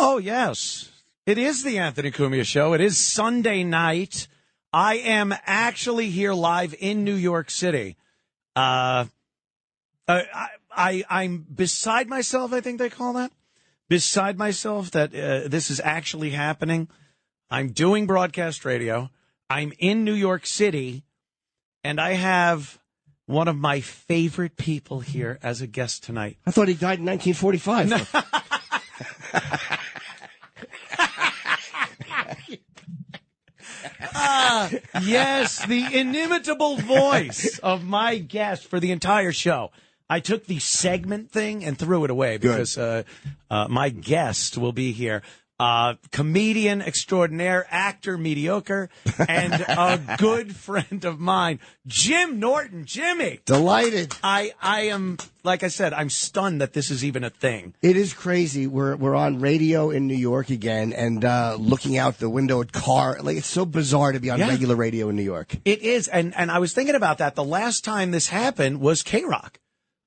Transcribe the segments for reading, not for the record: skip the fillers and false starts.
Oh, yes. It is the Anthony Cumia Show. It is Sunday night. I am actually here live in New York City. I'm beside myself, I think they call that. Beside myself that this is actually happening. I'm doing broadcast radio. I'm in New York City, and I have one of my favorite people here as a guest tonight. I thought he died in 1945. Yes, the inimitable voice of my guest for the entire show. I took the segment thing and threw it away because my guest will be here. Comedian extraordinaire, actor mediocre, and a good friend of mine, Jim Norton. Jimmy. Delighted. I am, like I said, I'm stunned that this is even a thing. It is crazy. We're on radio in New York again, and looking out the window at car. Like, it's so bizarre to be on regular radio in New York. It is, and I was thinking about that. The last time this happened was K-Rock.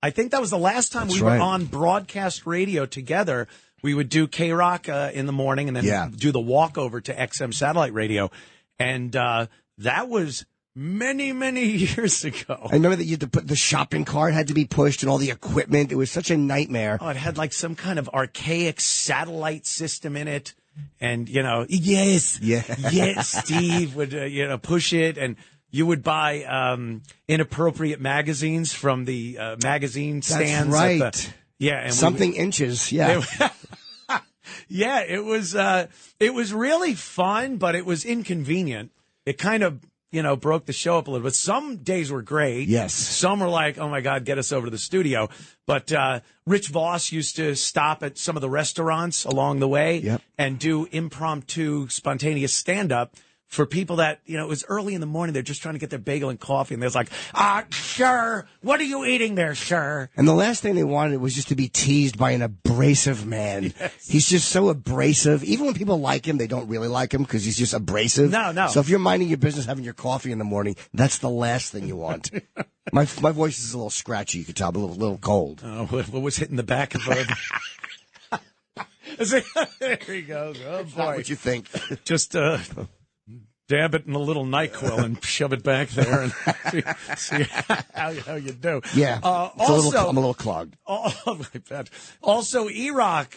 I think that was the last time we were on broadcast radio together. We would do K-Rock in the morning and then do the walkover to XM satellite radio. And that was many, many years ago. I remember that you had to put the shopping cart had to be pushed and all the equipment. It was such a nightmare. Oh, it had like some kind of archaic satellite system in it. And, yes, Steve would, push it. And you would buy inappropriate magazines from the magazine stands. That's right. And something inches. Yeah. Yeah, it was really fun, but it was inconvenient. It kind of, broke the show up a little bit. Some days were great. Yes. Some were like, oh my God, get us over to the studio. But Rich Voss used to stop at some of the restaurants along the way and do impromptu, spontaneous stand-up for people that, it was early in the morning. They're just trying to get their bagel and coffee. And there's like, sir, what are you eating there, sir? And the last thing they wanted was just to be teased by an abrasive man. Yes. He's just so abrasive. Even when people like him, they don't really like him because he's just abrasive. No. So if you're minding your business, having your coffee in the morning, that's the last thing you want. My voice is a little scratchy. You can tell I'm a little cold. Oh, what was hitting the back of the... There he goes. Oh, boy. Not what you think. Just... dab it in a little NyQuil and shove it back there and see how you do. Yeah. Also, I'm a little clogged. Oh, my bad. Also, Erock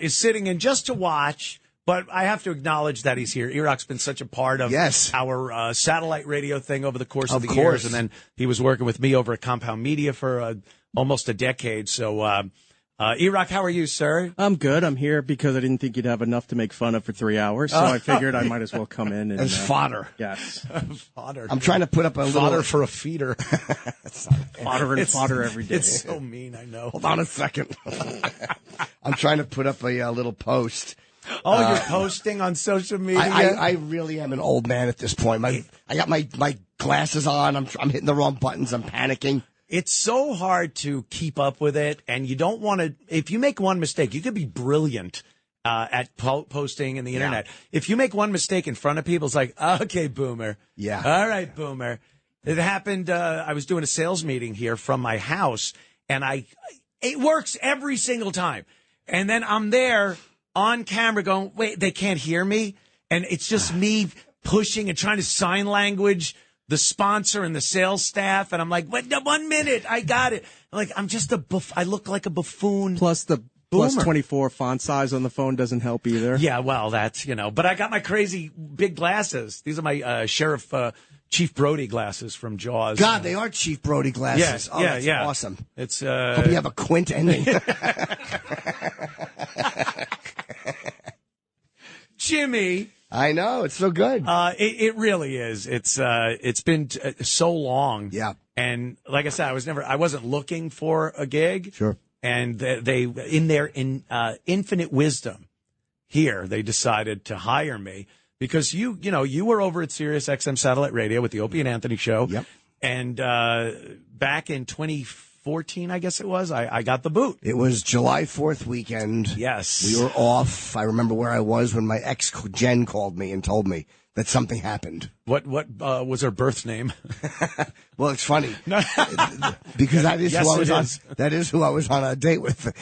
is sitting in just to watch, but I have to acknowledge that he's here. Erock's been such a part of our satellite radio thing over the course of the years, and then he was working with me over at Compound Media for almost a decade. So, Erock, how are you, sir? I'm good. I'm here because I didn't think you'd have enough to make fun of for 3 hours, so I figured I might as well come in. As fodder. Yes. Fodder. I'm trying to put up a little... Fodder for a feeder. Fodder and fodder every day. It's so mean, I know. Hold on a second. I'm trying to put up a little post. Oh, you're posting on social media? I really am an old man at this point. I got my glasses on. I'm hitting the wrong buttons. I'm panicking. It's so hard to keep up with it, and you don't want to. If you make one mistake, you could be brilliant at posting in the internet. If you make one mistake in front of people, it's like, okay, boomer. Yeah. All right, boomer. It happened. I was doing a sales meeting here from my house, and it works every single time. And then I'm there on camera going, wait, they can't hear me, and it's just me pushing and trying to sign language the sponsor and the sales staff, and I'm like, wait, 1 minute, I got it. I'm just I look like a buffoon. Plus the plus 24 font size on the phone doesn't help either. Yeah, well, that's, but I got my crazy big glasses. These are my Sheriff Chief Brody glasses from Jaws. God, they are Chief Brody glasses. That's awesome. It's hope you have a quint ending. Jimmy. I know, it's so good. It really is. It's been so long. Yeah. And like I said, I wasn't looking for a gig. Sure. And they in their infinite wisdom here, they decided to hire me because you were over at Sirius XM Satellite Radio with the Opie and Anthony show. Yep. And back in 2014, I guess it was, I got the boot. It was July 4th weekend. Yes. We were off. I remember where I was when my ex Jen called me and told me that something happened. What was her birth name? Well, it's funny because that is Yes, who I was it on. is. That is who I was on a date with.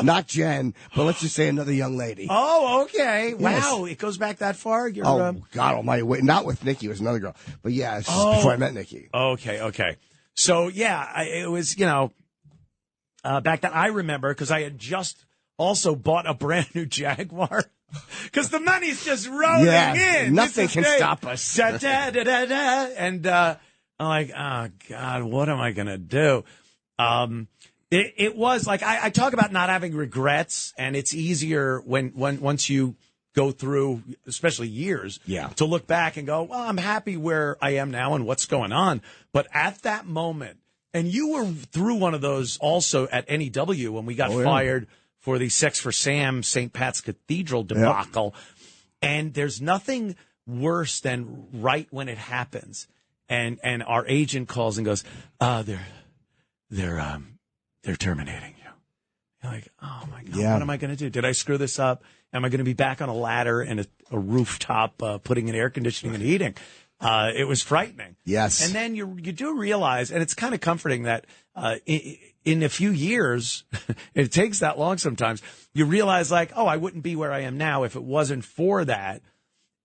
Not Jen, but let's just say another young lady. Oh, okay. Yes. Wow, it goes back that far. You're, God Almighty! Wait, not with Nikki. It was another girl. But yeah, it's just before I met Nikki. Okay. So yeah, it was back then. I remember because I had just also bought a brand new Jaguar. Because the money's just rolling in. Nothing can stop us. Da, da, da, da, da. And I'm like, oh, God, what am I going to do? It was like, I talk about not having regrets, and it's easier when once you go through, especially years, to look back and go, well, I'm happy where I am now and what's going on. But at that moment, and you were through one of those also at NEW when we got fired for the Sex for Sam St. Pat's Cathedral debacle. And there's nothing worse than right when it happens. And our agent calls and goes, they're terminating you. You're like, oh my God, what am I going to do? Did I screw this up? Am I going to be back on a ladder and a rooftop, putting in air conditioning and heating? It was frightening. Yes. And then you do realize, and it's kind of comforting that, in a few years, it takes that long sometimes, you realize like, oh, I wouldn't be where I am now if it wasn't for that.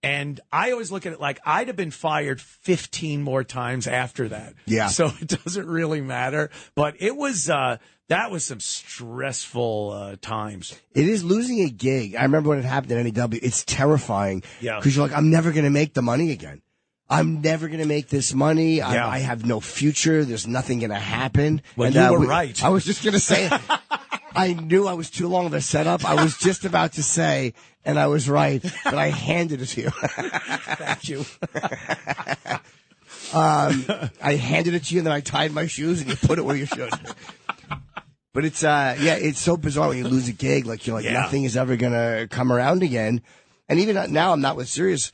And I always look at it like I'd have been fired 15 more times after that. Yeah. So it doesn't really matter. But it was, that was some stressful times. It is losing a gig. I remember when it happened at NEW. It's terrifying. Yeah. Because you're like, I'm never going to make the money again. I'm never going to make this money. I have no future. There's nothing going to happen. Well, and, you were right. I was just going to say, I knew I was too long of a setup. I was just about to say, and I was right, but I handed it to you. Thank you. I handed it to you, and then I tied my shoes, and you put it where you should. But it's, it's so bizarre when you lose a gig. Like, you're like, nothing is ever going to come around again. And even now, I'm not with Sirius.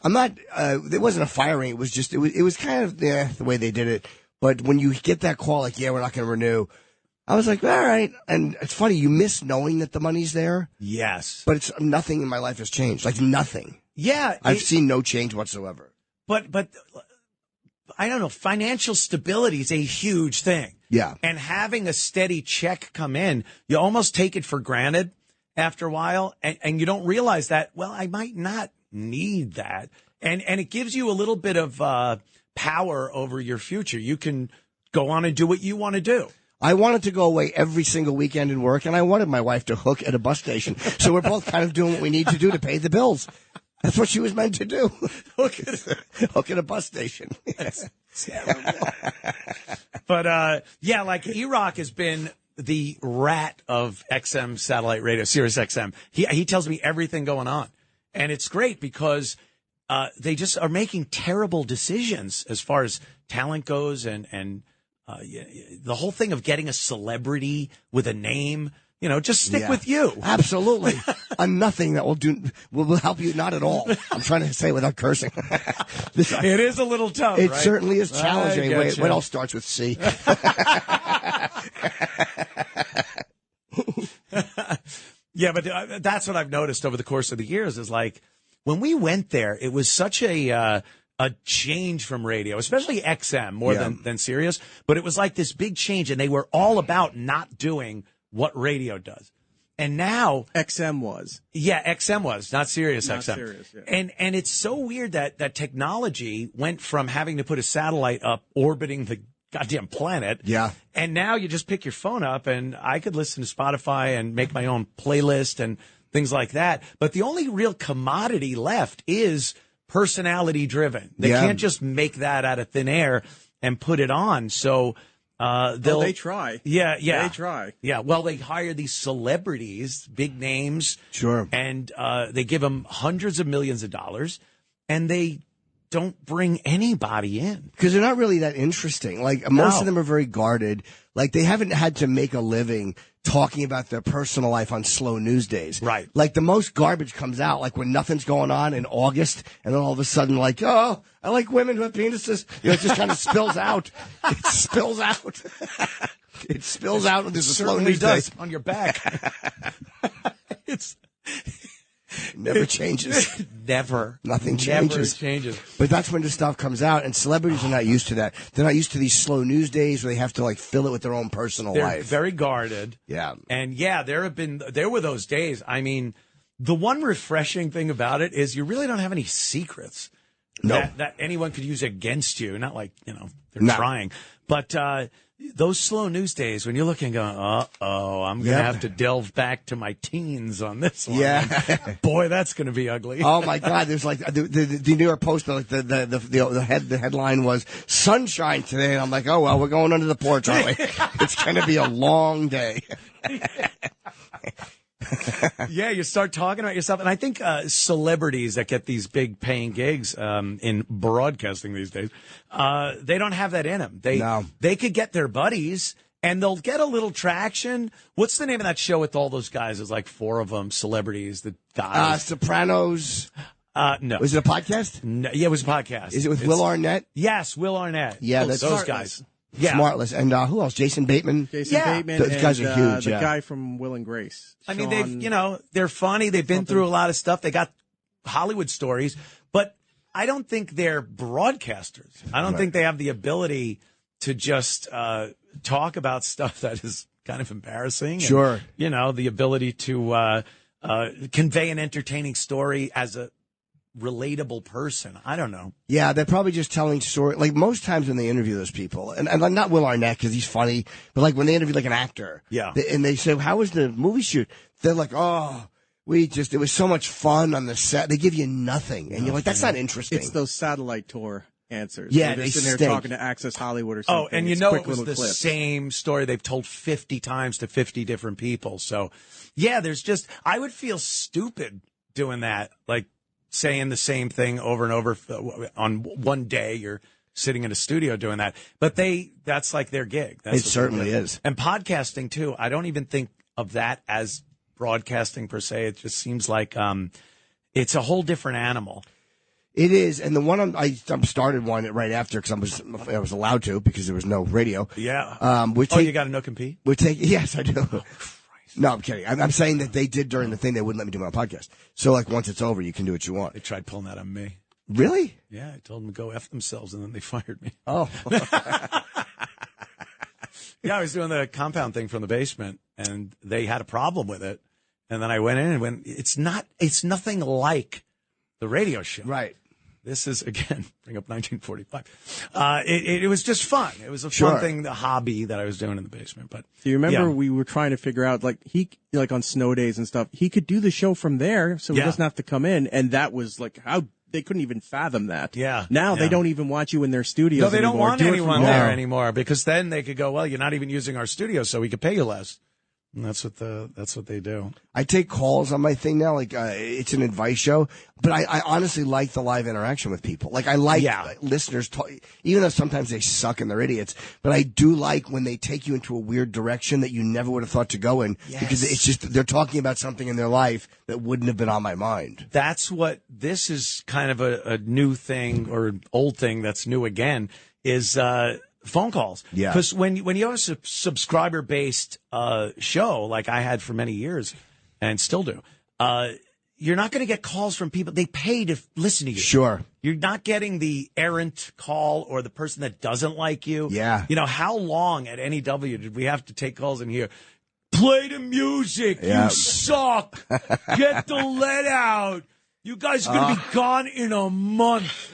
I'm not, it wasn't a firing. It was just, it was kind of the way they did it. But when you get that call, like, we're not going to renew, I was like, all right. And it's funny, you miss knowing that the money's there. Yes. But it's nothing in my life has changed. Like, nothing. Yeah. I've seen no change whatsoever. But I don't know, financial stability is a huge thing. Yeah. And having a steady check come in, you almost take it for granted after a while. And you don't realize that, well, I might not need that. And it gives you a little bit of power over your future. You can go on and do what you want to do. I wanted to go away every single weekend and work, and I wanted my wife to hook at a bus station. So we're both kind of doing what we need to do to pay the bills. That's what she was meant to do. Hook at a bus station. That's terrible. But, like Erock has been the rat of XM satellite radio, Sirius XM. He tells me everything going on. And it's great because they just are making terrible decisions as far as talent goes and the whole thing of getting a celebrity with a name, just stick with you. Absolutely. Nothing that will help you, not at all. I'm trying to say without cursing. It is a little tough, It right? certainly is challenging. Wait, what else starts with C? Yeah, but that's what I've noticed over the course of the years is like when we went there, it was such a change from radio, especially XM more than Sirius. But it was like this big change, and they were all about not doing what radio does. And now XM was. Yeah, XM was, not Sirius XM. Sirius, yeah. And it's so weird that technology went from having to put a satellite up orbiting the goddamn planet. Yeah. And now you just pick your phone up, and I could listen to Spotify and make my own playlist and things like that. But the only real commodity left is personality driven. They can't just make that out of thin air and put it on. So they try. Yeah. They try. Yeah. Well, they hire these celebrities, big names. Sure. And they give them hundreds of millions of dollars, and they don't bring anybody in. Because they're not really that interesting. Like, most of them are very guarded. Like, they haven't had to make a living talking about their personal life on slow news days. Right. Like, the most garbage comes out, like, when nothing's going on in August, and then all of a sudden, like, oh, I like women with penises. It just kind of spills out. It spills out. It spills out when there's a slow news day. On your back. Never changes. Never. Nothing changes. Never changes. But that's when the stuff comes out, and celebrities are not used to that. They're not used to these slow news days where they have to like fill it with their own personal They're life. very guarded. Yeah. And yeah, there were those days. I mean, the one refreshing thing about it is you really don't have any secrets that anyone could use against you. Not like, they're trying. But those slow news days when you're looking going, I'm going to have to delve back to my teens on this one. Yeah. Boy, that's going to be ugly. Oh my God. There's like the New York Post, like the headline was sunshine today. And I'm like, oh, well, we're going under the porch, aren't we? It's going to be a long day. Yeah, you start talking about yourself. And I think celebrities that get these big paying gigs in broadcasting these days, they don't have that in them. They could get their buddies and they'll get a little traction. What's the name of that show with all those guys? There's like 4 of them, celebrities, the guys. Sopranos. No. Was it a podcast? No, yeah, it was a podcast. Is it with Will Arnett? Yes, Will Arnett. Yeah, those guys. Yeah. Smartless. And who else? Jason Bateman? Bateman. Those guys are huge. The guy from Will and Grace. I mean, they're funny. They've been through a lot of stuff. They got Hollywood stories, but I don't think they're broadcasters. I don't think they have the ability to just talk about stuff that is kind of embarrassing. Sure. And, the ability to convey an entertaining story as a relatable person. I don't know. Yeah, they're probably just telling story. Like most times when they interview those people, and not Will Arnett because he's funny, but like when they interview like an actor, and they say, "How was the movie shoot?" They're like, "Oh, it was so much fun on the set." They give you nothing, and you're like, "That's not interesting." It's those satellite tour answers. Yeah, they're they sitting there stink. talking to Access Hollywood or something. Oh, and it's it was the clips. same story they've told 50 times to 50 different people. So, yeah, I would feel stupid doing that, like saying the same thing over and over on one day. You're sitting in a studio doing that, but that's like their gig. That's it certainly is. And podcasting too. I don't even think of that as broadcasting per se. It just seems like it's a whole different animal. It is, and the one I started one right after because I was allowed to because there was no radio. Yeah. You got a no compete? Yes, I do. No, I'm kidding. I'm saying that they did during the thing. They wouldn't let me do my podcast. So, like, once it's over, you can do what you want. They tried pulling that on me. Really? Yeah, I told them to go F themselves, and then they fired me. Oh. Yeah, I was doing the compound thing from the basement, and they had a problem with it. And then I went in and went, it's nothing like the radio show. Right. This is, again, bring up 1945. It was just fun. It was a fun thing, the hobby that I was doing in the basement. But do you remember we were trying to figure out, like on snow days and stuff, he could do the show from there, so he doesn't have to come in. And that was like how they couldn't even fathom that. Yeah. Now they don't even want you in their studios. No, they don't anymore. want anyone there anymore because then they could go, well, you're not even using our studio, so we could pay you less. And that's what they do. I take calls on my thing now. Like, it's an advice show, but I honestly like the live interaction with people. Like, I like listeners talk, even though sometimes they suck and they're idiots, but I do like when they take you into a weird direction that you never would have thought to go in because it's just, they're talking about something in their life that wouldn't have been on my mind. That's this is kind of a new thing or an old thing that's new again is, phone calls. Yeah. Because when you have a subscriber-based show, like I had for many years and still do, you're not going to get calls from people. They pay to listen to you. Sure. You're not getting the errant call or the person that doesn't like you. Yeah. How long at NEW did we have to take calls and hear, play the music, you suck, get the lead out, you guys are going to be gone in a month.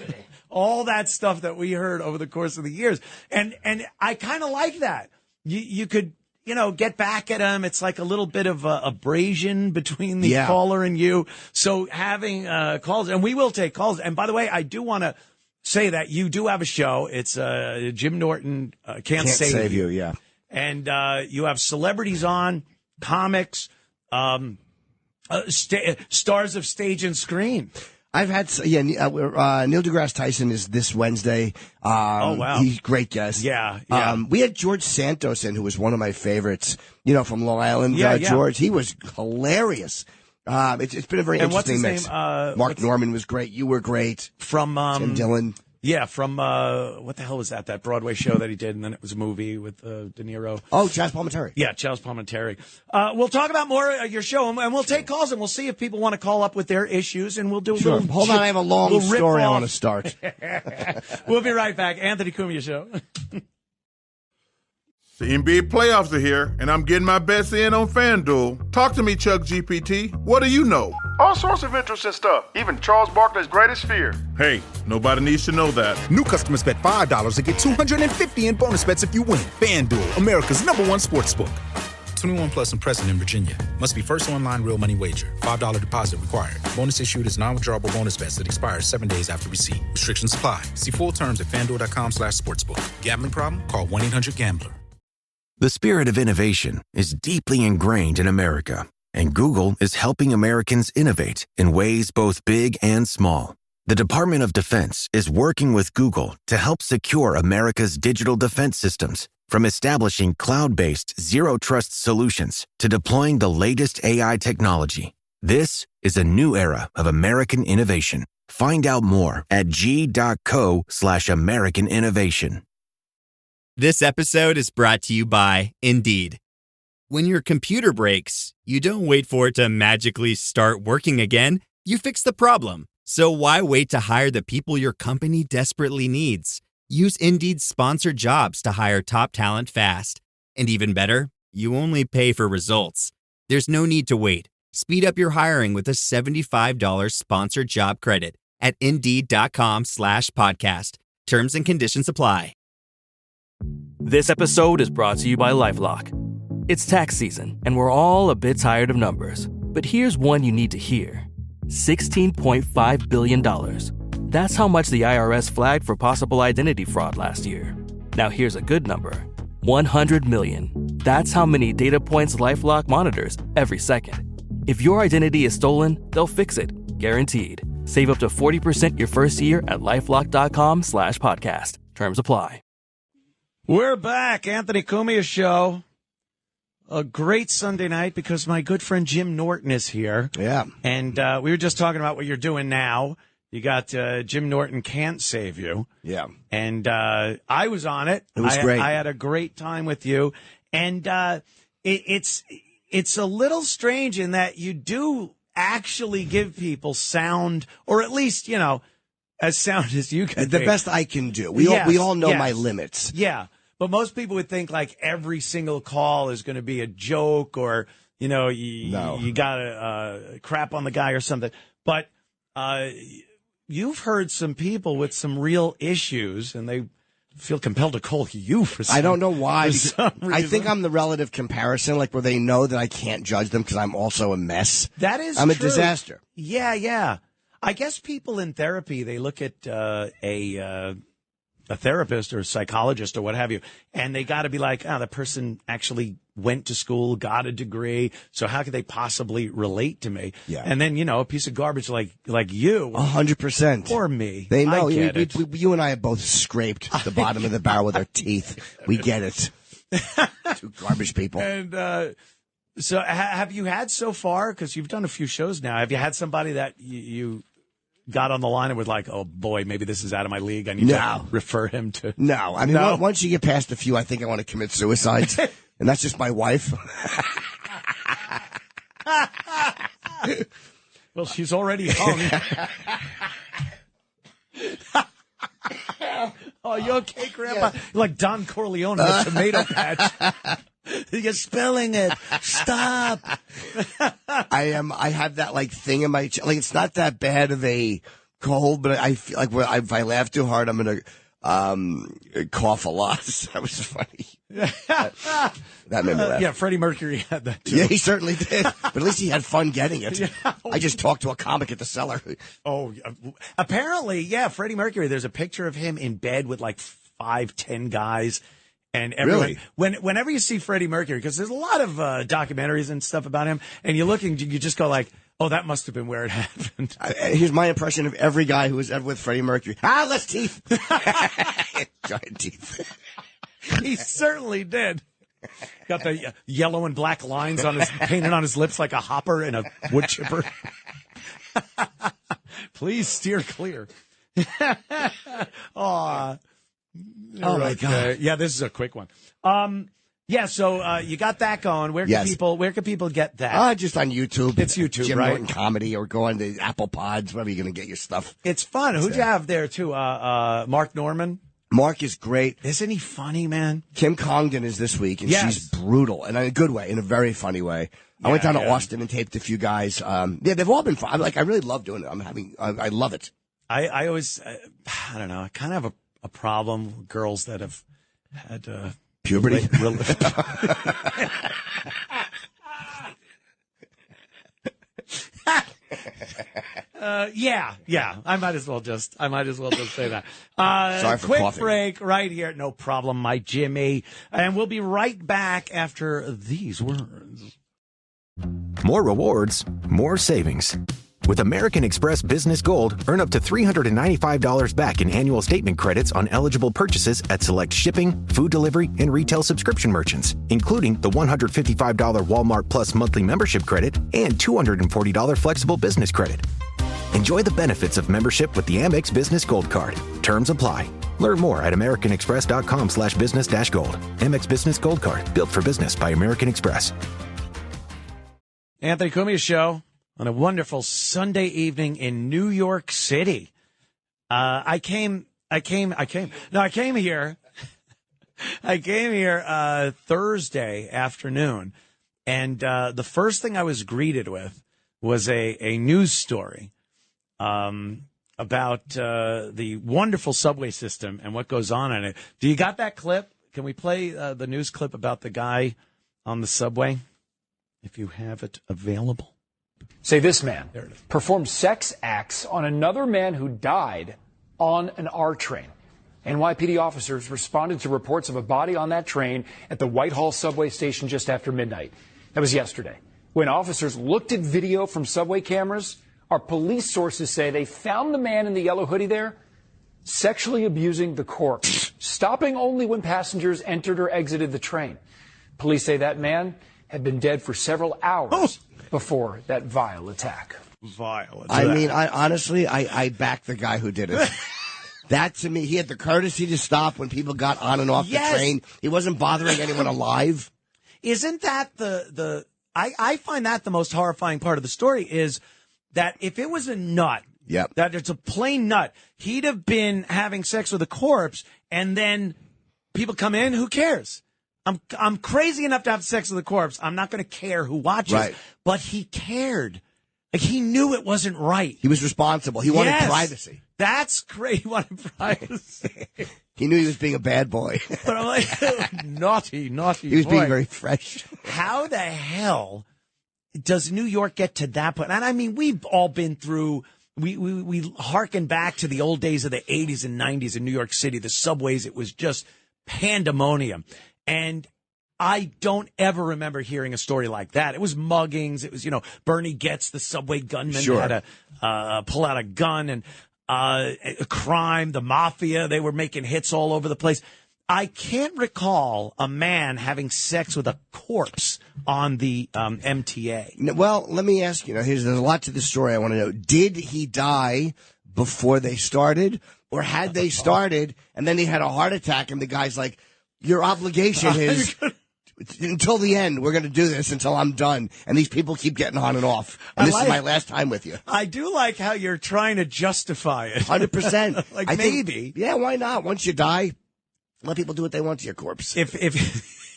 All that stuff that we heard over the course of the years. And I kind of like that. You could, get back at them. It's like a little bit of abrasion between the caller and you. So having calls, and we will take calls. And by the way, I do want to say that you do have a show. It's Jim Norton Can't Save You. Yeah. And you have celebrities on, comics, stars of stage and screen. I've had, Neil deGrasse Tyson is this Wednesday. Oh, wow. He's a great guest. Yeah. We had George Santos in, who was one of my favorites, from Long Island. Yeah. George, he was hilarious. It's been a very interesting mix. Name? Mark Norman was great. You were great. From Tim Dillon. Yeah, from, what the hell was that? That Broadway show that he did, and then it was a movie with De Niro. Oh, Charles Palminteri. Yeah, Charles Palminteri. We'll talk about more of your show, and we'll take calls, and we'll see if people want to call up with their issues, and we'll do a little... Hold on, I have a long story I want to start. We'll be right back. Anthony Cumia Show. The NBA playoffs are here, and I'm getting my bets in on FanDuel. Talk to me, Chuck GPT. What do you know? All sorts of interesting stuff, even Charles Barkley's greatest fear. Hey, nobody needs to know that. New customers bet $5 and get $250 in bonus bets if you win. FanDuel, America's #1 sportsbook. 21 plus and present in Virginia. Must be first online real money wager. $5 deposit required. Bonus issued is non-withdrawable bonus bets that expires 7 days after receipt. Restrictions apply. See full terms at FanDuel.com/sportsbook. Gambling problem? Call 1-800-GAMBLER. The spirit of innovation is deeply ingrained in America, and Google is helping Americans innovate in ways both big and small. The Department of Defense is working with Google to help secure America's digital defense systems, from establishing cloud-based zero-trust solutions to deploying the latest AI technology. This is a new era of American innovation. Find out more at g.co/American innovation. This episode is brought to you by Indeed. When your computer breaks, you don't wait for it to magically start working again. You fix the problem. So why wait to hire the people your company desperately needs? Use Indeed's sponsored jobs to hire top talent fast. And even better, you only pay for results. There's no need to wait. Speed up your hiring with a $75 sponsored job credit at Indeed.com/podcast. Terms and conditions apply. This episode is brought to you by LifeLock. It's tax season, and we're all a bit tired of numbers. But here's one you need to hear. $16.5 billion. That's how much the IRS flagged for possible identity fraud last year. Now here's a good number. 100 million. That's how many data points LifeLock monitors every second. If your identity is stolen, they'll fix it. Guaranteed. Save up to 40% your first year at LifeLock.com/podcast. Terms apply. We're back. Anthony Cumia Show. A great Sunday night because my good friend Jim Norton is here. Yeah. And we were just talking about what you're doing now. You got Jim Norton Can't Save You. Yeah. And I was on it. It was great. I had a great time with you. And it's a little strange in that you do actually give people sound, or at least, you know, as sound as you can. The be. best I can do. We all know my limits. Yeah. But most people would think like every single call is going to be a joke, or, you know, you got to crap on the guy or something. But you've heard some people with some real issues, and they feel compelled to call you for some reason. I don't know why. I think I'm the relative comparison, like where they know that I can't judge them because I'm also a mess. That is I'm true. a disaster. Yeah. I guess people in therapy, they look at a therapist or a psychologist or what have you, and they got to be like, the person actually went to school, got a degree, so how could they possibly relate to me? Yeah. And then, you know, a piece of garbage like you. 100%. Or me. They know. I get it. You and I have both scraped the bottom of the barrel with our teeth. We get it. Two garbage people. And so have you had so far, because you've done a few shows now, have you had somebody that you got on the line and was like, oh, boy, maybe this is out of my league. I need to refer him to. No. I mean, once you get past a few, I think I want to commit suicide. And that's just my wife. Well, she's already hung. Oh, you okay, Grandpa? You're like Don Corleone in the tomato patch. You're spilling it. Stop. I have that like thing in my like it's not that bad of a cold, but I feel like if I laugh too hard, I'm gonna cough a lot. That was funny. That made me laugh. Yeah, Freddie Mercury had that too. Yeah, he certainly did. But at least he had fun getting it. Yeah. I just talked to a comic at the cellar. Oh, apparently, yeah, Freddie Mercury. There's a picture of him in bed with like 5-10 guys. And everyone, whenever you see Freddie Mercury, because there's a lot of documentaries and stuff about him, and you look and you just go like, oh, that must have been where it happened. Here's my impression of every guy who was ever with Freddie Mercury. Less teeth. Giant teeth. He certainly did. Got the yellow and black lines on painted on his lips like a hopper and a wood chipper. Please steer clear. Aw. Oh, my God. Yeah, this is a quick one. Yeah, so you got that going. Where can people get that? Just on YouTube. It's YouTube, Jim right? Norton Comedy, or go on to Apple Pods, wherever you're going to get your stuff. It's fun. Who'd you have there, too? Mark Norman? Mark is great. Isn't he funny, man? Kim Congdon is this week, and Yes. she's brutal, and in a good way, in a very funny way. I went down to Austin and taped a few guys. They've all been fun. I really love doing it. I love it. I always, I don't know, I kind of have a problem with girls that have had puberty. Yeah. I might as well just say that. Sorry for quick coughing. break right here. No problem, my Jimmy. And we'll be right back after these words. More rewards, more savings. With American Express Business Gold, earn up to $395 back in annual statement credits on eligible purchases at select shipping, food delivery, and retail subscription merchants, including the $155 Walmart Plus monthly membership credit and $240 flexible business credit. Enjoy the benefits of membership with the Amex Business Gold Card. Terms apply. Learn more at americanexpress.com/business-gold. Amex Business Gold Card. Built for business by American Express. Anthony Cumia Show on a wonderful Sunday evening in New York City. I came here Thursday afternoon, and the first thing I was greeted with was a news story about the wonderful subway system and what goes on in it. Do you got that clip? Can we play the news clip about the guy on the subway, if you have it available? Say this man performed sex acts on another man who died on an R train. NYPD officers responded to reports of a body on that train at the Whitehall subway station just after midnight. That was yesterday. When officers looked at video from subway cameras, our police sources say they found the man in the yellow hoodie there sexually abusing the corpse, stopping only when passengers entered or exited the train. Police say that man had been dead for several hours before that vile attack. I mean, honestly, I back the guy who did it. That, to me, he had the courtesy to stop when people got on and off the train. He wasn't bothering anyone alive. Isn't that I find that the most horrifying part of the story is that if it was a nut, that it's a plain nut, he'd have been having sex with a corpse, and then people come in, who cares? I'm crazy enough to have sex with a corpse. I'm not going to care who watches. Right. But he cared. Like, he knew it wasn't right. He was responsible. He wanted privacy. That's great. He wanted privacy. He knew he was being a bad boy. But I'm like, naughty He was boy. being very fresh. How the hell does New York get to that point? And I mean, we've all been through, we harken back to the old days of the 80s and 90s in New York City, the subways. It was just pandemonium. And I don't ever remember hearing a story like that. It was muggings. It was, Bernie Getz, the subway gunman, had to pull out a gun, and a crime, the mafia. They were making hits all over the place. I can't recall a man having sex with a corpse on the MTA. Well, let me ask you. There's a lot to the story I want to know. Did he die before they started, or had they started and then he had a heart attack and the guy's like, your obligation is until the end. We're going to do this until I'm done. And these people keep getting on and off. And this is my last time with you. I do like how you're trying to justify it. 100%. Like, maybe. Yeah, why not? Once you die, let people do what they want to your corpse. If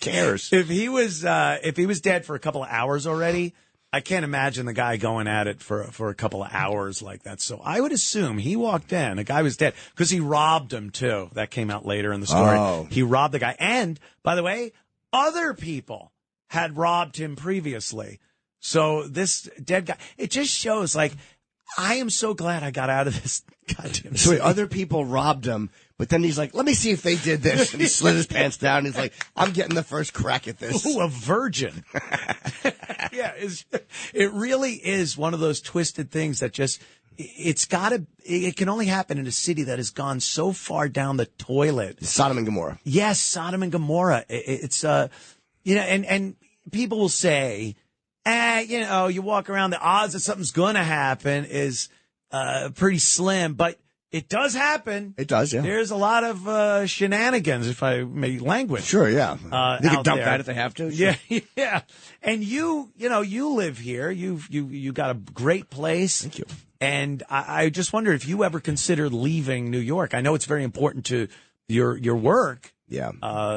cares. If he was dead for a couple of hours already, I can't imagine the guy going at it for a couple of hours like that. So I would assume he walked in, a guy was dead, because he robbed him too. That came out later in the story. Oh. He robbed the guy. And, by the way, other people had robbed him previously. So this dead guy, it just shows, like, I am so glad I got out of this goddamn So city. other people robbed him, but then he's like, let me see if they did this. And he slid his pants down. He's like, I'm getting the first crack at this. Ooh, a virgin. Yeah, it really is one of those twisted things that just, it can only happen in a city that has gone so far down the toilet. Sodom and Gomorrah. Yes, Sodom and Gomorrah. It's, and people will say, you walk around, the odds that something's going to happen is pretty slim. But It does happen. It does, yeah. There's a lot of shenanigans, if I may language. Sure, yeah. They can dump there. that if they have to. Sure. Yeah, yeah. And you live here. You got a great place. Thank you. And I just wonder if you ever considered leaving New York. I know it's very important to your work. Yeah.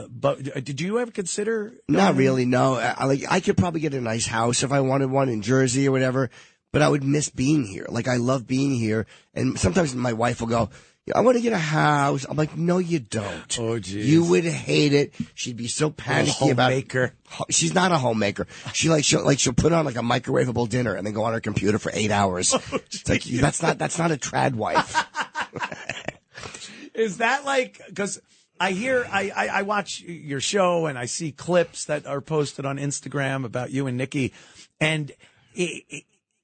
But did you ever consider? Not really, no. I could probably get a nice house if I wanted one in Jersey or whatever, but I would miss being here. Like, I love being here. And sometimes my wife will go, I want to get a house. I'm like, no, you don't. Oh, geez. You would hate it. She'd be so panicky about it. She's not a homemaker. She'll put on like a microwavable dinner and then go on her computer for 8 hours. It's like, that's not a trad wife. Is that like, because I watch your show and I see clips that are posted on Instagram about you and Nikki, and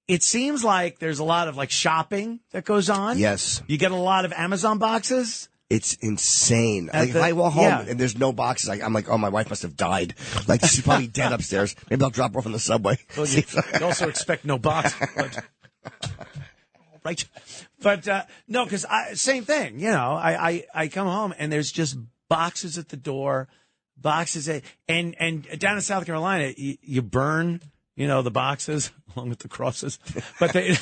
it seems like there's a lot of like shopping that goes on. Yes. You get a lot of Amazon boxes. It's insane. If I walk home and there's no boxes, I'm like, oh, my wife must have died. Like, she's probably dead upstairs. Maybe I'll drop her off on the subway. Well, you also expect no box. Right. But, no, because same thing. I come home and there's just boxes at the door, and down in South Carolina, you burn, the boxes along with the crosses, but they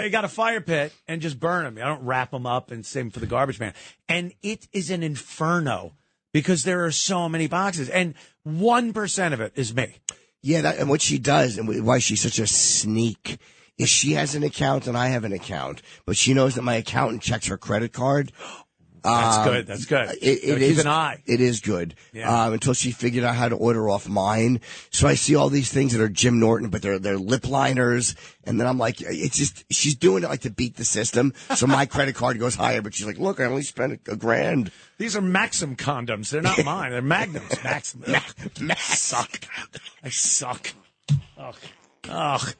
got a fire pit and just burn them. I don't wrap them up and save them for the garbage man. And it is an inferno because there are so many boxes, and 1% of it is me. Yeah, and what she does and why she's such a sneak is she has an account and I have an account, but she knows that my accountant checks her credit card. That's good. That's good. It is an eye. It is good. Yeah. Until she figured out how to order off mine. So I see all these things that are Jim Norton, but they're lip liners. And then I'm like, it's just, she's doing it like to beat the system. So my credit card goes higher, but she's like, look, I only spent $1,000. These are Maxim condoms. They're not mine. They're Magnums. Maxim. Suck. I suck. Ugh.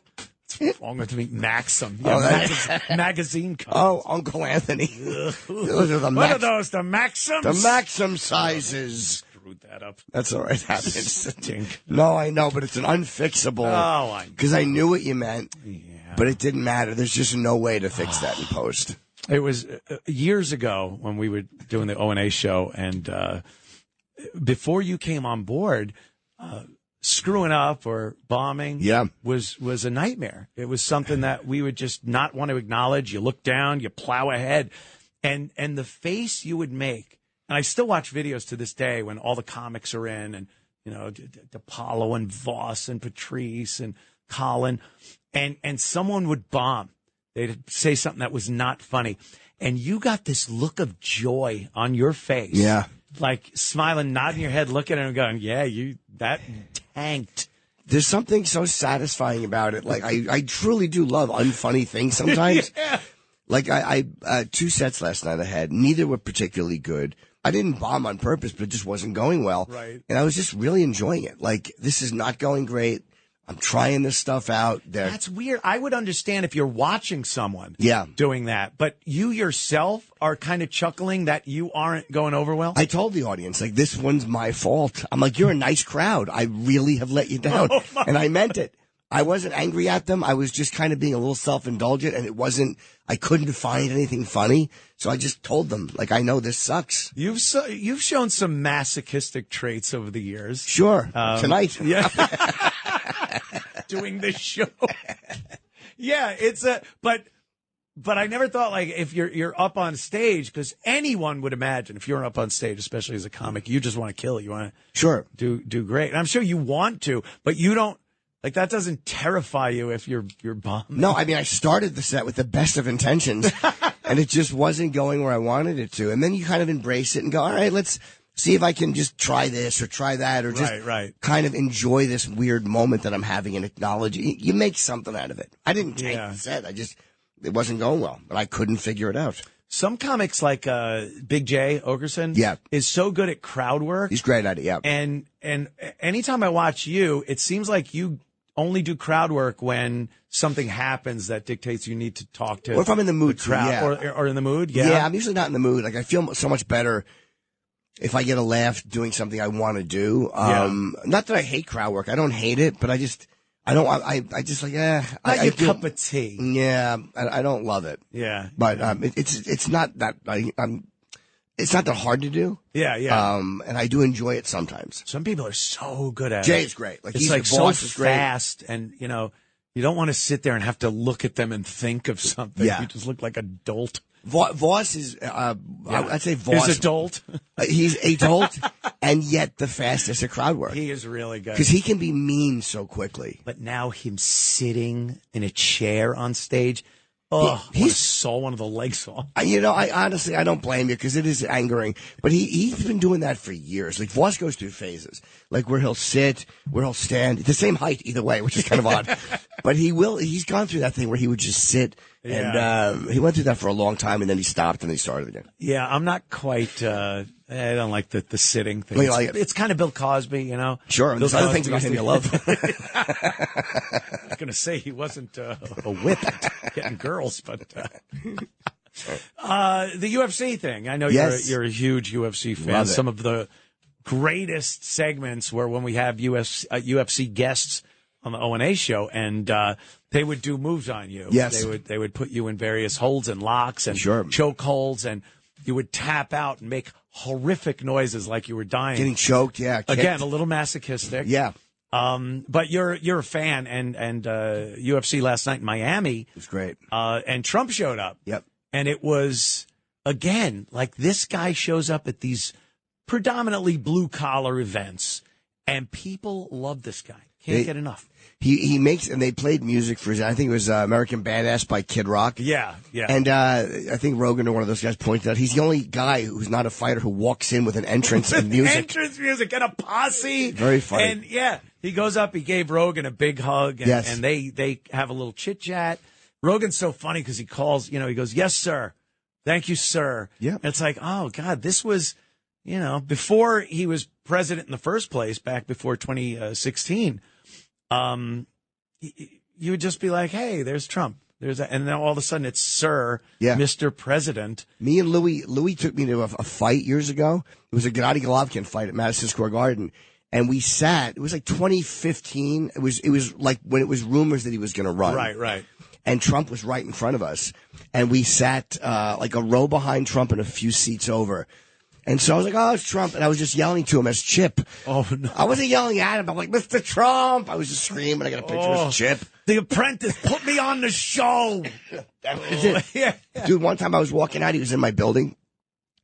What's wrong with me? Maxim. Yeah, magazine covers. Oh, Uncle Anthony. Those are what are those? The Maxims? The Maxim sizes. Screwed that up. That's all right. It happens. Stink. No, I know, but it's an unfixable. Oh, I know. Because I knew what you meant, yeah. But it didn't matter. There's just no way to fix that in post. It was years ago when we were doing the O&A show, and before you came on board, screwing up or bombing was a nightmare. It was something that we would just not want to acknowledge. You look down, you plow ahead, and the face you would make. And I still watch videos to this day when all the comics are in, and DePaulo and Voss and Patrice and Colin, and someone would bomb. They'd say something that was not funny, and you got this look of joy on your face. Yeah. Like smiling, nodding your head, looking at him, going, "Yeah, that tanked." There's something so satisfying about it. Like I truly do love unfunny things sometimes. Yeah. Like I 2 sets last night I had. Neither were particularly good. I didn't bomb on purpose, but it just wasn't going well. Right. And I was just really enjoying it. Like, this is not going great. I'm trying this stuff out. That's weird. I would understand if you're watching someone doing that, but you yourself are kind of chuckling that you aren't going over well? I told the audience, like, this one's my fault. I'm like, you're a nice crowd. I really have let you down. And I meant it. I wasn't angry at them. I was just kind of being a little self-indulgent, and I couldn't find anything funny. So I just told them, like, I know this sucks. You've shown some masochistic traits over the years. Sure. Tonight. Yeah. Doing this show. Yeah, but I never thought, like, if you're up on stage, because anyone would imagine if you're up on stage, especially as a comic, you just want to kill it. You want to do great. And I'm sure you want to, but you don't. Like, that doesn't terrify you if you're bombed. No, I mean, I started the set with the best of intentions, and it just wasn't going where I wanted it to. And then you kind of embrace it and go, all right, let's see if I can just try this or try that, or just kind of enjoy this weird moment that I'm having and acknowledge it. You make something out of it. I didn't take the set. It wasn't going well, but I couldn't figure it out. Some comics like Big J Ogerson is so good at crowd work. He's great at it, yeah. And anytime I watch you, it seems like you only do crowd work when something happens that dictates you need to talk to. Or if I'm in the mood, crowd, or in the mood, Yeah, I'm usually not in the mood. Like, I feel so much better if I get a laugh doing something I want to do. Not that I hate crowd work. I don't hate it, but I I just like, Not your cup of tea. Yeah, I don't love it. Yeah. But it's not that it's not that hard to do. Yeah, yeah. And I do enjoy it sometimes. Some people are so good at it. Jay's great. Like, it's he's like the so boss is great. fast, and you don't want to sit there and have to look at them and think of something. Yeah. You just look like a dolt. Voss is, I'd say Voss. He's a dolt. He's a dolt, and yet the fastest at crowd work. He is really good. Because he can be mean so quickly. But now him sitting in a chair on stage, he saw one of the legs off. I honestly, I don't blame you because it is angering. But he's been doing that for years. Like, Voss goes through phases, like where he'll sit, where he'll stand, the same height either way, which is kind of odd. But he's gone through that thing where he would just sit. Yeah. And he went through that for a long time, and then he stopped and he started again. Yeah, I'm not quite. I don't like the sitting thing. It's kind of Bill Cosby, Sure, and there's other things about him you love. I was going to say he wasn't a whip at getting girls, but the UFC thing. I know you're a huge UFC fan. Love it. Some of the greatest segments were when we have UFC guests on the O&A show, and they would do moves on you. Yes. They would put you in various holds and locks and choke holds, and you would tap out and make horrific noises like you were dying. Getting choked, yeah. Kicked. Again, a little masochistic. Yeah. But you're a fan, and UFC last night in Miami. It was great. And Trump showed up. Yep. And it was, again, like this guy shows up at these predominantly blue-collar events, and people love this guy. Can't get enough. He makes, and they played music for his, I think it was American Badass by Kid Rock. Yeah, yeah. And I think Rogan or one of those guys pointed out he's the only guy who's not a fighter who walks in with an entrance and music. Entrance music and a posse. Very funny. And yeah, he goes up, he gave Rogan a big hug, and, and they have a little chit-chat. Rogan's so funny because he calls, he goes, "Yes, sir. Thank you, sir." Yeah. And it's like, oh, God, this was, before he was president in the first place, back before 2016. You would just be like, "Hey, there's Trump." And then all of a sudden it's Sir, Mr. President. Me and Louis took me to a fight years ago. It was a Gennady Golovkin fight at Madison Square Garden. And we sat, it was like 2015. It was like when it was rumors that he was going to run. Right. And Trump was right in front of us. And we sat, like a row behind Trump and a few seats over. And so I was like, "Oh, it's Trump." And I was just yelling to him as Chip. Oh, no. I wasn't yelling at him. I'm like, "Mr. Trump." I was just screaming. I got a picture of Chip. The Apprentice, put me on the show. That was it. Yeah. Dude, one time I was walking out. He was in my building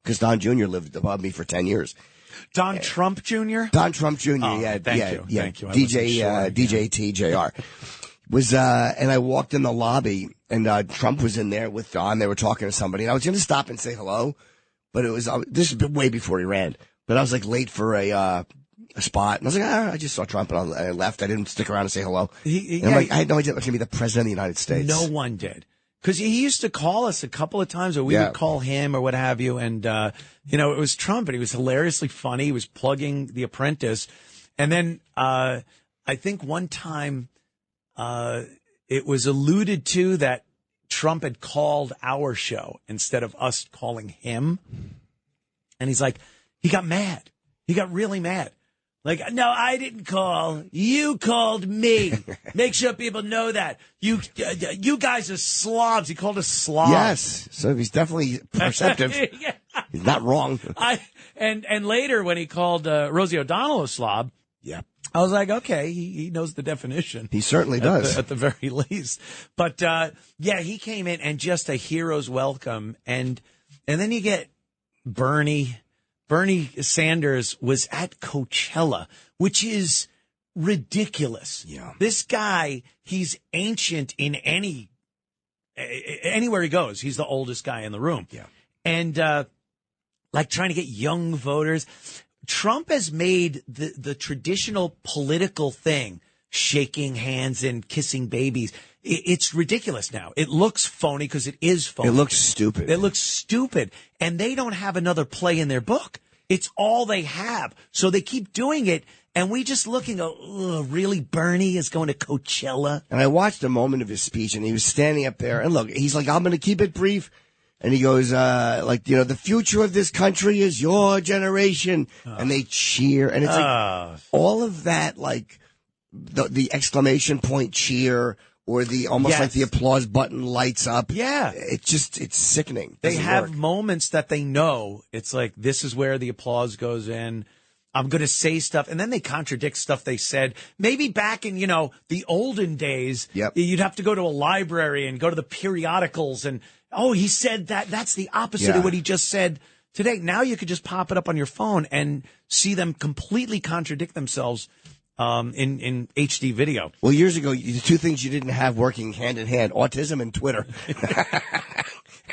because Don Jr. lived above me for 10 years. Don Trump Jr.? Don Trump Jr., Thank you. DJ TJR. And I walked in the lobby, and Trump was in there with Don. They were talking to somebody. And I was going to stop and say hello. But it was this is way before he ran. But I was like late for a spot, and I was like, I just saw Trump, and I left. I didn't stick around and say hello. I'm like, I had no idea I was going to be the president of the United States. No one did, because he used to call us a couple of times, or we would call him, or what have you. And it was Trump, and he was hilariously funny. He was plugging The Apprentice, and then I think one time it was alluded to that Trump had called our show instead of us calling him. And he's like, he got mad. He got really mad. Like, "No, I didn't call. You called me." Make sure people know that. You guys are slobs. He called us slobs. Yes. So he's definitely perceptive. Yeah. He's not wrong. And later when he called Rosie O'Donnell a slob, I was like, okay, he knows the definition. He certainly does. At the very least. But, he came in and just a hero's welcome. And then you get Bernie. Bernie Sanders was at Coachella, which is ridiculous. Yeah. This guy, he's ancient in anywhere he goes. He's the oldest guy in the room. Yeah. And, trying to get young voters. Trump has made the traditional political thing, shaking hands and kissing babies. It's ridiculous now. It looks phony because it is phony. It looks stupid. And they don't have another play in their book. It's all they have. So they keep doing it. And we just look and go, really? Bernie is going to Coachella? And I watched a moment of his speech, and he was standing up there. And look, he's like, "I'm going to keep it brief." And he goes, the future of this country is your generation. And they cheer. And it's like all of that, the exclamation point cheer or the almost like the applause button lights up. Yeah. It's sickening. They have moments that they know. It's like, this is where the applause goes in. I'm going to say stuff. And then they contradict stuff they said. Maybe back in, the olden days, you'd have to go to a library and go to the periodicals and, he said that. That's the opposite of what he just said today. Now you could just pop it up on your phone and see them completely contradict themselves in HD video. Well, years ago, the two things you didn't have working hand in hand, autism and Twitter.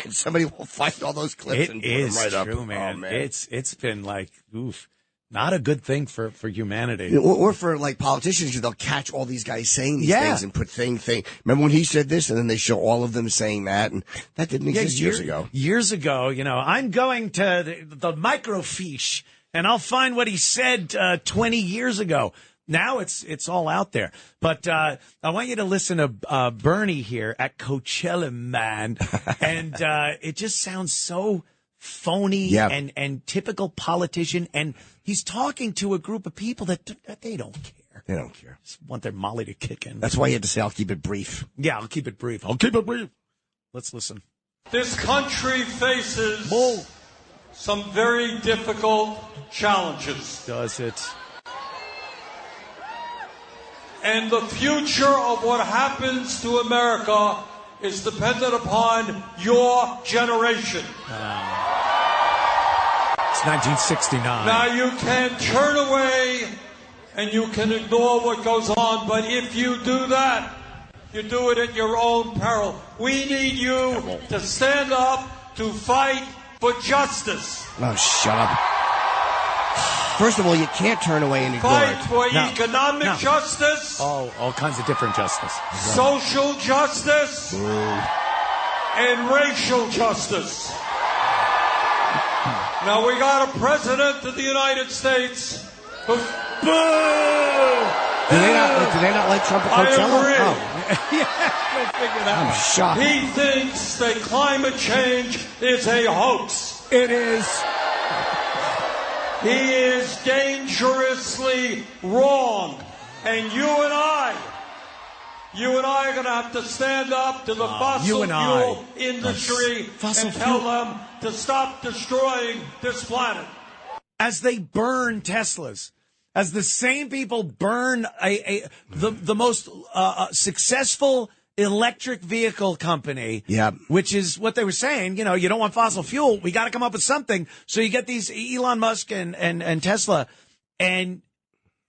And somebody will find all those clips and put them right up. It is true, man. Oh, man. It's been like, oof. Not a good thing for humanity. Or for like politicians, because they'll catch all these guys saying these things and put thing. Remember when he said this, and then they show all of them saying that, and that didn't exist years ago. Years ago, I'm going to the microfiche, and I'll find what he said 20 years ago. Now it's all out there. But I want you to listen to Bernie here at Coachella, man, and it just sounds so phony and typical politician, and he's talking to a group of people that they don't care. They don't care. Just want their molly to kick in. That's why you had to say, I'll keep it brief. Yeah, I'll keep it brief. Let's listen. This country faces some very difficult challenges. Does it? And the future of what happens to America is dependent upon your generation. It's 1969. Now, you can turn away and you can ignore what goes on, but if you do that, you do it at your own peril. We need you to stand up to fight for justice. Oh, shut up. First of all, you can't turn away and ignore Fight it. for economic justice. Oh, all kinds of different justice. Social justice. And racial justice. Now we got a president of the United States who... Do they not like Trump at Coachella? I agree. We'll figure that I'm shocked. He thinks that climate change is a hoax. It is. He is dangerously wrong. And you and I are going to have to stand up to the fossil fuel industry and tell them to stop destroying this planet. As they burn Teslas, as the same people burn the most successful electric vehicle company, which is what they were saying, you don't want fossil fuel. We got to come up with something. So you get these Elon Musk and Tesla, and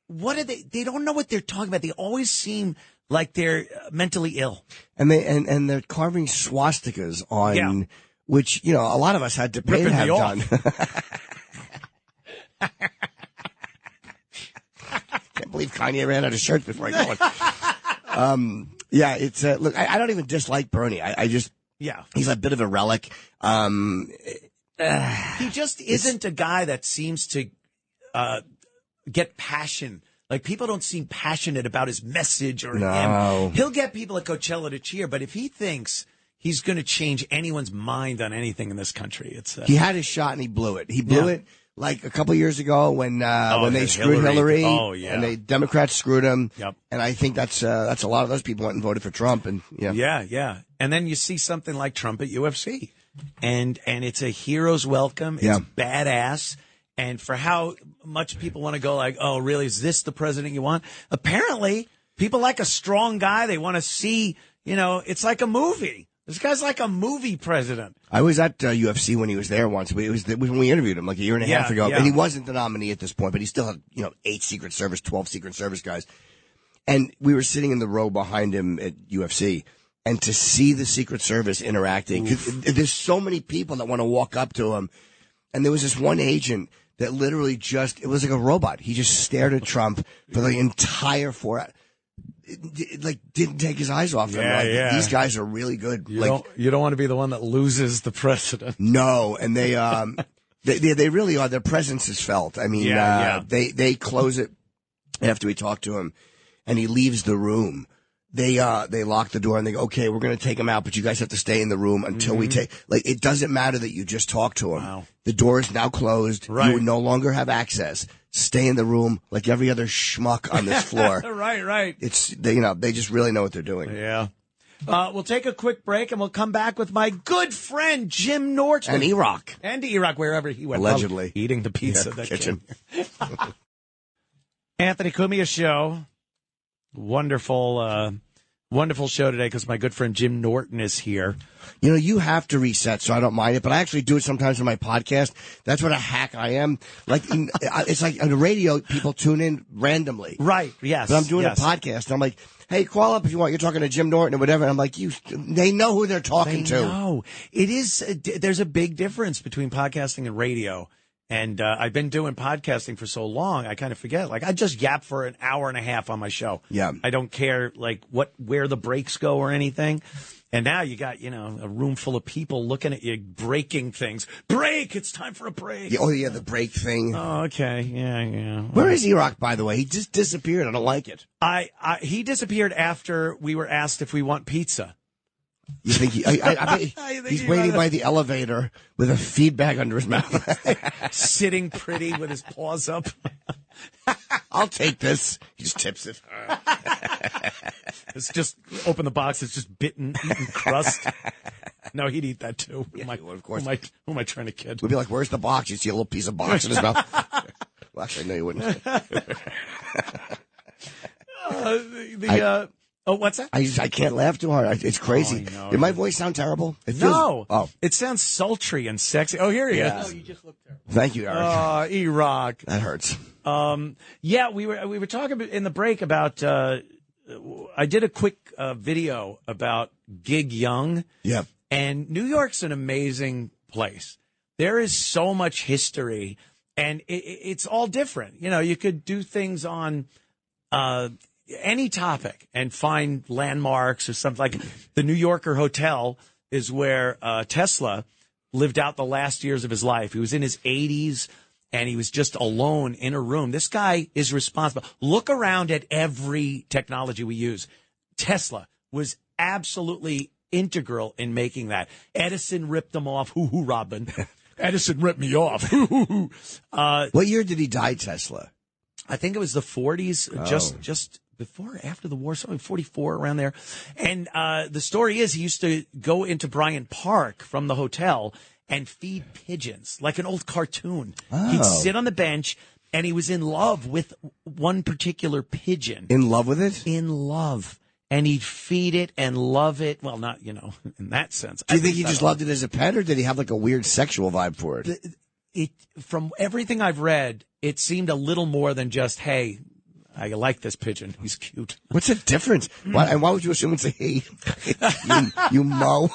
what are they? They don't know what they're talking about. They always seem like they're mentally ill. And they're carving swastikas on, which, a lot of us had to pay to have done. Can't believe Kanye ran out of shirts before I got one. It's look, I don't even dislike Bernie. I just he's a bit of a relic. He just isn't a guy that seems to get passion. Like, people don't seem passionate about his message or him. He'll get people at Coachella to cheer, but if he thinks he's going to change anyone's mind on anything in this country, it's he had his shot and he blew it. He blew it. Like a couple years ago when they screwed Hillary and the Democrats screwed him. And I think that's a lot of those people went and voted for Trump. And And then you see something like Trump at UFC, and it's a hero's welcome. It's badass. And for how much people want to go like, oh, really? Is this the president you want? Apparently, people like a strong guy. They want to see, it's like a movie. This guy's like a movie president. I was at UFC when he was there once. It was when we interviewed him like a year and a half ago. And he wasn't the nominee at this point, but he still had, 8 Secret Service, 12 Secret Service guys. And we were sitting in the row behind him at UFC. And to see the Secret Service interacting, 'cause there's so many people that want to walk up to him. And there was this one agent that literally it was like a robot. He just stared at Trump for the entire 4 hours. Didn't take his eyes off him. These guys are really good. You don't want to be the one that loses the president. No, and they really are. Their presence is felt. I mean, they close it after we talk to him, and he leaves the room. they lock the door and they go, okay, we're going to take him out, but you guys have to stay in the room until we take, like, it doesn't matter that you just talked to him. Wow. The door is now closed. Right. You would no longer have access. Stay in the room like every other schmuck on this floor. Right. They just really know what they're doing. Yeah. We'll take a quick break and we'll come back with my good friend Jim Norton. And Erock. And Erock, wherever he went. Allegedly. Eating the pizza. Yeah, that kitchen. Anthony Cumia show. Wonderful show today because my good friend Jim Norton is here. You have to reset, so I don't mind it, but I actually do it sometimes on my podcast. That's what a hack I am. Like, it's like on the radio, people tune in randomly. Right, yes. But I'm doing a podcast, and I'm like, hey, call up if you want. You're talking to Jim Norton or whatever. And I'm like, they know who they're talking to. No, it is. There's a big difference between podcasting and radio. And I've been doing podcasting for so long, I kind of forget. Like, I just yap for an hour and a half on my show. Yeah. I don't care, like, where the breaks go or anything. And now you got, a room full of people looking at you, breaking things. Break! It's time for a break. Yeah, the break thing. Oh, okay. Yeah. Where is Erock, by the way? He just disappeared. I don't like it. He disappeared after we were asked if we want pizza. You think I bet he's waiting by the elevator with a feed bag under his mouth. Sitting pretty with his paws up. I'll take this. He just tips it. It's just, open the box, it's just eating crust. No, he'd eat that too. Yeah, of course. Who am I trying to kid? We'd be like, where's the box? You see a little piece of box in his mouth. Well, actually, no, you wouldn't. What's that? I can't laugh too hard. It's crazy. Did my voice sound terrible? It sounds sultry and sexy. Oh, here he is. Oh, you just look terrible. Thank you, Eric. Oh, Erock. That hurts. Yeah, we were talking in the break about. I did a quick video about Gig Young. Yeah. And New York's an amazing place. There is so much history, and it's all different. You could do things on any topic and find landmarks or something. Like the New Yorker Hotel is where Tesla lived out the last years of his life. He was in his 80s, and he was just alone in a room. This guy is responsible. Look around at every technology we use. Tesla was absolutely integral in making that. Edison ripped them off. Hoo-hoo, Robin. Edison ripped me off. Hoo-hoo-hoo. What year did he die, Tesla? I think it was the 40s, just before or after the war, something 44, around there. And the story is he used to go into Bryant Park from the hotel and feed pigeons, like an old cartoon. Oh. He'd sit on the bench, and he was in love with one particular pigeon. In love with it? In love. And he'd feed it and love it. Well, not, in that sense. Do you think he just loved it as a pet, or did he have like a weird sexual vibe for it? From everything I've read, it seemed a little more than just, hey, I like this pigeon. He's cute. What's the difference? Why would you assume it's a he? you mo.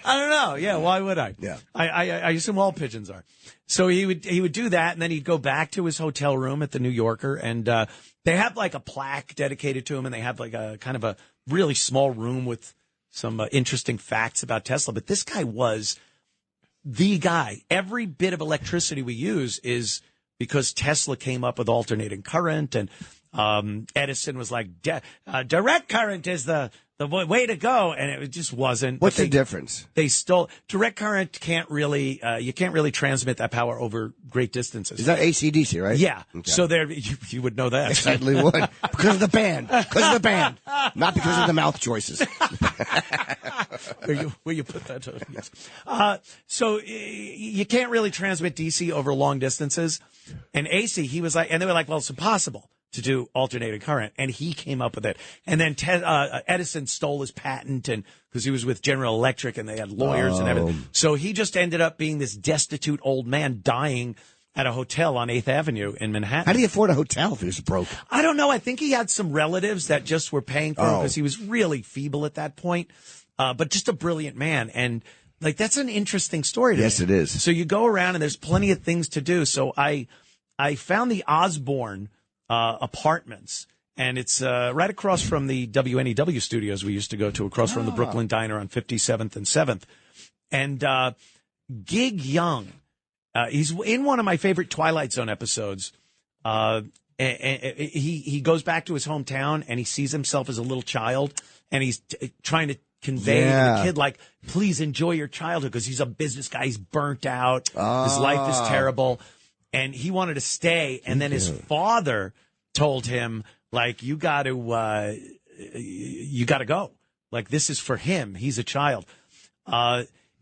I don't know. Yeah, why would I? Yeah. I assume all pigeons are. So he would do that, and then he'd go back to his hotel room at the New Yorker, and they have like a plaque dedicated to him, and they have like a kind of a really small room with some interesting facts about Tesla. But this guy was the guy. Every bit of electricity we use is because Tesla came up with alternating current, and Edison was like, direct current is the way to go, and it just wasn't. What's the difference? They stole direct current. You can't really transmit that power over great distances. Is that AC/DC, right? Yeah. Okay. So there, you would know that. I certainly would, because of the band. Not because of the mouth choices. Where you put that? Yes. So you can't really transmit DC over long distances, and AC. He was like, and they were like, well, it's impossible to do alternating current, and he came up with it. And then Edison stole his patent, and because he was with General Electric, and they had lawyers and everything. So he just ended up being this destitute old man dying at a hotel on 8th Avenue in Manhattan. How do you afford a hotel if he was broke? I don't know. I think he had some relatives that just were paying for him because he was really feeble at that point, but just a brilliant man. And like that's an interesting story to me. Yes, it is. So you go around, and there's plenty of things to do. So I found the Osborne apartments, and it's right across from the WNEW studios we used to go to, across from the Brooklyn Diner on 57th and 7th. And Gig Young He's in one of my favorite Twilight Zone episodes. And he goes back to his hometown and he sees himself as a little child, and he's trying to convey to the kid, like, please enjoy your childhood, because he's a business guy. He's burnt out. His life is terrible. And he wanted to stay. And then his father told him, like, you got to go. Like, this is for him. He's a child.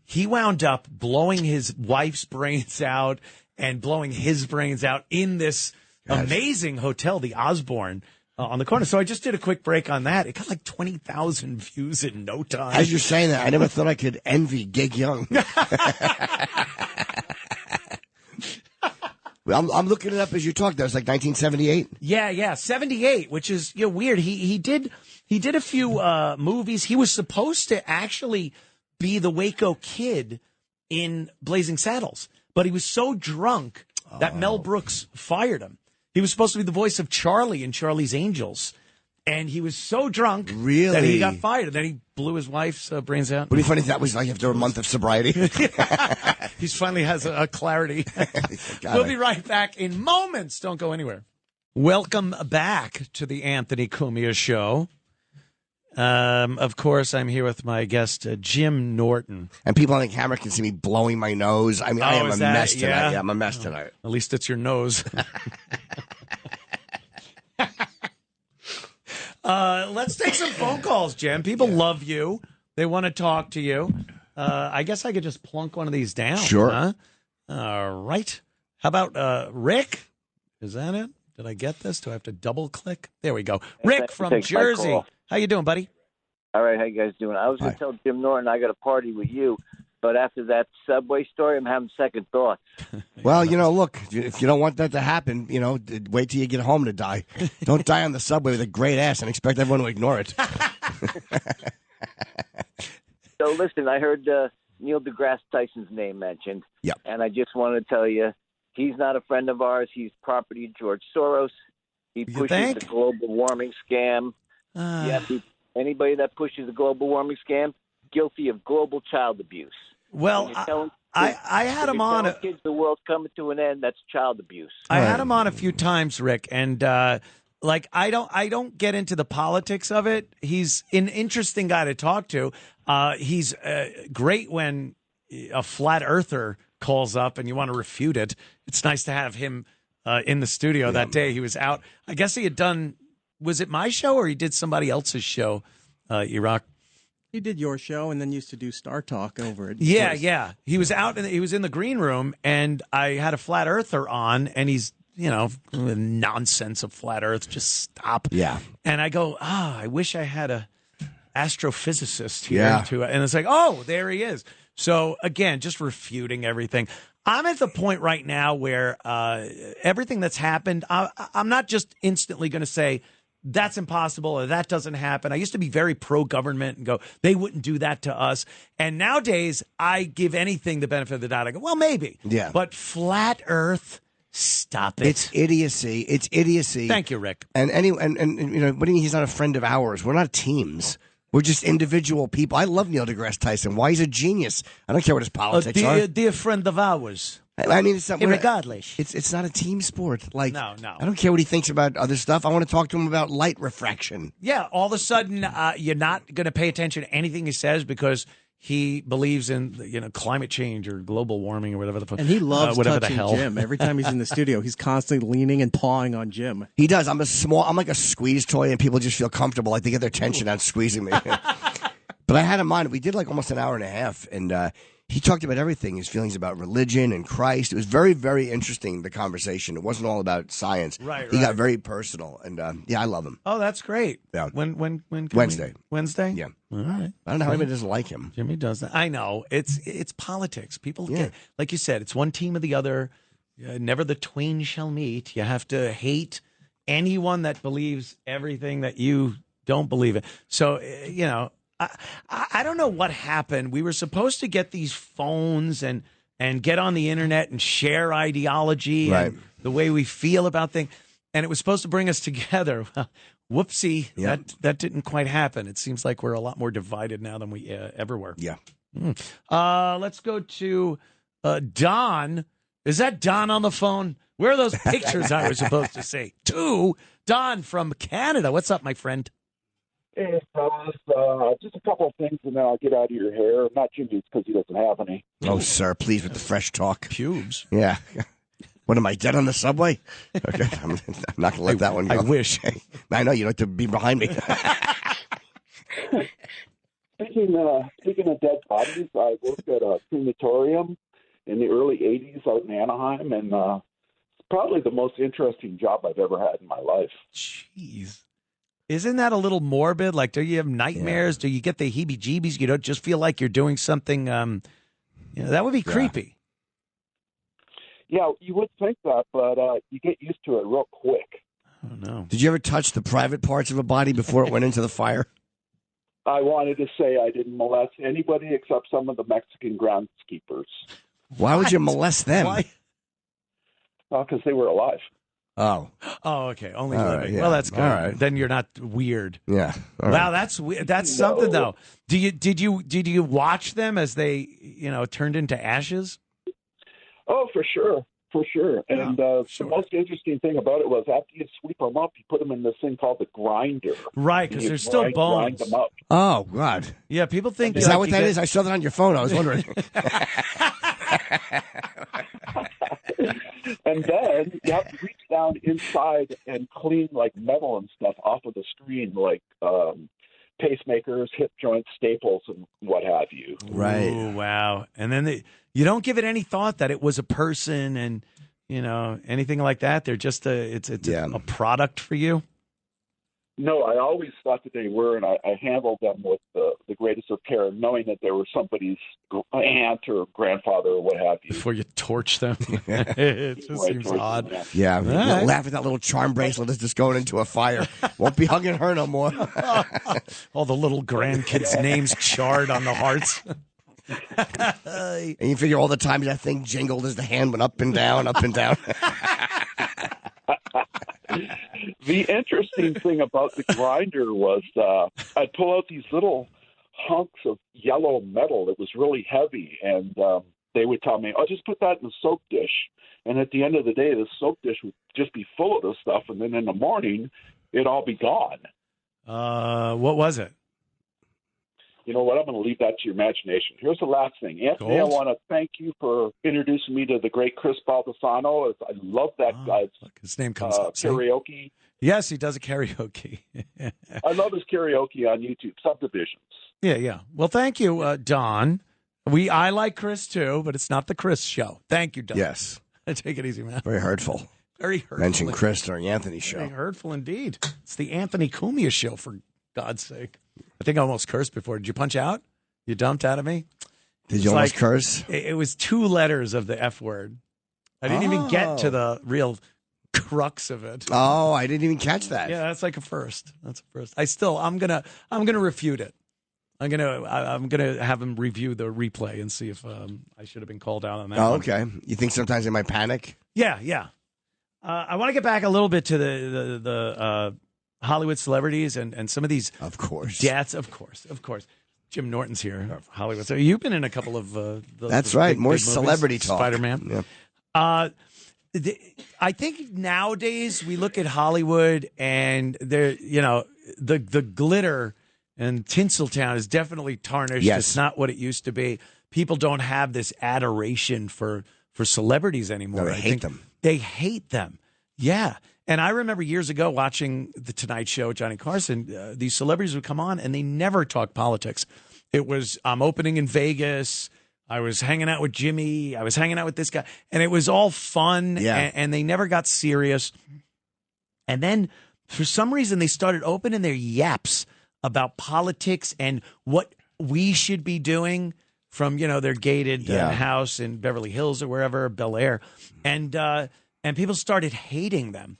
He wound up blowing his wife's brains out and blowing his brains out in this amazing hotel, the Osborne, on the corner. So I just did a quick break on that. It got like 20,000 views in no time. As you're saying that, I never thought I could envy Gig Young. I'm looking it up as you talk. That was like 1978. Yeah, 78, which is weird. He did a few movies. He was supposed to actually be the Waco Kid in Blazing Saddles, but he was so drunk that Mel Brooks fired him. He was supposed to be the voice of Charlie in Charlie's Angels, and he was so drunk that he got fired. And then he blew his wife's brains out. Would it be funny if that was like after a month of sobriety? He finally has a clarity. We'll be right back in moments. Don't go anywhere. Welcome back to the Anthony Cumia Show. Of course, I'm here with my guest, Jim Norton. And people on the camera can see me blowing my nose. I mean, I am a mess tonight. Yeah, I'm a mess tonight. At least it's your nose. Let's take some phone calls, Jim. People love you. They want to talk to you. I guess I could just plunk one of these down. Sure. Huh? All right. How about Rick? Is that it? Did I get this? Do I have to double click? There we go. Rick from Jersey. How you doing, buddy? All right, how you guys doing? I was going to tell Jim Norton I got a party with you, but after that Subway story, I'm having second thoughts. Well, look, if you don't want that to happen, wait till you get home to die. Don't die on the subway with a great ass and expect everyone to ignore it. So listen, I heard Neil deGrasse Tyson's name mentioned, and I just wanted to tell you, he's not a friend of ours. He's property of George Soros. He pushes the global warming scam. Anybody that pushes the global warming scam, guilty of global child abuse. Well, I had him on. Kids, the world's coming to an end. That's child abuse. I had him on a few times, Rick, and I don't get into the politics of it. He's an interesting guy to talk to. He's great when a flat earther calls up and you want to refute it. It's nice to have him in the studio that day. He was out. I guess he had done. Was it my show or he did somebody else's show, Erock? He did your show and then used to do Star Talk over it. Yeah. He was out and he was in the green room, and I had a flat earther on, and he's, nonsense of flat earth. Just stop. Yeah. And I go, I wish I had a astrophysicist here. And it's like, oh, there he is. So again, just refuting everything. I'm at the point right now where everything that's happened, I'm not just instantly going to say, that's impossible or that doesn't happen. I used to be very pro-government and go, they wouldn't do that to us. And nowadays, I give anything the benefit of the doubt. I go, well, maybe. Yeah. But flat earth, stop it. It's idiocy. Thank you, Rick. And what do you mean he's not a friend of ours? We're not teams. We're just individual people. I love Neil deGrasse Tyson. Why? He's a genius. I don't care what his politics are. Dear friend of ours. I mean, it's not, regardless. It's not a team sport. Like, no. I don't care what he thinks about other stuff. I want to talk to him about light refraction. Yeah, all of a sudden, you're not going to pay attention to anything he says because he believes in climate change or global warming or whatever the fuck. And he loves whatever touching the hell. Jim. Every time he's in the studio, he's constantly leaning and pawing on Jim. He does. I'm like a squeeze toy, and people just feel comfortable, like they get their tension out squeezing me. But I had him on. We did like almost an hour and a half, and he talked about everything, his feelings about religion and Christ. It was very, very interesting, the conversation. It wasn't all about science. Right. He got very personal, and I love him. Oh, that's great. Yeah. When Wednesday. Wednesday? Yeah. All right. I don't know how anybody doesn't like him. Jimmy does that. I know. It's politics. People get, like you said, it's one team or the other. Never the twain shall meet. You have to hate anyone that believes everything that you don't believe in. So, I don't know what happened. We were supposed to get these phones and get on the internet and share ideology and the way we feel about things. And it was supposed to bring us together. Well, whoopsie, that didn't quite happen. It seems like we're a lot more divided now than we ever were. Yeah. Let's go to Don Is that Don on the phone? Where are those pictures I was supposed to see? 2, Don from Canada. What's up, my friend? Hey, fellas, just a couple of things, and then I'll get out of your hair. Not Jimmy's because he doesn't have any. Oh, sir, please, with the fresh talk. Pubes. Yeah. What, am I dead on the subway? Okay, I'm not going to let that one go. I wish. I know, you don't have to be behind me. Speaking of dead bodies, I worked at a crematorium in the early 80s out in Anaheim, and it's probably the most interesting job I've ever had in my life. Jeez. Isn't that a little morbid? Like, do you have nightmares? Yeah. Do you get the heebie-jeebies? You don't just feel like you're doing something, that would be creepy. Yeah, you would think that, but you get used to it real quick. Oh, no. Did you ever touch the private parts of a body before it went into the fire? I wanted to say I didn't molest anybody except some of the Mexican groundskeepers. Why would you molest them? Why? Because they were alive. Oh, okay. Only all living. Right, yeah. Well, that's good. All right. Then you're not weird. Yeah. All wow, right. that's weird. That's something though. Did you watch them as they turned into ashes? Oh, for sure. And the most interesting thing about it was after you sweep them up, you put them in this thing called the grinder. Right, because there's still bones. Grind them up. Oh, God. Yeah, people think is that what that is? I saw that on your phone. I was wondering. And then you have to reach down inside and clean like metal and stuff off of the screen, like pacemakers, hip joints, staples, and what have you. Right. Ooh, wow. And then you don't give it any thought that it was a person and anything like that. They're just it's a product for you. No, I always thought that they were, and I handled them with the greatest of care, knowing that they were somebody's aunt or grandfather or what have you. Before you torch them. It just seems odd. Yeah, laugh at that little charm bracelet is just going into a fire. Won't be hugging her no more. All the little grandkids' names charred on the hearts. And you figure all the times that thing jingled as the hand went up and down, up and down. The interesting thing about the grinder was I'd pull out these little hunks of yellow metal that was really heavy, and they would tell me, just put that in the soap dish. And at the end of the day, the soap dish would just be full of this stuff, and then in the morning, it'd all be gone. What was it? You know what? I'm going to leave that to your imagination. Here's the last thing. Anthony, I want to thank you for introducing me to the great Chris Baldessano. I love that guy's his name comes up. karaoke. Yes, he does a karaoke. I love his karaoke on YouTube, Subdivisions. Yeah. Well, thank you, Don. I like Chris, too, but it's not the Chris show. Thank you, Don. Yes. Take it easy, man. Very hurtful. Very hurtful. Mention Chris during Anthony's show. Very hurtful indeed. It's the Anthony Cumia show, for God's sake. I think I almost cursed before. Did you punch out? You dumped out of me? Did you almost curse? It was 2 letters of the F word. I didn't even get to the real crux of it. Oh, I didn't even catch that. Yeah, that's like a first. That's a first. I'm gonna refute it. I'm gonna have him review the replay and see if I should have been called out on that. Oh, one. okay. You think sometimes they might panic? Yeah. I want to get back a little bit to the Hollywood celebrities and some of these, of course, deaths. Of course. Jim Norton's here, Hollywood. So you've been in a couple of that's right. More big celebrity movies, talk. Spider-Man. Yeah. I think nowadays we look at Hollywood and the glitter and Tinseltown is definitely tarnished. Yes. It's not what it used to be. People don't have this adoration for celebrities anymore. No, they hate them. They hate them. Yeah. And I remember years ago watching The Tonight Show with Johnny Carson, these celebrities would come on and they never talked politics. It was, I'm opening in Vegas. I was hanging out with Jimmy. I was hanging out with this guy. And it was all fun. Yeah. And they never got serious. And then for some reason, they started opening their yaps about politics and what we should be doing from, their gated house in Beverly Hills or wherever, Bel Air. And people started hating them.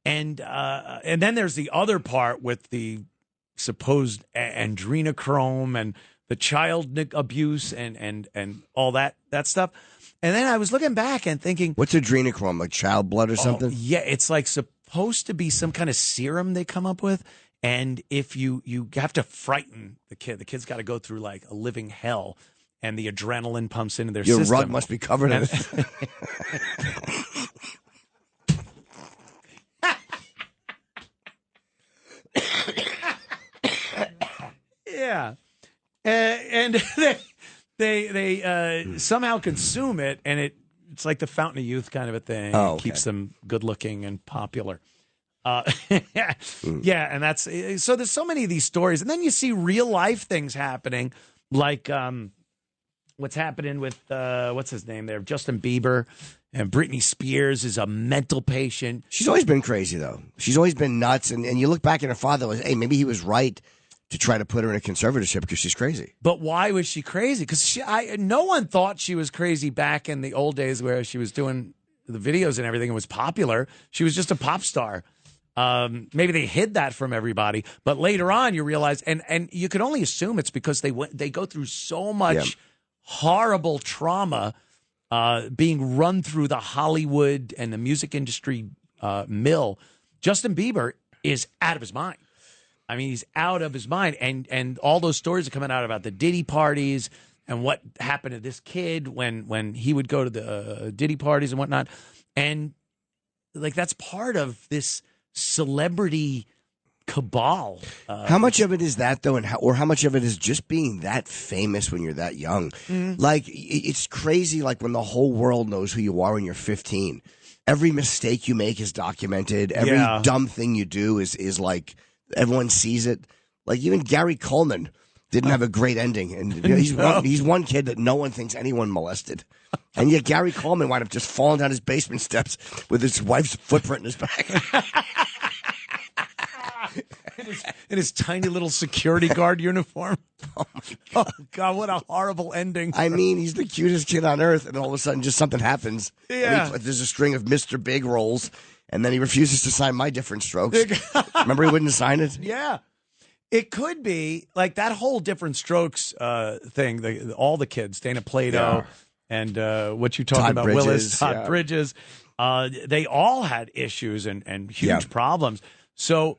And then there's the other part with the supposed adrenochrome and the child abuse and all that stuff. And then I was looking back and thinking, what's adrenochrome, like child blood or something? Yeah, it's like supposed to be some kind of serum they come up with. And if you have to frighten the kid's got to go through like a living hell. and the adrenaline pumps into their Your system. rug must be covered in it. Yeah. And they somehow consume it, and it's like the fountain of youth kind of a thing. Oh, It keeps them good looking and popular. Mm. Yeah, and that's so. There's so many of these stories, and then you see real life things happening, like what's happening with what's his name there, Justin Bieber, and Britney Spears is a mental patient. She's always been crazy, though. She's always been nuts, and you look back at her father, hey, maybe he was right to try to put her in a conservatorship because she's crazy. But why was she crazy? Because no one thought she was crazy back in the old days where she was doing the videos and everything and was popular. She was just a pop star. Maybe they hid that from everybody, but later on you realize, and you could only assume it's because they go through so much horrible trauma, being run through the Hollywood and the music industry mill. Justin Bieber is out of his mind. I mean, he's out of his mind, and all those stories are coming out about the Diddy parties and what happened to this kid when he would go to the Diddy parties and whatnot, and like that's part of this celebrity cabal. How much of it is that, though, or how much of it is just being that famous when you're that young? Like, it's crazy, like, when the whole world knows who you are when you're 15. Every mistake you make is documented. Every dumb thing you do is like, everyone sees it. Like, even Gary Coleman didn't have a great ending. And he's one kid that no one thinks anyone molested. And yet Gary Coleman wound up just falling down his basement steps with his wife's footprint in his back. In his tiny little security guard uniform. Oh, my God. Oh, God, what a horrible ending. I mean, he's the cutest kid on earth, and all of a sudden just something happens. Yeah. There's a string of Mr. Big rolls, and then he refuses to sign My Different Strokes. Remember he wouldn't sign it? Yeah. It could be like that whole Different Strokes thing, all the kids, Dana Plato and what you talking Todd about, Bridges, Willis, Todd Bridges, they all had issues and huge problems. So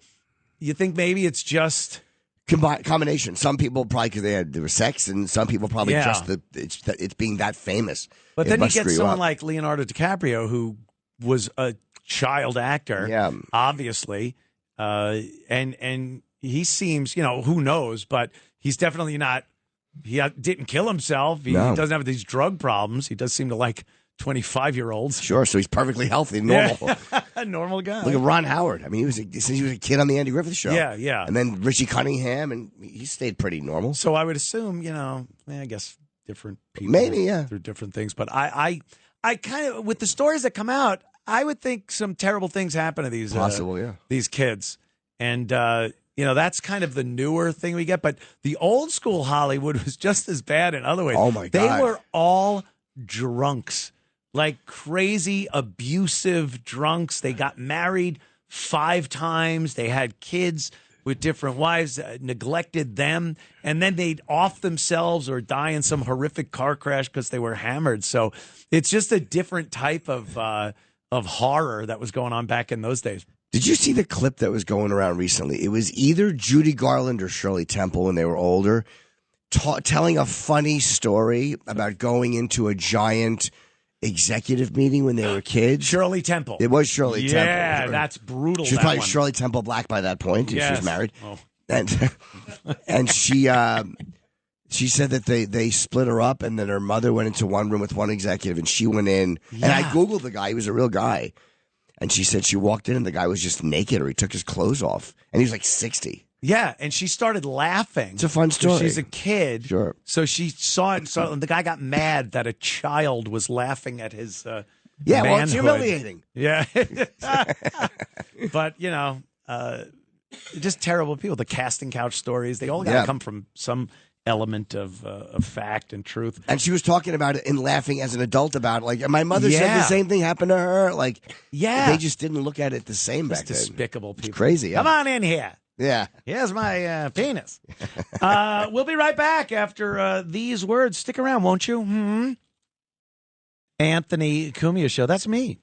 you think maybe it's just combination. Some people probably because they were sex, and some people probably just it's being that famous. But then you get someone like Leonardo DiCaprio, who was a child actor, obviously, and he seems, who knows, but he's definitely not. He didn't kill himself. He doesn't have these drug problems. He does seem to like 25-year-olds. Sure, so he's perfectly healthy, normal. A normal guy. Look at Ron Howard. I mean, since he was a kid on the Andy Griffith Show. Yeah. And then Richie Cunningham, and he stayed pretty normal. So I would assume, I guess different people. Maybe, through different things. But I kind of, with the stories that come out, I would think some terrible things happen to these these kids. And, that's kind of the newer thing we get. But the old school Hollywood was just as bad in other ways. Oh, my God. They were all drunks. Like crazy, abusive drunks. They got married 5 times. They had kids with different wives, neglected them, and then they'd off themselves or die in some horrific car crash because they were hammered. So it's just a different type of horror that was going on back in those days. Did you see the clip that was going around recently? It was either Judy Garland or Shirley Temple when they were older, telling a funny story about going into a giant executive meeting when they were kids. Shirley Temple. It was Shirley Temple. Yeah, that's brutal. She was probably Shirley Temple Black by that point. Yes. She was married. Oh. And she said that they split her up, and then her mother went into one room with one executive, and she went in. Yeah. And I Googled the guy. He was a real guy. And she said she walked in, and the guy was just naked, or he took his clothes off. And he was like 60. Yeah, and she started laughing. It's a fun story. She's a kid. Sure. So she saw it, and the guy got mad that a child was laughing at his well, manhood. it's humiliating. Yeah. But, just terrible people. The casting couch stories, they all got to come from some element of fact and truth. And she was talking about it and laughing as an adult about it. Like, my mother said the same thing happened to her. Like, they just didn't look at it the same back then. Despicable people. It's crazy. Come on in here. Yeah. Here's my penis. We'll be right back after these words. Stick around, won't you? Anthony Cumia Show. That's me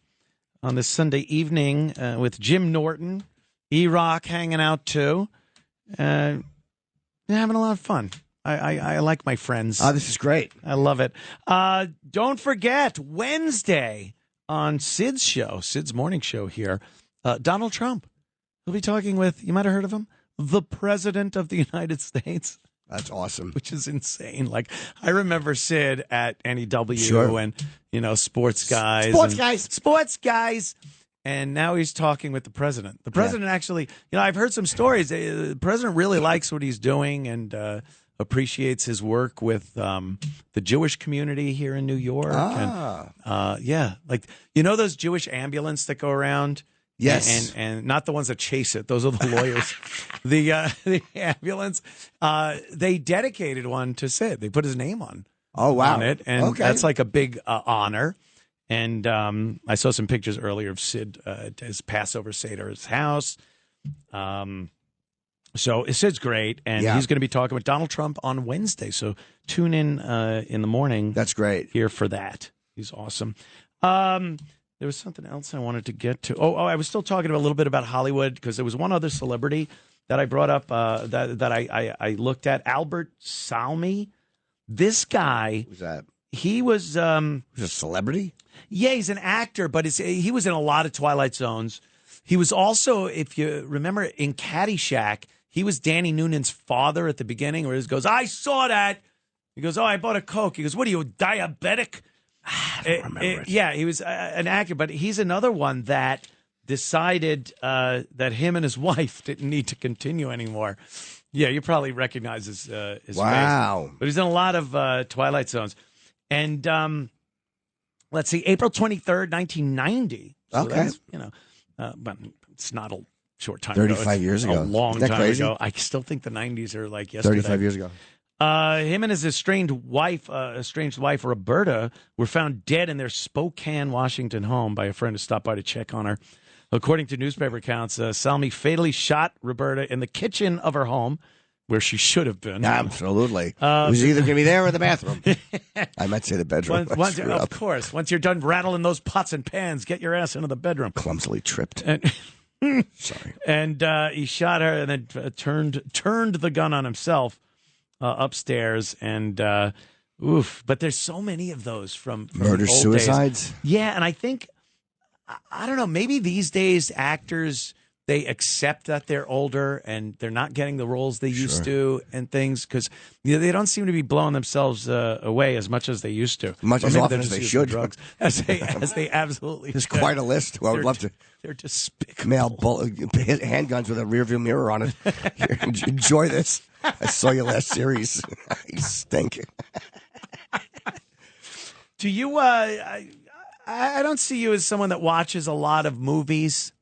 on this Sunday evening with Jim Norton, Erock hanging out too. Having a lot of fun. I like my friends. This is great. I love it. Don't forget, Wednesday on Sid's morning show here, Donald Trump. He'll be talking with, you might have heard of him, the President of the United States. That's awesome. Which is insane. Like, I remember Sid at NEW Sure. and, Sports Guys. Sports Guys. And now he's talking with the president. The president actually, I've heard some stories. The president really likes what he's doing and appreciates his work with the Jewish community here in New York. And, like, those Jewish ambulance that go around? Yes. And not the ones that chase it. Those are the lawyers. The ambulance. They dedicated one to Sid. They put his name on. Oh, wow. On it. And that's like a big honor. And I saw some pictures earlier of Sid at his Passover Seder at his house. So Sid's great. And he's going to be talking with Donald Trump on Wednesday. So tune in the morning. That's great. Here for that. He's awesome. There was something else I wanted to get to. I was still talking a little bit about Hollywood because there was one other celebrity that I brought up that I looked at. Albert Salmi. This guy. Who's that? He was a celebrity? Yeah, he's an actor, but he was in a lot of Twilight Zones. He was also, if you remember, in Caddyshack, he was Danny Noonan's father at the beginning, where he goes, I saw that. He goes, I bought a Coke. He goes, what are you, diabetic? I don't remember it. Yeah, he was an actor, but he's another one that decided that him and his wife didn't need to continue anymore. Yeah, you probably recognize his face. Wow. But he's in a lot of Twilight Zones. And let's see, April 23rd, 1990. So okay. That's, but it's not a short time 35 years ago. A long Isn't that time crazy? ago. I still think the 90s are like yesterday. 35 years ago. Him and his estranged wife, Roberta, were found dead in their Spokane, Washington home by a friend who stopped by to check on her. According to newspaper accounts, Salmi fatally shot Roberta in the kitchen of her home, where she should have been. Absolutely. It was either going to be there or the bathroom. I might say the bedroom. Of course. Once you're done rattling those pots and pans, get your ass into the bedroom. Clumsily tripped. Sorry. And he shot her and then turned the gun on himself upstairs. And but there's so many of those from murder suicides. Days. Yeah, and I think I don't know. Maybe these days actors, they accept that they're older and they're not getting the roles they used to and things because they don't seem to be blowing themselves away as much as they used to. Much as often as they should. Drugs, as they absolutely There's should. quite a list. I would love to. They're despicable. Mail handguns with a rearview mirror on it. Here, enjoy this. I saw your last series. You stink. Do you? I don't see you as someone that watches a lot of movies.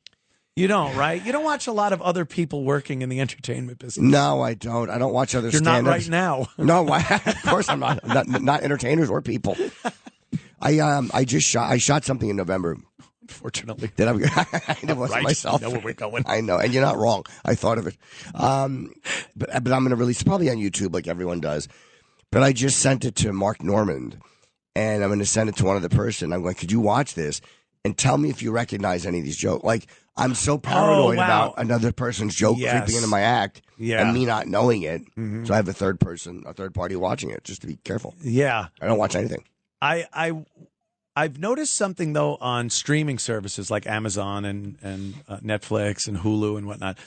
You don't, right? You don't watch a lot of other people working in the entertainment business. No, I don't. I don't watch other You're stand-ups. not right now. No, of course I'm not. Not entertainers or people. I shot something in November. Unfortunately. That I wasn't right. myself. I know where we're going. I know, and you're not wrong. I thought of it. But I'm going to release it probably on YouTube like everyone does. But I just sent it to Mark Normand, and I'm going to send it to one other person. I'm going, could you watch this and tell me if you recognize any of these jokes? Like, I'm so paranoid about another person's joke creeping into my act and me not knowing it. Mm-hmm. So I have a third party watching it just to be careful. Yeah. I don't watch anything. I've noticed something, though, on streaming services like Amazon and Netflix and Hulu and whatnot.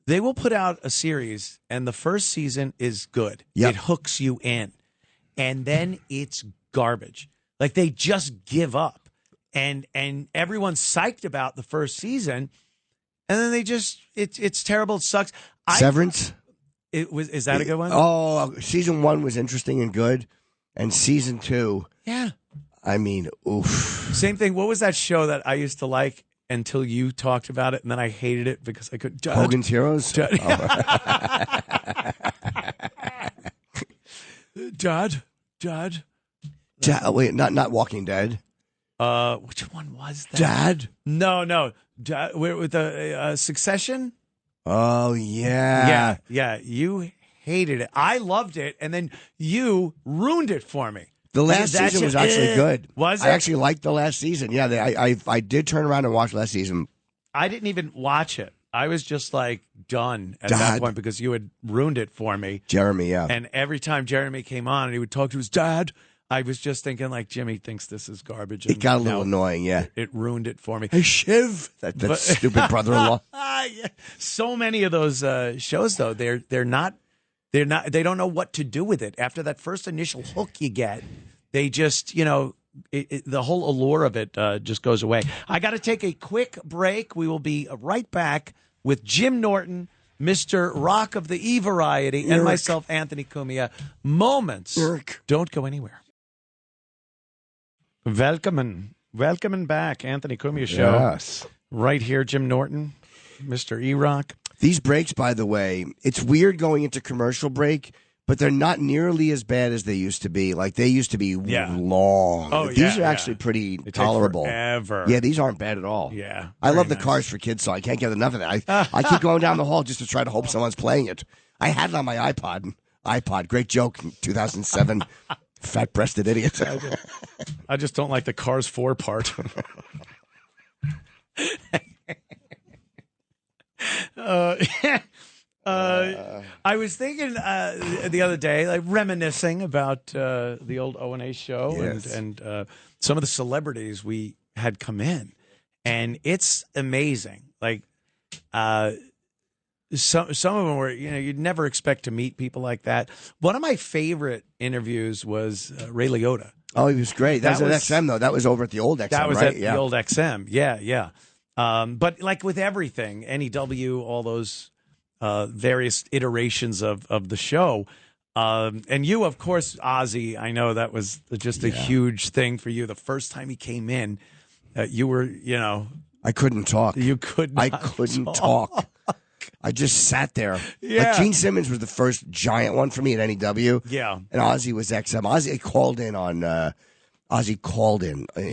They will put out a series, and the first season is good. Yep. It hooks you in. And then it's garbage. Like, they just give up. And everyone's psyched about the first season, and then they just it's terrible. It sucks. Severance? Is that a good one? Oh, season 1 was interesting and good, and season 2, yeah. I mean, oof. Same thing. What was that show that I used to like until you talked about it, and then I hated it because I couldn't. Hogan's Heroes. Dad. Wait, not Walking Dead. Which one was that? Dad? No. Dad, with the Succession? Oh, yeah. Yeah. You hated it. I loved it, and then you ruined it for me. The last season was actually good. Was it? I actually liked the last season. Yeah, I did turn around and watch last season. I didn't even watch it. I was just like done at that point because you had ruined it for me. Jeremy, yeah. And every time Jeremy came on and he would talk to his dad, I was just thinking like, Jimmy thinks this is garbage. It got a little annoying, yeah. It ruined it for me. Hey, Shiv. That stupid brother-in-law. Yeah. So many of those shows, though, they don't know what to do with it. After that first initial hook you get, they just, the whole allure of it just goes away. I got to take a quick break. We will be right back with Jim Norton, Mr. Rock of the E Variety, and myself, Anthony Cumia. Moments. Don't go anywhere. Welcome back, Anthony Cumia Show. Yes. Right here, Jim Norton, Mr. Erock. These breaks, by the way, it's weird going into commercial break, but they're not nearly as bad as they used to be. Like, they used to be long. Oh, these are actually pretty tolerable. Forever. Yeah, these aren't bad at all. Yeah. I love the Cars for Kids song. I can't get enough of that. I keep going down the hall just to try to hope someone's playing it. I had it on my iPod. Great joke in 2007. Fat-breasted idiot. I just don't like the Cars 4 part. I was thinking the other day, like reminiscing about the old O&A show and some of the celebrities we had come in, and it's amazing. Like some of them were, you'd never expect to meet people like that. One of my favorite interviews was Ray Liotta. Oh, he was great. That was at XM, though. That was over at the old XM, That was right? at the old XM. Yeah. But like with everything, NEW, all those various iterations of the show. And you, of course, Ozzy, I know that was just a huge thing for you. The first time he came in, you were, I couldn't talk. You couldn't. I couldn't talk. I just sat there. Yeah. Like Gene Simmons was the first giant one for me at NEW. Yeah. And Ozzy was XM. Ozzy called in in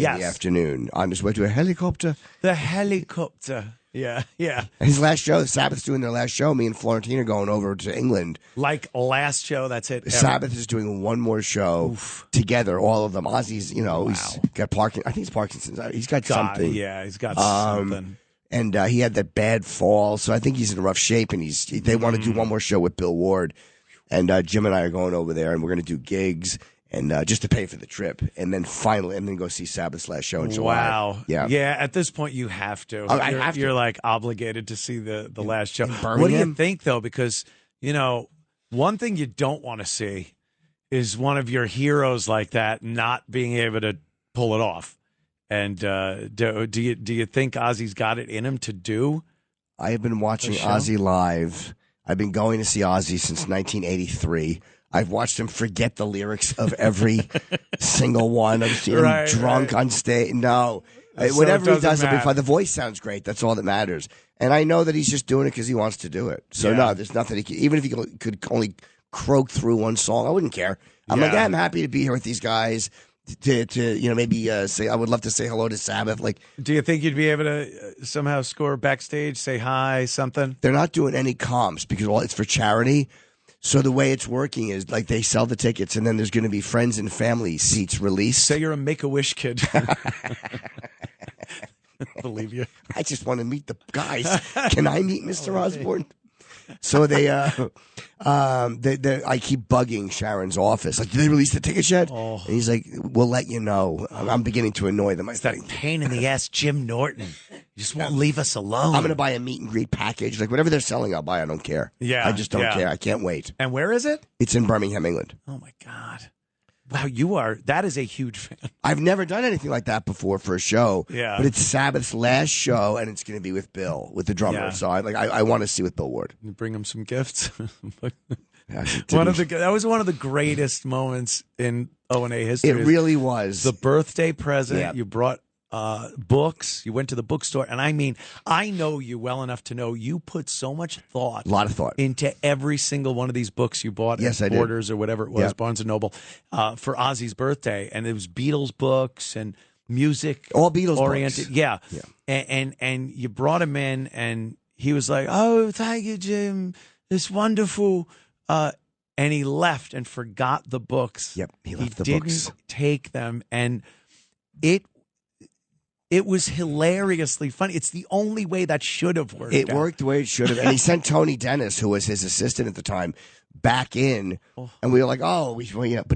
the afternoon on his way to a helicopter. The helicopter. Yeah. And his last show, Sabbath's doing their last show. Me and Florentine are going over to England. Like last show, that's it. Sabbath is doing one more show together, all of them. Ozzy's, he's got Parkinson's. I think it's Parkinson's. He's got something. Yeah, he's got something. And he had that bad fall, so I think he's in rough shape. And they want to do one more show with Bill Ward. And Jim and I are going over there, and we're going to do gigs. And just to pay for the trip, and then go see Sabbath's last show in July. Wow. Yeah. At this point, you have to. I have to. You're like obligated to see the last show. Birmingham? What do you think, though? Because one thing you don't want to see is one of your heroes like that not being able to pull it off. And do you think Ozzy's got it in him to do? I have been watching Ozzy live. I've been going to see Ozzy since 1983. I've watched him forget the lyrics of every single one. I've seen him drunk on stage. No. Whatever he does, the voice sounds great. That's all that matters. And I know that he's just doing it because he wants to do it. So, no, there's nothing he can. Even if he could only croak through one song, I wouldn't care. I'm I'm happy to be here with these guys to maybe say, I would love to say hello to Sabbath. Like, do you think you'd be able to somehow score backstage, say hi, something? They're not doing any comps because it's for charity. So the way it's working is like they sell the tickets, and then there's going to be friends and family seats released. Say you're a Make-A-Wish kid. Believe you. I just want to meet the guys. Can I meet Mr. Osborne? So I keep bugging Sharon's office. Like, did they release the tickets yet? Oh. And he's like, we'll let you know. I'm beginning to annoy them. It's that pain in the ass Jim Norton. You just won't leave us alone. I'm going to buy a meet and greet package. Like, whatever they're selling, I'll buy. I don't care. Yeah. I just don't care. I can't wait. And where is it? It's in Birmingham, England. Oh, my God. Wow, that is a huge fan. I've never done anything like that before for a show. Yeah. But it's Sabbath's last show, and it's going to be with Bill, with the drummer. Yeah. So I want to see with Bill Ward. You bring him some gifts. That was one of the greatest moments in O&A history. It really was. The birthday present. You brought books. You went to the bookstore. And I mean, I know you well enough to know you put so much thought. A lot of thought. Into every single one of these books you bought at Borders or whatever it was, Barnes & Noble, for Ozzy's birthday. And it was Beatles books and music. All Beatles oriented. books. Yeah. And you brought him in, and he was like, oh, thank you, Jim. It's wonderful. And he left and forgot the books. Yep, he left the didn't books. Take them, and it It was hilariously funny. It's the only way that should have worked. It worked the way it should have. And he sent Tony Dennis, who was his assistant at the time, back in. And we were like, but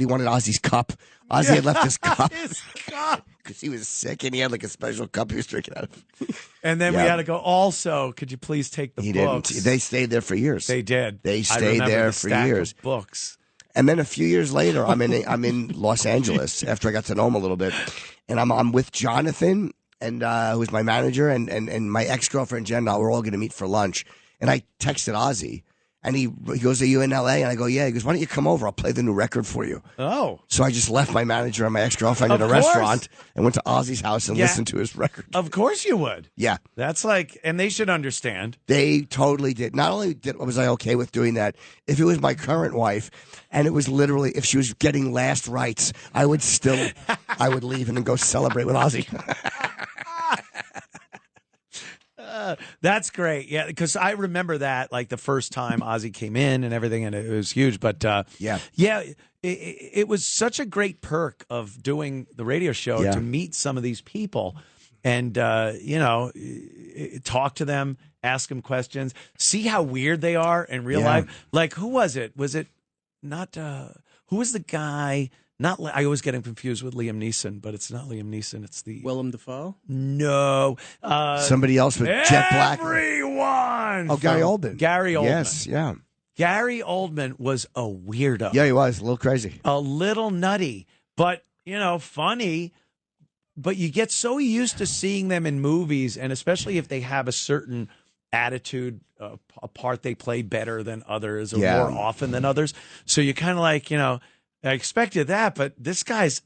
he wanted Ozzy's cup. Ozzy had left his cup. His cup. Because he was sick and he had like a special cup he was drinking out of. And then we had to go, also, could you please take the books? Didn't. They stayed there for years. They did. They stayed there for years. Of books. And then a few years later, I'm in Los Angeles after I got to know him a little bit. And I'm with Jonathan, and who's my manager, and my ex-girlfriend Jen. We're all going to meet for lunch. And I texted Ozzy, and he goes, "Are you in L.A.?" And I go, "Yeah." He goes, "Why don't you come over? I'll play the new record for you." Oh. So I just left my manager and my ex-girlfriend at a restaurant and went to Ozzy's house and listened to his record. Of course you would. Yeah. That's like, and they should understand. They totally did. Not only was I okay with doing that, if it was my current wife, and it was literally, if she was getting last rites, I would leave and then go celebrate with Ozzy. That's great. Yeah, because I remember that, like the first time Ozzy came in and everything, and it was huge. But it was such a great perk of doing the radio show to meet some of these people and, talk to them, ask them questions, see how weird they are in real life. Like, who was it? Was it not, who was the guy? Not, I always get him confused with Liam Neeson, but it's not Liam Neeson. It's the Willem Dafoe. No, somebody else with Jet Black. Everyone. Oh, Gary Oldman. Gary Oldman. Yes, yeah. Gary Oldman was a weirdo. Yeah, he was a little crazy, a little nutty, but funny. But you get so used to seeing them in movies, and especially if they have a certain attitude, a part they play better than others or more often than others. So you kind of like, I expected that, but this guy's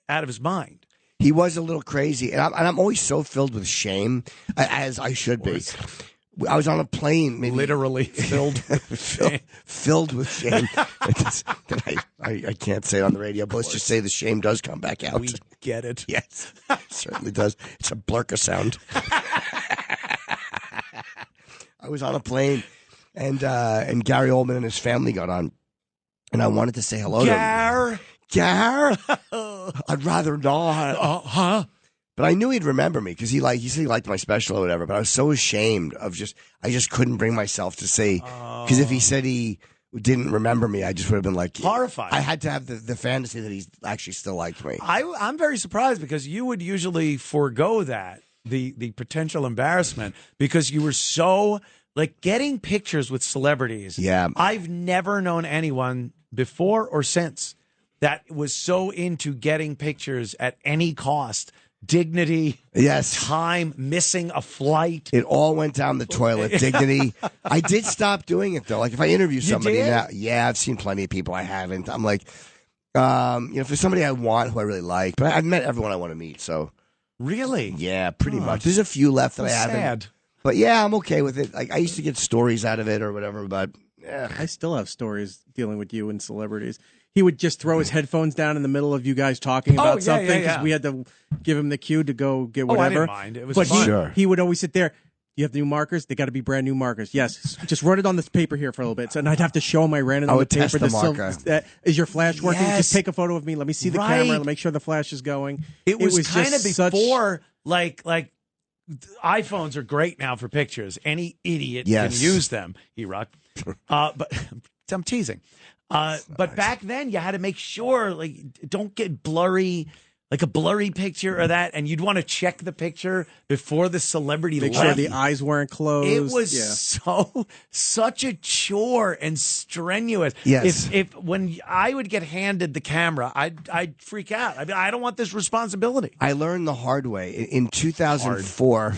out of his mind. He was a little crazy, and I'm always so filled with shame, as I should be. I was on a plane, literally filled with shame. Filled with shame. I can't say it on the radio, but let's just say the shame does come back out. We get it. Yes, it certainly does. It's a blurka sound. I was on a plane, and Gary Oldman and his family got on. And I wanted to say hello to him. Gar? I'd rather not. But I knew he'd remember me because he said he liked my special or whatever. But I was so ashamed of I just couldn't bring myself to say, because if he said he didn't remember me, I just would have been like horrified. I had to have the fantasy that he actually still liked me. I'm very surprised because you would usually forego that, the potential embarrassment, because you were so like getting pictures with celebrities. Yeah. I've never known anyone before or since that was so into getting pictures at any cost, dignity, time, missing a flight. It all went down the toilet. Dignity. I did stop doing it though. Like if I interview somebody now, I've seen plenty of people I haven't. I'm like, if there's somebody I want who I really like, but I've met everyone I want to meet. So really, yeah, pretty much. There's a few left that I haven't. Sad. But yeah, I'm okay with it. Like I used to get stories out of it or whatever, but I still have stories dealing with you and celebrities. He would just throw his headphones down in the middle of you guys talking about something because we had to give him the cue to go get whatever. I didn't mind. It was but fun. He would always sit there. You have new markers? They got to be brand new markers. Yes. Just run it on this paper here for a little bit. So and I'd have to show him I ran it on the paper. Test the marker. Is your flash working? Yes. Just take a photo of me. Let me see the camera. Let me make sure the flash is going. It was kind of before, like iPhones are great now for pictures. Any idiot can use them, Erock. But I'm teasing. But back then, you had to make sure, don't get blurry, like a blurry picture or that, and you'd want to check the picture before the celebrity Make left. sure the eyes weren't closed. It was such a chore and strenuous. Yes. If when I would get handed the camera, I'd freak out. I don't want this responsibility. I learned the hard way in 2004.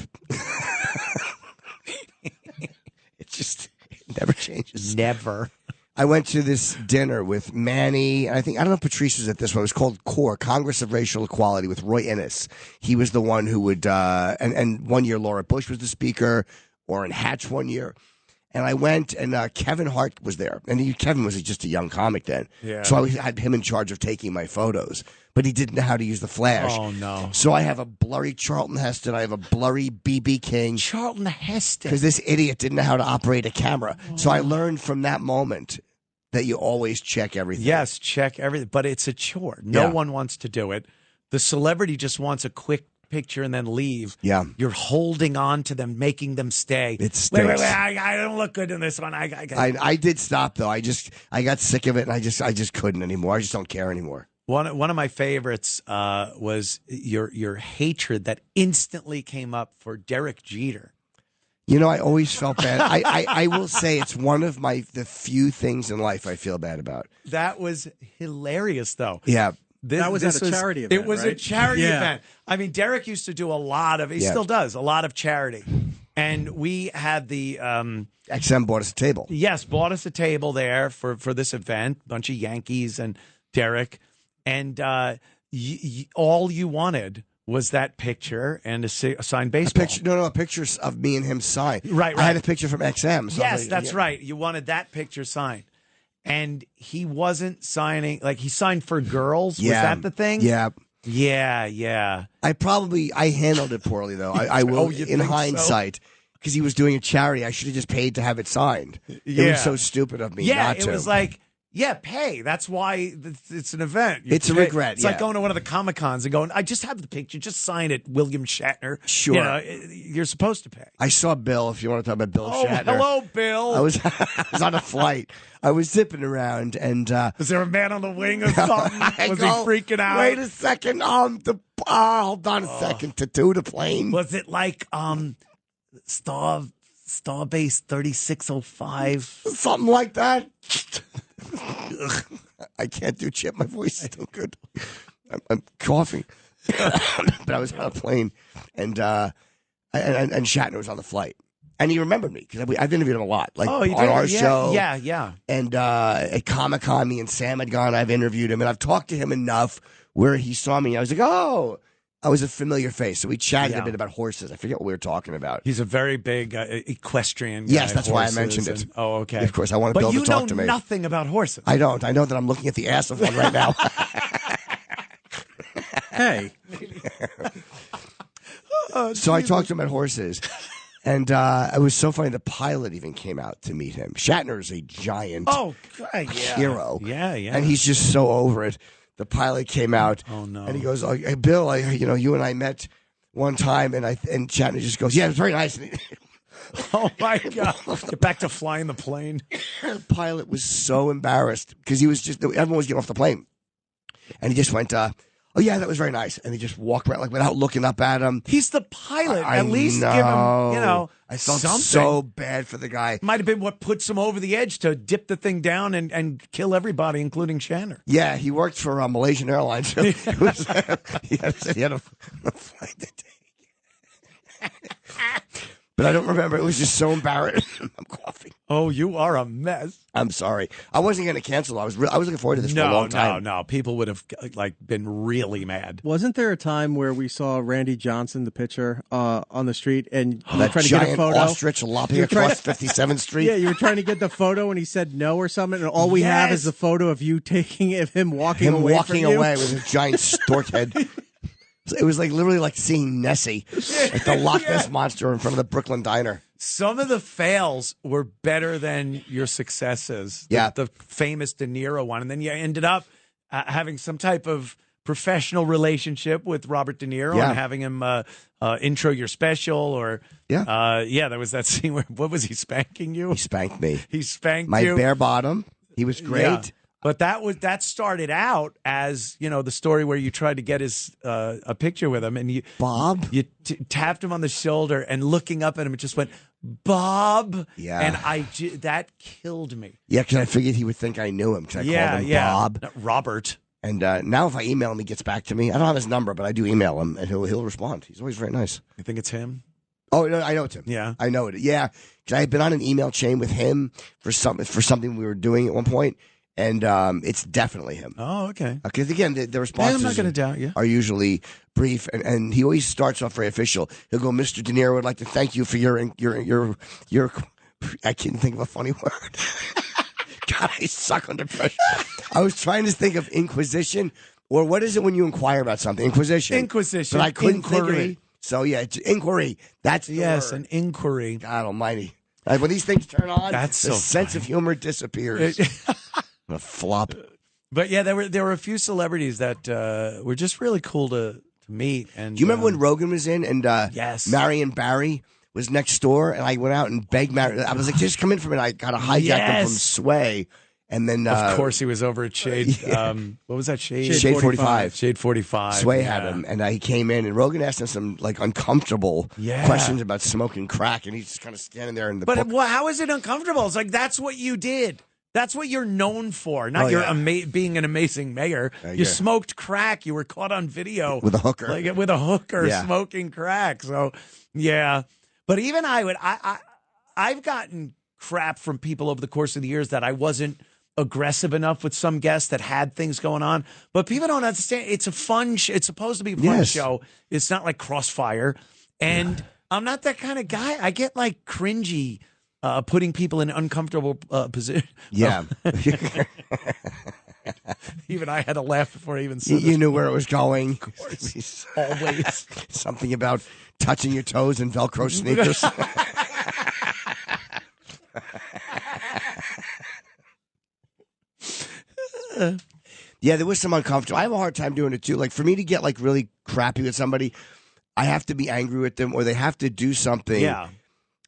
It never changes. Never. I went to this dinner with Manny. I don't know if Patrice was at this one. It was called CORE, Congress of Racial Equality, with Roy Innis. He was the one who would, and one year Laura Bush was the speaker, Orrin Hatch one year. And I went, and Kevin Hart was there. And Kevin was just a young comic then. Yeah. So I had him in charge of taking my photos. But he didn't know how to use the flash. Oh, no. So I have a blurry Charlton Heston. I have a blurry B.B. King. Charlton Heston. Because this idiot didn't know how to operate a camera. Oh. So I learned from that moment that you always check everything. Yes, check everything. But it's a chore. No one wants to do it. The celebrity just wants a quick picture and then leave. Yeah. You're holding on to them, making them stay. It stinks. Wait, I don't look good in this one. I did stop though. I got sick of it, and I just couldn't anymore. I just don't care anymore. One of my favorites was your hatred that instantly came up for Derek Jeter. You know, I always felt bad. I will say it's one of the few things in life I feel bad about. That was hilarious, though. Yeah. That was at a charity event. It was right? a charity event. I mean, Derek used to do a lot of, he still does, a lot of charity. And we had the... XM bought us a table. Yes, bought us a table there for this event, bunch of Yankees and Derek. And all you wanted was that picture and a signed baseball. A picture of me and him signed. Right. I had a picture from XM. So yes, that's right. You wanted that picture signed. And he wasn't signing, like he signed for girls. Was that the thing? Yeah. Yeah. I handled it poorly, though. I will, in hindsight, because he was doing a charity. I should have just paid to have it signed. Yeah. It was so stupid of me not to. It was like, pay. That's why it's an event. It's a regret. It's like going to one of the Comic-Cons and going, I just have the picture. Just sign it, William Shatner. Sure. You know, you're supposed to pay. I saw Bill, if you want to talk about Bill Shatner. Hello, Bill. I was on a flight. I was zipping around, and was there a man on the wing or something? Was he freaking out? Wait a second. Hold on a second. To the plane. Was it like Starbase 3605? Something like that. I can't do Chip. My voice is still good. I'm coughing. But I was on a plane, and Shatner was on the flight. And he remembered me because I've interviewed him a lot, like on our show. Yeah. And at Comic-Con, me and Sam had gone. I've interviewed him, and I've talked to him enough where he saw me. I was like, I was a familiar face. So we chatted a bit about horses. I forget what we were talking about. He's a very big equestrian guy. Yes, that's why I mentioned it. Okay. Of course, I wanted Bill to talk to me. But you know nothing about horses. I don't. I know that I'm looking at the ass of one right now. Hey. So I talked to him about horses. And it was so funny. The pilot even came out to meet him. Shatner is a giant hero. Yeah. And he's just so over it. The pilot came out. Oh, no. And he goes, hey, Bill, you and I met one time. And Shatner just goes, yeah, it was very nice. Oh, my God. Get back to flying the plane. The pilot was so embarrassed because everyone was getting off the plane. And he just went, oh, yeah, that was very nice. And he just walked around like without looking up at him. He's the pilot. At least give him, I felt something. so bad for the guy. Might have been what puts him over the edge to dip the thing down and kill everybody, including Shatner. Yeah, he worked for Malaysian Airlines. So he had a flight to take. But I don't remember. It was just so embarrassing. I'm coughing. Oh, you are a mess. I'm sorry. I wasn't going to cancel. I was looking forward to this for a long time. No. People would have been really mad. Wasn't there a time where we saw Randy Johnson, the pitcher, on the street, and you that tried to giant get a photo? Ostrich lopping across 57th Street. Yeah, you were trying to get the photo, and he said no or something. And all we have is a photo of you taking him walking away. With his giant stork head. It was literally like seeing Nessie, like the Loch Ness monster in front of the Brooklyn Diner. Some of the fails were better than your successes. The famous De Niro one. And then you ended up having some type of professional relationship with Robert De Niro and having him intro your special or there was that scene where what was he spanking you? He spanked me. He spanked my you. bare bottom. He was great. Yeah. But that started out as, the story where you tried to get his a picture with him and you tapped him on the shoulder and looking up at him, it just went, Bob. Yeah. And that killed me. Yeah, because I figured he would think I knew him because I called him Bob. Not Robert. And now if I email him, he gets back to me. I don't have his number, but I do email him and he'll respond. He's always very nice. You think it's him? Oh, no, I know it's him. Yeah. I know it. Yeah, because I had been on an email chain with him for something we were doing at one point. And it's definitely him. Oh, okay. Because, again, the responses I'm not going to doubt you. Are usually brief. And he always starts off very official. He'll go, Mr. De Niro would like to thank you for your I can't think of a funny word. God, I suck under pressure. I was trying to think of inquisition. Or what is it when you inquire about something? Inquisition. But I couldn't think of it. So, yeah, it's inquiry. That's the word. An inquiry. God almighty. When these things turn on, the sense of humor disappears. A flop. But yeah, there were a few celebrities that were just really cool to meet. And do you remember when Rogan was in and yes, Marion Barry was next door, and I went out and begged Marion. I was like, just come in for a minute. I got to hijack him from Sway. And then, of course, he was over at Shade. What was that? Shade 45. Shade 45. Sway had him, and he came in, and Rogan asked him some like uncomfortable questions about smoking crack, and he's just kind of standing there in the. But how is it uncomfortable? It's like that's what you did. That's what you're known for. Not being an amazing mayor. You smoked crack. You were caught on video with a hooker, smoking crack. So yeah, but even I've gotten crap from people over the course of the years that I wasn't aggressive enough with some guests that had things going on, but people don't understand. It's a fun. It's supposed to be a fun show. It's not like Crossfire, and I'm not that kind of guy. I get like cringy putting people in uncomfortable position. Yeah, even I had to laugh before I even said you knew where it was going. Of course, always something about touching your toes in Velcro sneakers. Yeah, there was some uncomfortable. I have a hard time doing it too. Like for me to get like really crappy with somebody, I have to be angry with them, or they have to do something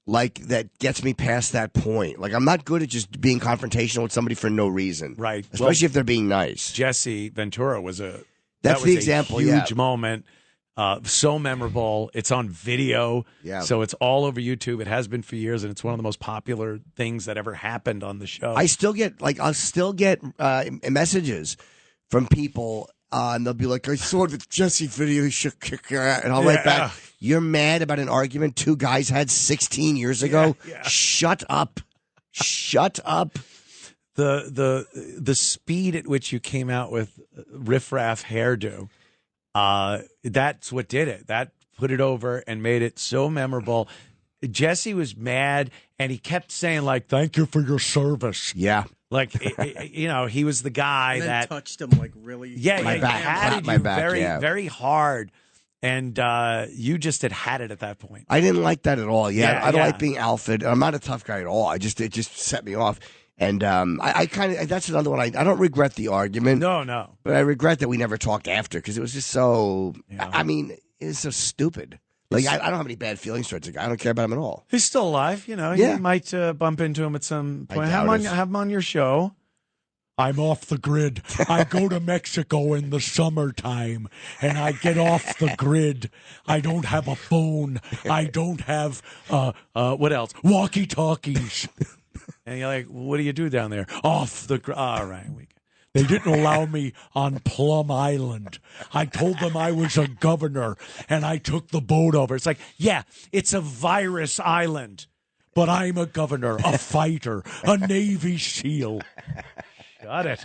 like that gets me past that point. Like I'm not good at just being confrontational with somebody for no reason, right? Especially if they're being nice. Jesse Ventura was that's the example. Huge moment. So memorable. It's on video. Yeah. So it's all over YouTube. It has been for years, and it's one of the most popular things that ever happened on the show. I'll still get messages from people, and they'll be like, I saw the Jesse video, and I'll write back, you're mad about an argument two guys had 16 years ago? Yeah. Shut up. Shut up. The speed at which you came out with riffraff hairdo, that's what did it. That put it over and made it so memorable. Jesse was mad, and he kept saying, like, thank you for your service. Yeah. Like, he was the guy and then that touched him like really. My back, very hard, and you just had it at that point. I didn't like that at all. I don't like being alpha. I'm not a tough guy at all. It just set me off. And I kind of that's another one. I don't regret the argument. No. But I regret that we never talked after because it was just so. I mean, it's so stupid. Like I don't have any bad feelings towards the guy. I don't care about him at all. He's still alive, You might bump into him at some point. Have him on your show. I'm off the grid. I go to Mexico in the summertime, and I get off the grid. I don't have a phone. I don't have what else? Walkie-talkies. And you're like, what do you do down there? Off the grid. All right, they didn't allow me on Plum Island. I told them I was a governor, and I took the boat over. It's like, it's a virus island, but I'm a governor, a fighter, a Navy SEAL. Got it.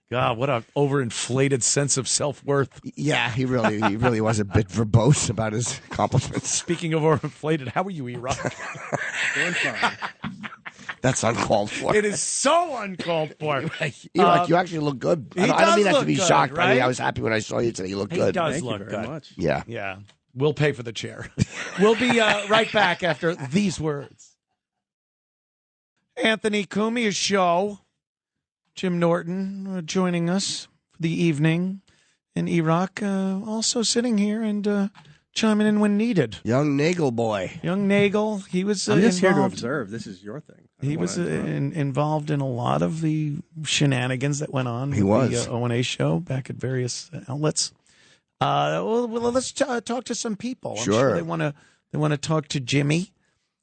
God, what an overinflated sense of self-worth. Yeah, he really was a bit verbose about his accomplishments. Speaking of overinflated, how are you, Erock? Doing fine. That's uncalled for. It is so uncalled for. You actually look good. I don't mean that to be shocked. Right? I was happy when I saw you today. You look good. He does Thank look you very good. much. Yeah. We'll pay for the chair. We'll be right back after these words. Anthony Cumia's show. Jim Norton joining us for the evening. And Erock also sitting here and chiming in when needed. Young Nagel boy. Young Nagel. He was I'm just involved. here to observe. This is your thing. He was involved in a lot of the shenanigans that went on. He with was. The O&A show back at various outlets. Well, let's talk to some people. I'm sure. They want to talk to Jimmy.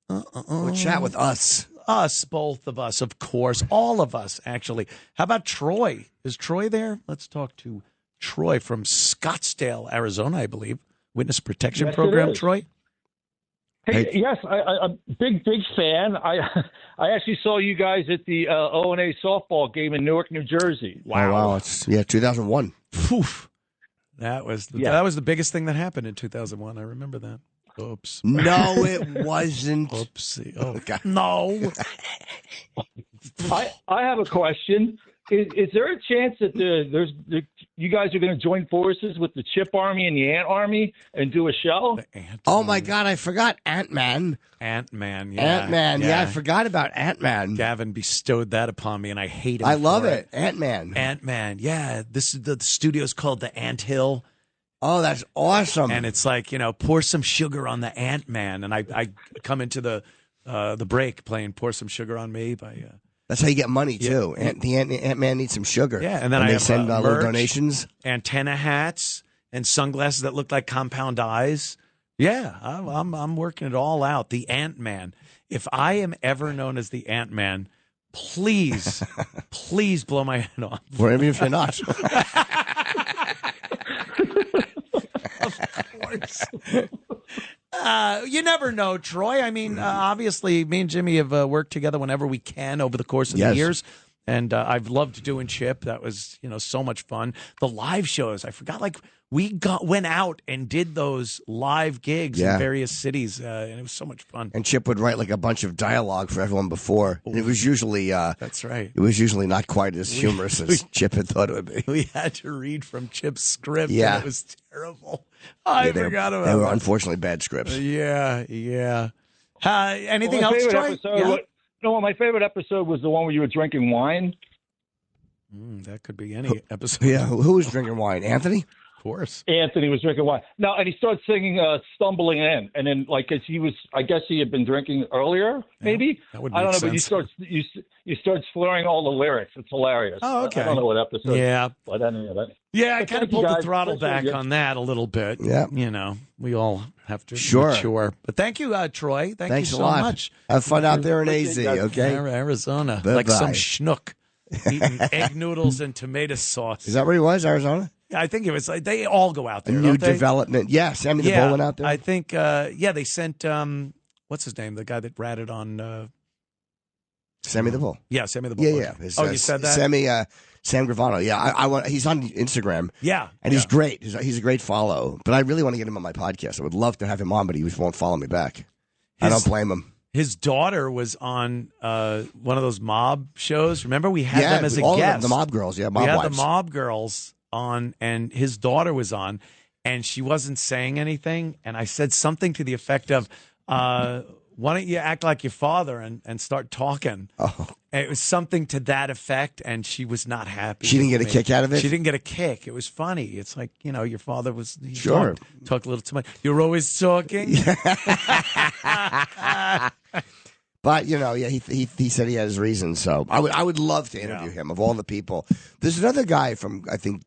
We'll chat with us. Us, both of us, of course. All of us, actually. How about Troy? Is Troy there? Let's talk to Troy from Scottsdale, Arizona, I believe. Witness Protection Program, Troy? Hey, yes, I'm a big fan. I actually saw you guys at the O&A softball game in Newark, New Jersey. Wow. Oh, wow. It's 2001. Poof. That was the biggest thing that happened in 2001. I remember that. Oops. No, it wasn't. Oopsie. Oh, God. No. I have a question. Is there a chance that you guys are going to join forces with the Chip Army and the Ant Army and do a show? Oh, my God. I forgot Ant-Man. Ant-Man, yeah. Ant-Man, yeah. I forgot about Ant-Man. Gavin bestowed that upon me, and I hate him. I love it. Ant-Man. Ant-Man, yeah. The studio's called the Ant Hill. Oh, that's awesome. And it's like, pour some sugar on the Ant-Man. And I come into the break playing Pour Some Sugar on Me by... That's how you get money, too. The Ant-Man needs some sugar. Yeah, and then they have, send merch, little donations. Antenna hats, and sunglasses that look like compound eyes. Yeah, I'm working it all out. The Ant-Man. If I am ever known as the Ant-Man, please blow my head off. Or even if you're not. Of course. You never know, Troy. I mean, obviously, me and Jimmy have worked together whenever we can over the course of the years. And I've loved doing Chip. That was, so much fun. The live shows, I forgot, we went out and did those live gigs in various cities, and it was so much fun. And Chip would write a bunch of dialogue for everyone before. And it was usually that's right. It was usually not quite as humorous as Chip had thought it would be. We had to read from Chip's script, and it was terrible. I forgot about They were that. Unfortunately bad scripts. Yeah. Anything else, Troy? My favorite episode was the one where you were drinking wine. That could be any episode. Yeah, who was drinking wine? Anthony? Of course. Anthony was drinking wine. No, and he started singing "Stumbling In," and then I guess he had been drinking earlier, maybe. That would I don't know, sense. but you start slurring all the lyrics. It's hilarious. Oh, okay. I don't know what episode. Yeah. But anyway, I kind of pulled the throttle back on that a little bit. Yeah. We all have to Sure. mature. But thank you, Troy. Thanks you a so lot. much. Have fun out there in AZ, okay? Arizona. Bye-bye. Like some schnook eating egg noodles and tomato sauce. Is that where he was, Arizona? I think it was. They all go out there. A new don't they? development. Yeah, Sammy the Bull went out there. I think, they sent, what's his name? The guy that ratted on... Sammy the Bull. Yeah, Sammy the Bull. Yeah. Okay. You said that? Sam Gravano. Yeah, he's on Instagram. Yeah. And he's great. He's a great follow. But I really want to get him on my podcast. I would love to have him on, but he just won't follow me back. I don't blame him. His daughter was on one of those mob shows. Remember, we had them as a all guest. Of them, the mob girls, mob we had wives. the mob girls on, and his daughter was on, and she wasn't saying anything. And I said something to the effect of, why don't you act like your father and start talking? Oh. And it was something to that effect, and she was not happy. She didn't get a kick out of it? She didn't get a kick. It was funny. It's like, your father was... Sure. Talk a little too much. You're always talking. But, he said he had his reasons, so I would love to interview him, of all the people. There's another guy from, I think,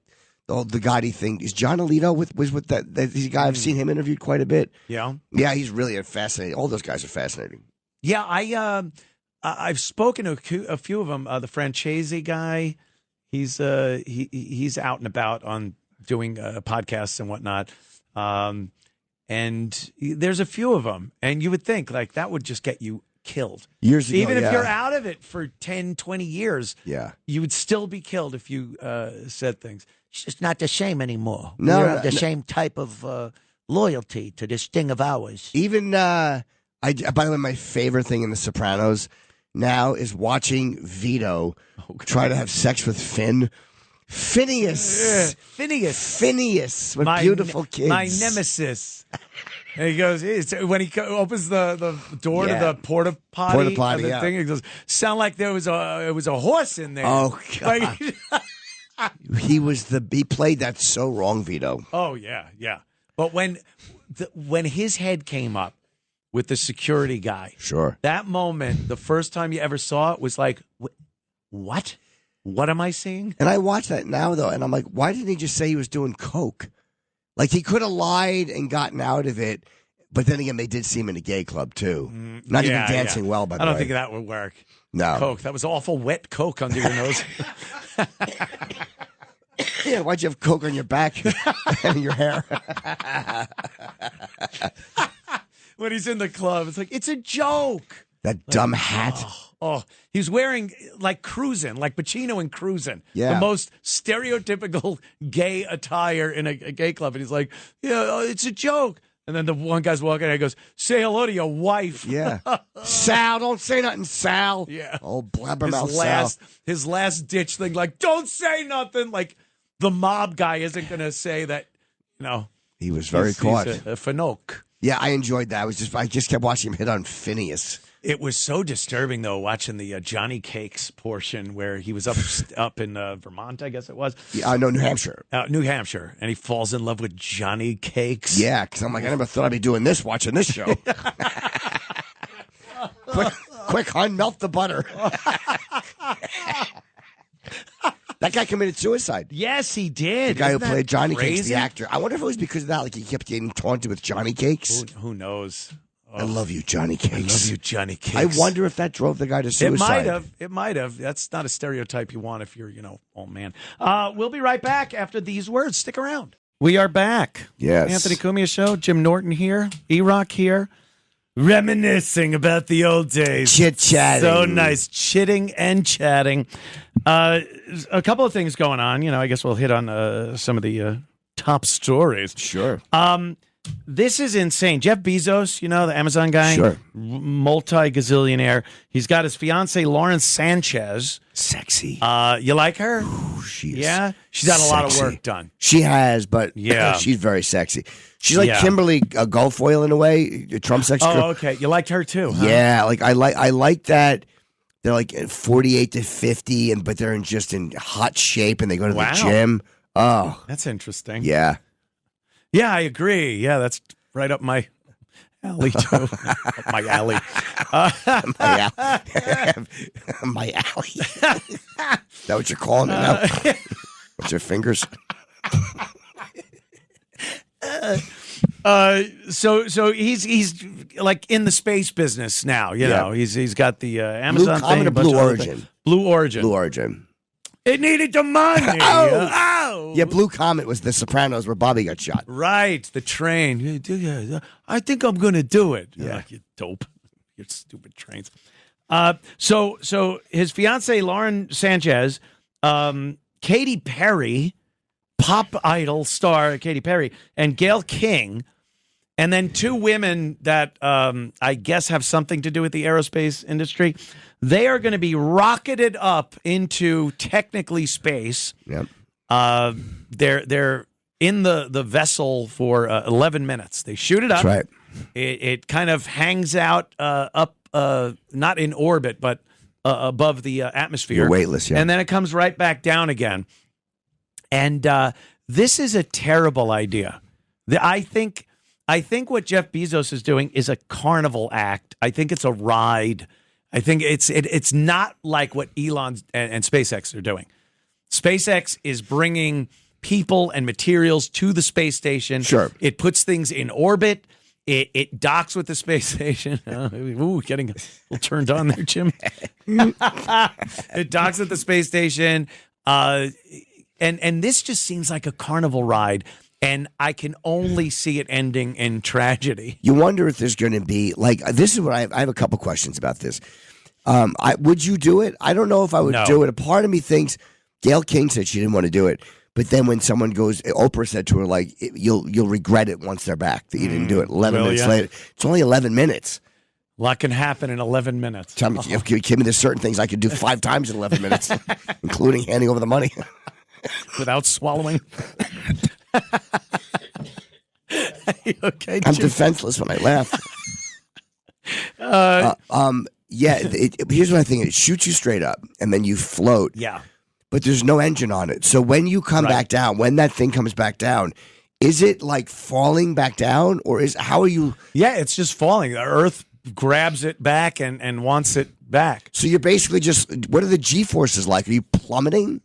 the guy he thinks is John Alito was with that. He's a guy I've seen him interviewed quite a bit. Yeah. Yeah, he's really fascinating. All those guys are fascinating. Yeah, I've spoken to a few of them. The Francesi guy, he's out and about on doing podcasts and whatnot. And there's a few of them, and you would think that would just get you killed. Years ago, even if you're out of it for 10, 20 years, you would still be killed if you said things. It's just not the same anymore. No, we don't have the same type of loyalty to this thing of ours. Even, by the way, my favorite thing in The Sopranos now is watching Vito try to have sex with Phineas. Phineas with beautiful kids. My nemesis. And he goes, when he opens the door to the porta potty, thing, he goes, sound like it was a horse in there. Oh, God. He played that so wrong, Vito. Oh, yeah. But when his head came up with the security guy, sure, that moment, the first time you ever saw it was like, what? What am I seeing? And I watch that now, though, and I'm like, why didn't he just say he was doing coke? Like, he could have lied and gotten out of it, but then again, they did see him in a gay club, too. Not even dancing well, by the way. I don't think that would work. No. Coke. That was awful wet coke under your nose. Yeah, why'd you have coke on your back and your hair? When he's in the club, it's like, it's a joke. That dumb hat. Oh, he's wearing like Cruisin', like Pacino in Cruisin'. Yeah. The most stereotypical gay attire in a gay club. And he's like, it's a joke. And then the one guy's walking and he goes, say hello to your wife. Yeah. Sal, don't say nothing, Sal. Yeah. Oh, blabbermouth Sal. His last ditch thing, like, don't say nothing. Like, the mob guy isn't going to say that, He was very caught. He's a Finoke. Yeah, I enjoyed that. I just kept watching him hit on Phineas. It was so disturbing, though, watching the Johnny Cakes portion where he was up in Vermont, I guess it was. Yeah, no, New Hampshire. New Hampshire. And he falls in love with Johnny Cakes. Yeah, because I'm like, I never thought I'd be doing this watching this show. Quick, hon, melt the butter. That guy committed suicide. Yes, he did. The guy Isn't who played Johnny crazy? Cakes, the actor. I wonder if it was because of that, like he kept getting taunted with Johnny Cakes. Who knows? I love you, Johnny Cakes. I love you, Johnny Cakes. I wonder if that drove the guy to suicide. It might have. That's not a stereotype you want if you're, oh man. We'll be right back after these words. Stick around. We are back. Yes. Anthony Cumia Show. Jim Norton here. Erock here. Reminiscing about the old days. Chit-chatting. So nice. Chitting and chatting. A couple of things going on. I guess we'll hit on some of the top stories. Sure. This is insane. Jeff Bezos, the Amazon guy, sure, multi-gazillionaire. He's got his fiancée, Lauren Sanchez. Sexy. You like her? Ooh, she is. Yeah, she's had a lot of work done. She has, but yeah, she's very sexy. She's like Kimberly Guilfoyle in a way. Trump's ex. Oh, okay. You liked her too? Huh? Yeah, I like that. They're like 48 to 50, but they're in hot shape, and they go to the gym. Oh, that's interesting. Yeah. Yeah, I agree. Yeah, that's right up my alley, too. Up my alley. My alley. Is that what you're calling it now? What's your fingers? So he's like in the space business now. You know, he's got the Amazon thing. Blue Origin. Blue Origin. Blue Origin. It needed the money. Oh. Yeah, Blue Comet was The Sopranos where Bobby got shot. Right, the train. I think I'm going to do it. Yeah. You dope. Your stupid trains. So his fiancée, Lauren Sanchez, Katy Perry, pop idol star Katy Perry, and Gayle King, and then two women that I guess have something to do with the aerospace industry. They are going to be rocketed up into technically space. Yep. They're in the vessel for 11 minutes. They shoot it up. That's right. It kind of hangs out up, not in orbit, but above the atmosphere. You're weightless, yeah. And then it comes right back down again. And this is a terrible idea. I think what Jeff Bezos is doing is a carnival act. I think it's a ride. I think it's not like what Elon and SpaceX are doing. SpaceX is bringing people and materials to the space station. Sure. It puts things in orbit. It docks with the space station. Getting a little turned on there, Jim. It docks with the space station. And this just seems like a carnival ride. And I can only see it ending in tragedy. You wonder if there's going to be, this is what I have a couple questions about this. Would you do it? I don't know if I would do it. A part of me thinks, Gayle King said she didn't want to do it. But then when someone goes, Oprah said to her, you'll regret it once they're back that you didn't do it. 11 minutes later. It's only 11 minutes. A lot can happen in 11 minutes. Tell me, if you give me there's certain things I could do 5 times in 11 minutes, including handing over the money. Without swallowing. Okay, I'm defenseless when I laugh. Here's what I think. It shoots you straight up, and then you float. Yeah. But there's no engine on it. So when you come back down, when that thing comes back down, is it like falling back down, or how are you? Yeah, it's just falling. The Earth grabs it back and wants it back. So you're basically what are the G-forces like? Are you plummeting?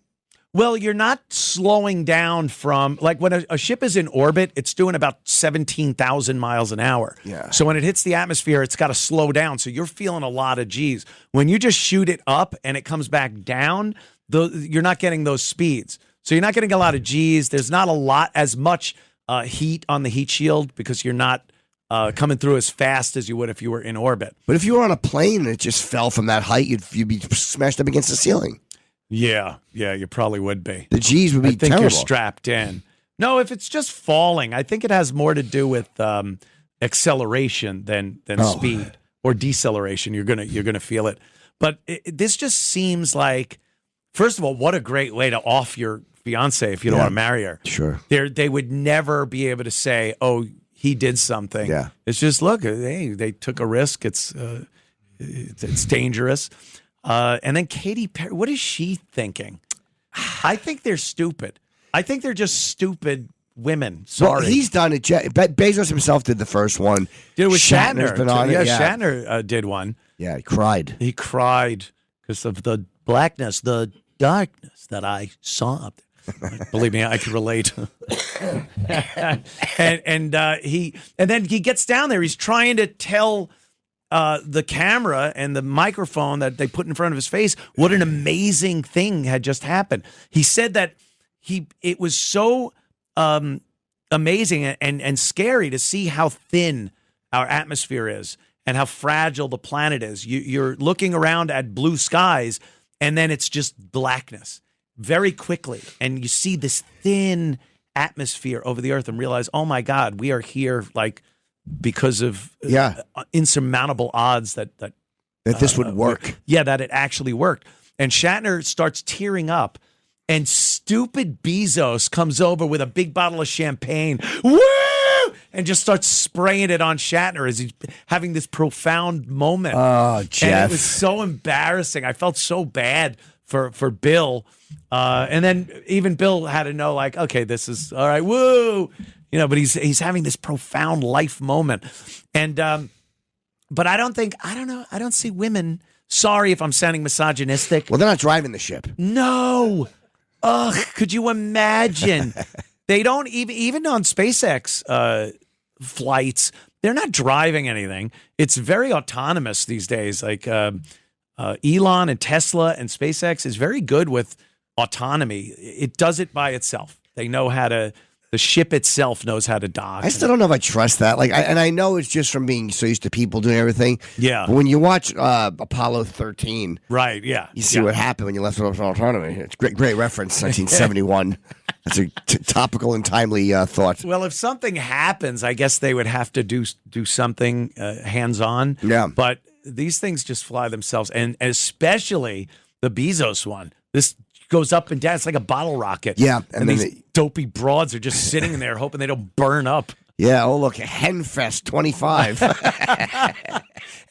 Well, you're not slowing down from, like when a ship is in orbit, it's doing about 17,000 miles an hour. Yeah. So when it hits the atmosphere, it's got to slow down. So you're feeling a lot of G's. When you just shoot it up and it comes back down, you're not getting those speeds. So you're not getting a lot of G's. There's not as much heat on the heat shield because you're not coming through as fast as you would if you were in orbit. But if you were on a plane and it just fell from that height, you'd be smashed up against the ceiling. Yeah, you probably would be. The G's would be terrible. I think terrible. You're strapped in. No, if it's just falling, I think it has more to do with acceleration than speed or deceleration. You're gonna feel it. But this just seems like, first of all, what a great way to off your fiance if you don't want to marry her. Sure. They would never be able to say, "Oh, he did something." Yeah. It's just, look, hey, they took a risk. It's It's dangerous. And then Katy Perry, what is she thinking? I think they're stupid. I think they're just stupid women. Sorry. Well, he's done it. Bezos himself did the first one. Did it with Shatner's Shatner. been on it. Yeah, Shatner did one. Yeah, he cried. He cried because of the blackness, the darkness that I saw up there. Believe me, I can relate. and then he gets down there. He's trying to tell the camera and the microphone that they put in front of his face what an amazing thing had just happened. He said that it was so amazing and scary to see how thin our atmosphere is and how fragile the planet is. You're looking around at blue skies, and then it's just blackness very quickly. And you see this thin atmosphere over the earth and realize, oh, my God, we are here like because of insurmountable odds that this would work. That it actually worked. And Shatner starts tearing up, and stupid Bezos comes over with a big bottle of champagne. Woo! And just starts spraying it on Shatner as he's having this profound moment. Oh, Jeff. And it was so embarrassing. I felt so bad for Bill. And then even Bill had to know, like, okay, this is all right. Woo! But he's having this profound life moment. And but I don't see women. Sorry if I'm sounding misogynistic. Well, they're not driving the ship. No. Ugh, could you imagine? They don't even on SpaceX flights, they're not driving anything. It's very autonomous these days. Like Elon and Tesla and SpaceX is very good with autonomy. It does it by itself. They know how to. The ship itself knows how to dock. I still don't know if I trust that. I know it's just from being so used to people doing everything. Yeah. But when you watch Apollo 13, right? Yeah. You see what happened when you left it up to autonomy. It's great reference, 1971. That's a topical and timely thought. Well, if something happens, I guess they would have to do something hands-on. Yeah. But these things just fly themselves, and especially the Bezos one. This goes up and down. It's like a bottle rocket. Yeah. And these dopey broads are just sitting in there hoping they don't burn up. Yeah. Oh, look, Henfest 25.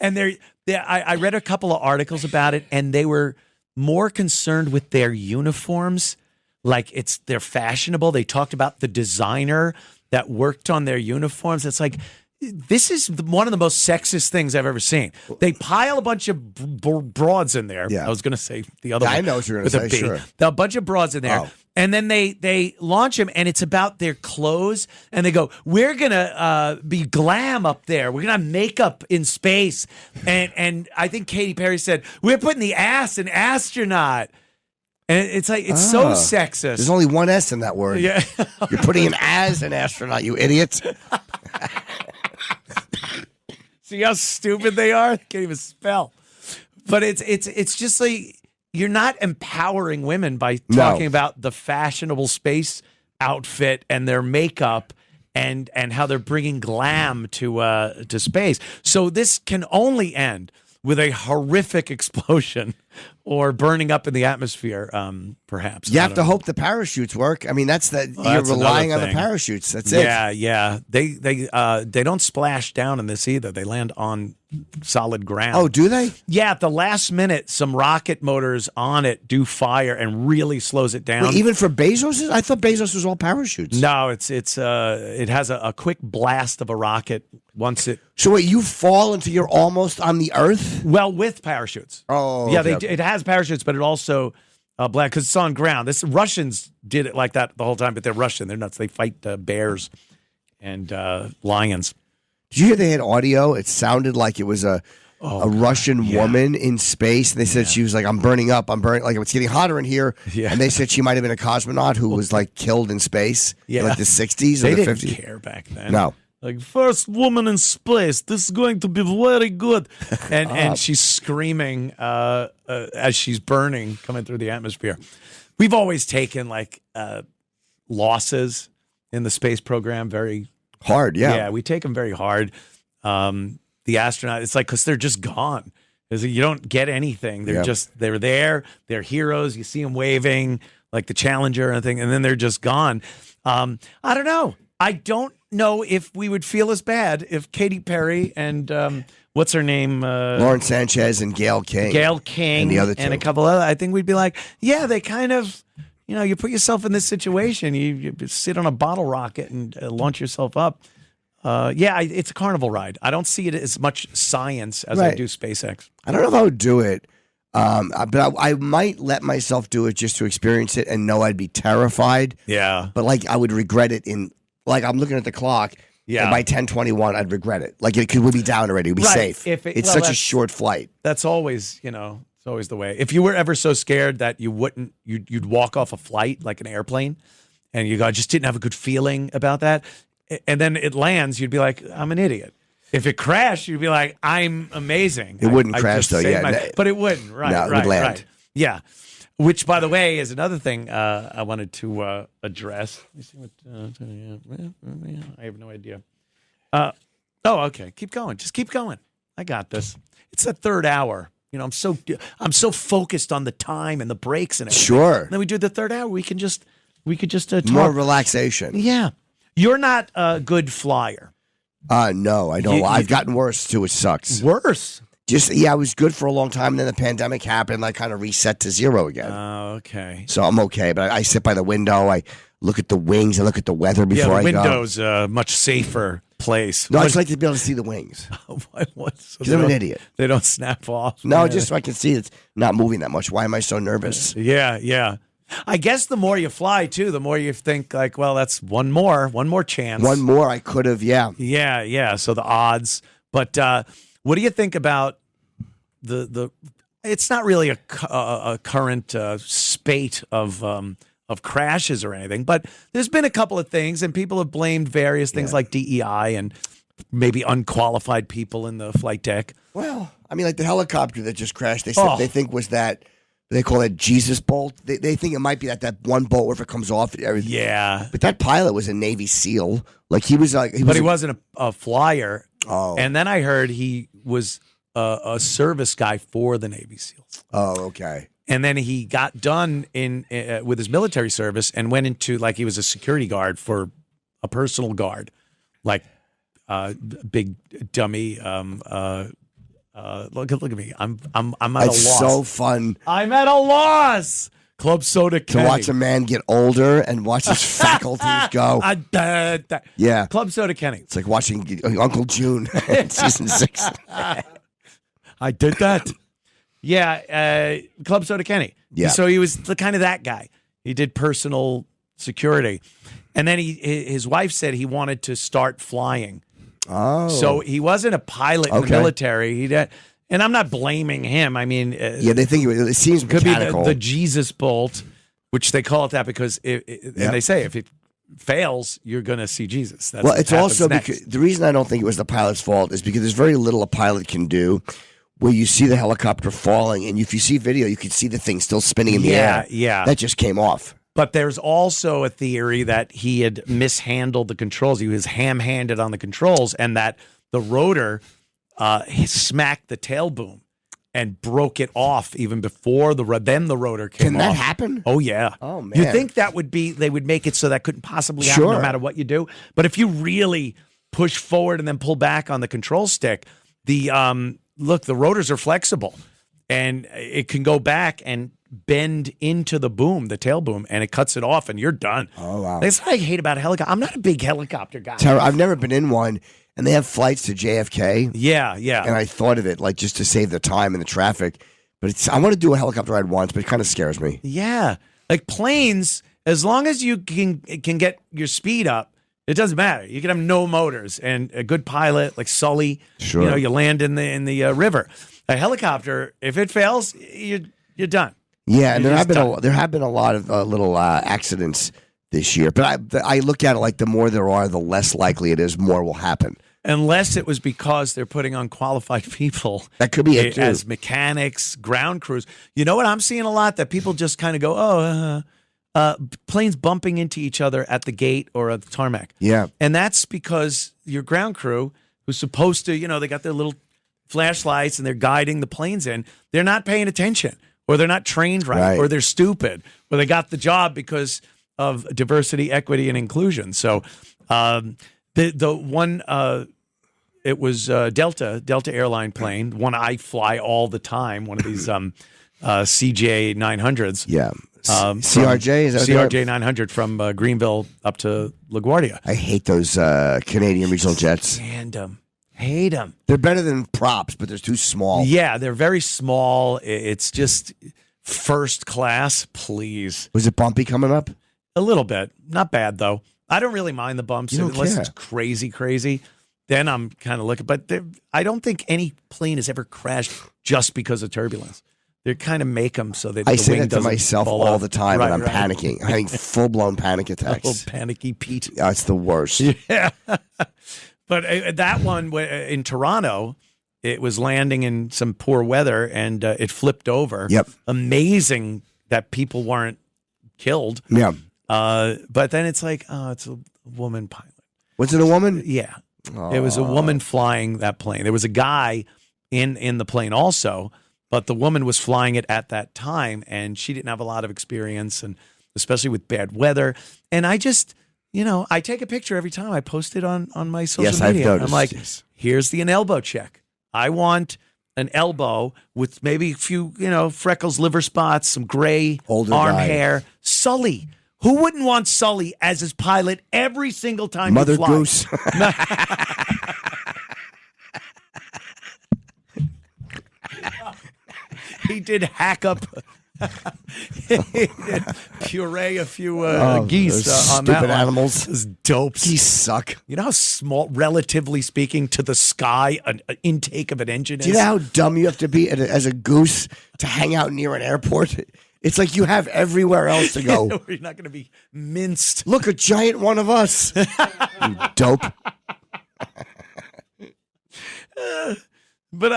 And I read a couple of articles about it, and they were more concerned with their uniforms. Like they're fashionable. They talked about the designer that worked on their uniforms. It's like, this is one of the most sexist things I've ever seen. They pile a bunch of broads in there. Yeah. I was going to say the other one. I know what you're going to say, sure. A bunch of broads in there. Oh. And then they launch them, and it's about their clothes. And they go, we're going to be glam up there. We're going to have makeup in space. And I think Katy Perry said, we're putting the ass in astronaut. And it's like, it's so sexist. There's only one S in that word. Yeah. You're putting an as in astronaut, you idiot. See how stupid they are? They can't even spell. But it's just like, you're not empowering women by talking about the fashionable space outfit and their makeup and how they're bringing glam to space. So this can only end with a horrific explosion or burning up in the atmosphere, perhaps. You have to hope the parachutes work. I mean, you're relying on the parachutes. That's it. Yeah. They don't splash down in this either. They land on solid ground. Oh, do they? Yeah, at the last minute, some rocket motors on it do fire and really slows it down. Wait, even for Bezos? I thought Bezos was all parachutes. No, it has a quick blast of a rocket once it. So wait, you fall until you're almost on the Earth? Well, with parachutes. Oh, yeah. Okay. It has parachutes, but it also black because it's on ground. Russians did it like that the whole time, but they're Russian. They're nuts. They fight bears and lions. Did you hear they had audio? It sounded like it was a Russian woman in space. They said she was like, I'm burning up. Like, it's getting hotter in here. Yeah. And they said she might have been a cosmonaut who was like killed in space in like the 60s or they the didn't 50s. care back then. No. Like, first woman in space. This is going to be very good. And she's screaming as she's burning, coming through the atmosphere. We've always taken like losses in the space program very hard. Yeah, we take them very hard. The astronaut, it's like, because they're just gone. You don't get anything. They're there. They're heroes. You see them waving like the Challenger and thing, and then they're just gone. I don't know. I don't know if we would feel as bad if Katy Perry and what's her name? Lauren Sanchez and Gail King. And the other two. And a couple other. I think we'd be like, yeah, they kind of, you put yourself in this situation. You sit on a bottle rocket and launch yourself up. It's a carnival ride. I don't see it as much science as I do SpaceX. I don't know if I would do it, but I might let myself do it just to experience it and know I'd be terrified. Yeah. But like I would regret it I'm looking at the clock. Yeah. And by 10:21, I'd regret it. Like it would be down already. It would be safe. It's such a short flight. That's always, it's always the way. If you were ever so scared that you'd walk off a flight like an airplane, and you just didn't have a good feeling about that, and then it lands, you'd be like, I'm an idiot. If it crashed, you'd be like, I'm amazing. It wouldn't crash though, but it wouldn't, right? No, it would land. Right. Yeah. Which, by the way, is another thing I wanted to address. Let me see what. I have no idea. Okay. Keep going. Just keep going. I got this. It's the third hour. I'm so focused on the time and the breaks and everything. Sure. And then we do the third hour. We could just talk. More relaxation. Yeah. You're not a good flyer. No, I don't. I've gotten worse too. It sucks. Worse. I was good for a long time, and then the pandemic happened. I kind of reset to zero again. Okay. So I'm okay, but I sit by the window. I look at the wings. I look at the weather before I go. Yeah, the window's a much safer place. No, I just like to be able to see the wings. Because I'm an idiot. They don't snap off. No, just so I can see it's not moving that much. Why am I so nervous? Yeah. I guess the more you fly, too, the more you think that's one more chance. One more I could have, yeah. Yeah. So the odds. But what do you think about the it's not really a current spate of crashes or anything, but there's been a couple of things, and people have blamed various things like DEI and maybe unqualified people in the flight deck. Well, I mean, like the helicopter that just crashed, they said they think was that. They call it Jesus bolt. They think it might be that one bolt where if it comes off, everything. Yeah. But that pilot was a Navy SEAL. He wasn't a flyer. Oh. And then I heard he was a service guy for the Navy SEALs. Oh, okay. And then he got done with his military service and went into he was a security guard for a personal guard, big dummy. Look at me. I'm at a loss. It's so fun. I'm at a loss. Club Soda Kenny. To watch a man get older and watch his faculties go. Yeah. Club Soda Kenny. It's like watching Uncle June in season 6. I did that. Yeah. Club Soda Kenny. Yeah. So he was kind of that guy. He did personal security. And then his wife said he wanted to start flying. Oh. So he wasn't a pilot in the military. And I'm not blaming him. I mean, they think it seems mechanical. Could be the Jesus bolt, which they call it that because and they say if it fails, you're going to see Jesus. That's it's also because the reason I don't think it was the pilot's fault is because there's very little a pilot can do. Where you see the helicopter falling, and if you see video, you can see the thing still spinning in the air. Yeah, that just came off. But there's also a theory that he had mishandled the controls. He was ham-handed on the controls, and that the rotor he smacked the tail boom and broke it off even before the rotor came off. Can that happen? Oh, yeah. Oh, man. You think that they would make it so that couldn't possibly happen no matter what you do? But if you really push forward and then pull back on the control stick, the rotors are flexible, and it can go back and bend into the boom, the tail boom, and it cuts it off, and you're done. Oh, wow. That's what I hate about helicopter. I'm not a big helicopter guy. I've never been in one, and they have flights to JFK. Yeah. And I thought of it, just to save the time and the traffic. But I want to do a helicopter ride once, but it kind of scares me. Yeah. Like planes, as long as you can get your speed up, it doesn't matter. You can have no motors and a good pilot like Sully. Sure. You land in the river. A helicopter, if it fails, you're done. Yeah, and there have been a lot of little accidents this year. But I look at it the more there are, the less likely it is more will happen. Unless it was because they're putting on qualified people. That could be it too. As mechanics, ground crews. You know what I'm seeing a lot? That people just kind of go, planes bumping into each other at the gate or at the tarmac. Yeah. And that's because your ground crew, who's supposed to, they got their little flashlights and they're guiding the planes in, they're not paying attention, or they're not trained right, or they're stupid, or they got the job because of diversity, equity, and inclusion. So the one it was Delta airline plane, one I fly all the time, one of these CJ 900s. Yeah. CRJ? Is that CRJ 900 from Greenville up to LaGuardia. I hate those Canadian regional jets. Hate them. They're better than props, but they're too small. Yeah, they're very small. It's just first class, please. Was it bumpy coming up? A little bit. Not bad, though. I don't really mind the bumps unless it's crazy. Then I'm kind of looking. But I don't think any plane has ever crashed just because of turbulence. They kind of make them so that I the say wing that to doesn't myself fall all off. the time when I'm Right. panicking. I'm having full-blown panic attacks. Oh, panicky Pete. Yeah, it's the worst. Yeah. But that one in Toronto, it was landing in some poor weather, and it flipped over. Yep. Amazing that people weren't killed. Yeah. But then it's like, it's a woman pilot. Was it a woman? Yeah. It was a woman flying that plane. There was a guy in the plane also, but the woman was flying it at that time, and she didn't have a lot of experience, and especially with bad weather. And I just, I take a picture every time I post it on my social Yes, media. I've noticed. I'm like, Yes. here's an elbow check. I want an elbow with maybe a few, freckles, liver spots, some gray Older arm guy. hair. Sully. Who wouldn't want Sully as his pilot every single time Mother you fly? Goose. He did hack up, puree a few geese those on that stupid one. animals. Those dopes. Geese suck. You know how small, relatively speaking, to the sky, an intake of an engine is? Do you know how dumb you have to be as a goose to hang out near an airport? It's like you have everywhere else to go. You're not going to be minced. Look, a giant one of us. You dope. But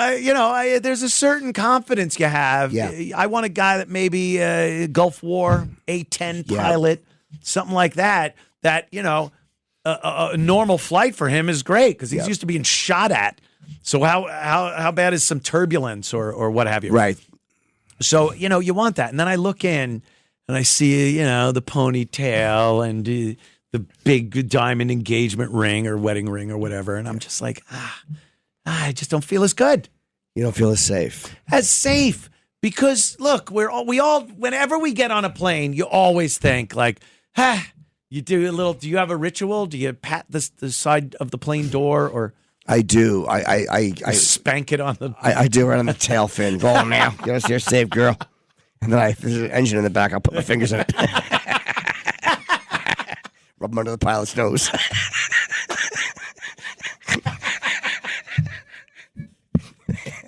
there's a certain confidence you have. Yeah. I want a guy that maybe Gulf War A-10 pilot, something like that. That a normal flight for him is great because he's used to being shot at. So how bad is some turbulence or what have you? Right. So you want that, and then I look in and I see the ponytail and the big diamond engagement ring or wedding ring or whatever, and I'm just like I just don't feel as good. You don't feel as safe. Because look, we all whenever we get on a plane, you always think like, you do you have a ritual? Do you pat the side of the plane door or? I do. I spank it on the. I do right on the tail fin. Go on now. Get us here safe, girl. And then if there's an engine in the back, I'll put my fingers in it. Rub them under the pilot's nose.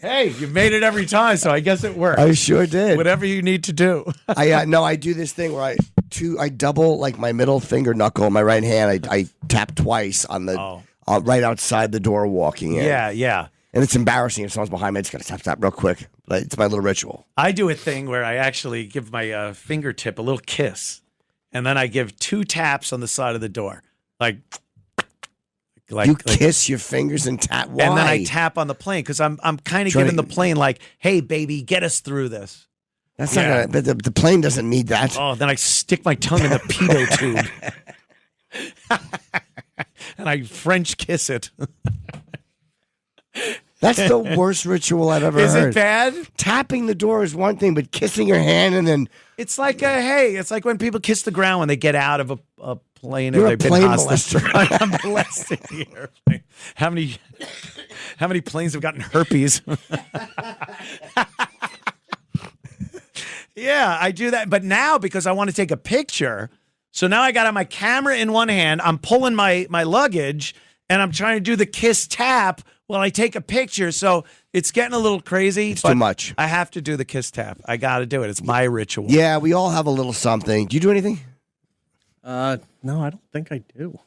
Hey, you made it every time, so I guess it worked. I sure did. Whatever you need to do. I do this thing where I double like my middle finger knuckle in my right hand. I tap twice on the right outside the door walking in. Yeah. And it's embarrassing if someone's behind me. I just got to tap real quick. But it's my little ritual. I do a thing where I actually give my fingertip a little kiss, and then I give 2 taps on the side of the door, like you kiss your fingers and tap. Why? And then I tap on the plane because I'm kind of giving the plane like, hey, baby, get us through this. That's not gonna. But the plane doesn't need that. Oh, then I stick my tongue in the pedo tube, and I French kiss it. That's the worst ritual I've ever heard. Is it bad? Tapping the door is one thing, but kissing your hand and then it's like it's like when people kiss the ground when they get out of a plane. You're or a they've plane been hostage. molester. I'm molesting the airplane. How many planes have gotten herpes? Yeah, I do that. But now because I want to take a picture, so now I got my camera in one hand. I'm pulling my luggage and I'm trying to do the kiss tap while I take a picture. So it's getting a little crazy. It's too much. I have to do the kiss tap. I got to do it. It's my ritual. Yeah, we all have a little something. Do you do anything? No, I don't think I do.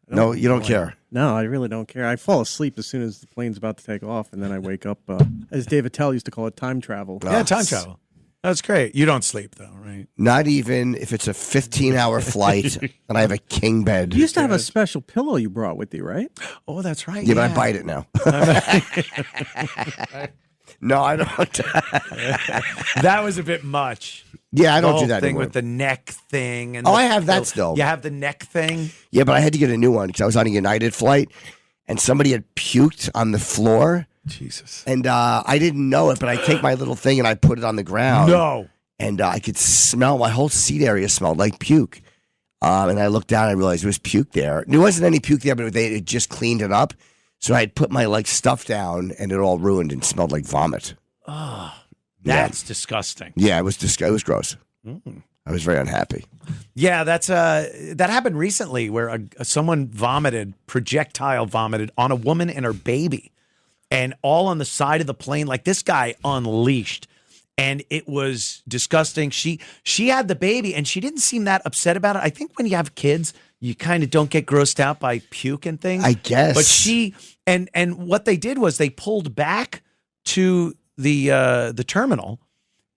No, you don't care. No, I really don't care. I fall asleep as soon as the plane's about to take off, and then I wake up, as David Tell used to call it, time travel. Yeah, time travel. That's great. You don't sleep, though, right? Not even if it's a 15-hour flight and I have a king bed. You used to have a special pillow you brought with you, right? Oh, that's right. Yeah, but I bite it now. No, I don't. That was a bit much. Yeah, I don't The do whole that thing anymore. with the neck thing. And I have that still. You have the neck thing? Yeah, but I had to get a new one because I was on a United flight. and somebody had puked on the floor. Jesus. And I didn't know it, but I take my little thing and I put it on the ground. No. And I could smell, my whole seat area smelled like puke. And I looked down and I realized there was puke there. There wasn't any puke there, but they had just cleaned it up. So I had put my stuff down and it all ruined and smelled like vomit. Oh, that's disgusting. Yeah, it was gross. I was very unhappy. Yeah, that happened recently where someone projectile vomited on a woman and her baby, and all on the side of the plane. Like, this guy unleashed, and it was disgusting. She had the baby, and she didn't seem that upset about it. I think when you have kids, you kind of don't get grossed out by puke and things. I guess. But she and what they did was they pulled back to the terminal.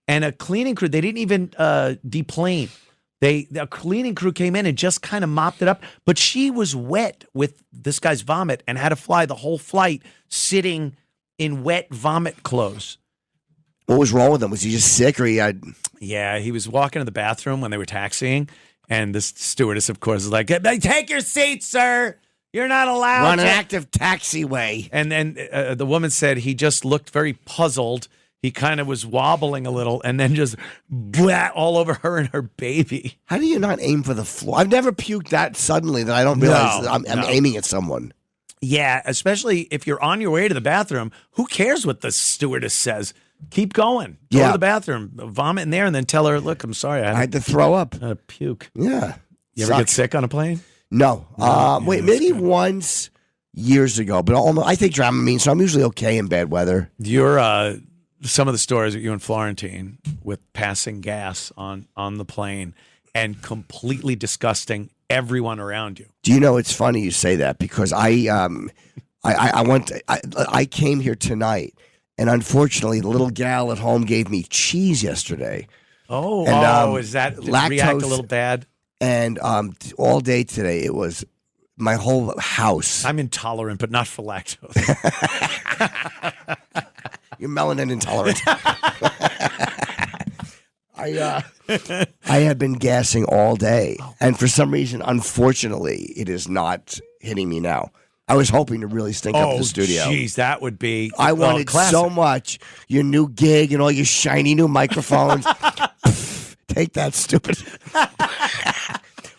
And a cleaning crew, they didn't even deplane. A cleaning crew came in and just kind of mopped it up. But she was wet with this guy's vomit and had to fly the whole flight sitting in wet vomit clothes. What was wrong with him? Was he just sick or he had... Yeah, he was walking to the bathroom when they were taxiing. And the stewardess, of course, is like, take your seat, sir. You're not allowed Run an active taxiway. And then the woman said he just looked very puzzled. He kind of was wobbling a little and then just blah, all over her and her baby. How do you not aim for the floor? I've never puked that suddenly that I don't realize I'm aiming at someone. Yeah, especially if you're on your way to the bathroom. Who cares what the stewardess says? Keep going. Go to the bathroom, vomit in there, and then tell her, look, I'm sorry. I had to throw up. I had to puke. Yeah. You ever get sick on a plane? No. Maybe once years ago, but I take Dramamine, so I'm usually okay in bad weather. You're... some of the stories that you and Florentine with passing gas on the plane and completely disgusting everyone around you. Do you know, it's funny you say that because I came here tonight and unfortunately the little gal at home gave me cheese yesterday. Is that lactose, react a little bad? And all day today it was my whole house. I'm intolerant, but not for lactose. You're melanin intolerant. I have been gassing all day, and for some reason, unfortunately, it is not hitting me now. I was hoping to really stink up the studio. Jeez, that would be. I wanted so much your new gig and all your shiny new microphones. Take that, stupid.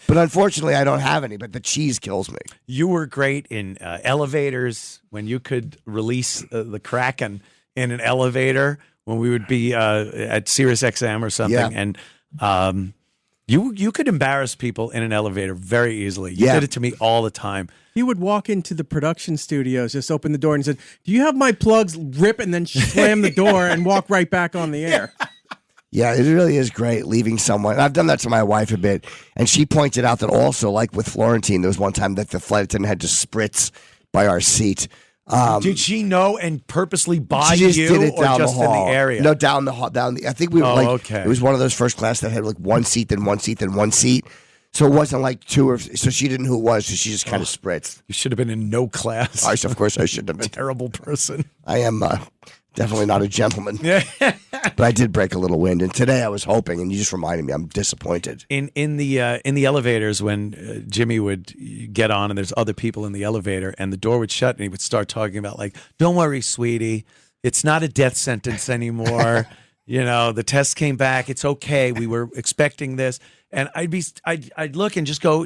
But unfortunately, I don't have any, but the cheese kills me. You were great in elevators when you could release the Kraken in an elevator when we would be at Sirius XM or something. Yeah. And you could embarrass people in an elevator very easily. You did it to me all the time. He would walk into the production studios, just open the door and said, do you have my plugs? Rip, and then slam the door and walk right back on the air. Yeah, it really is great leaving someone. I've done that to my wife a bit, and she pointed out that also, like with Florentine, there was one time that the flight attendant had to spritz by our seat. Did she know and purposely buy she just you, did it or down just the hall. in the area? No, down the hall. I think we were okay. It was one of those first class that had like one seat, then one seat, then one seat. So it wasn't like so she didn't know who it was, so she just kind of spritzed. You should have been in no class. Of course I should have been. Terrible person. I am definitely not a gentleman. But I did break a little wind, and today I was hoping, and you just reminded me, I'm disappointed. In the elevators when Jimmy would get on and there's other people in the elevator and the door would shut and he would start talking about like, don't worry, sweetie, it's not a death sentence anymore. The test came back. It's okay. We were expecting this. And I'd look and just go,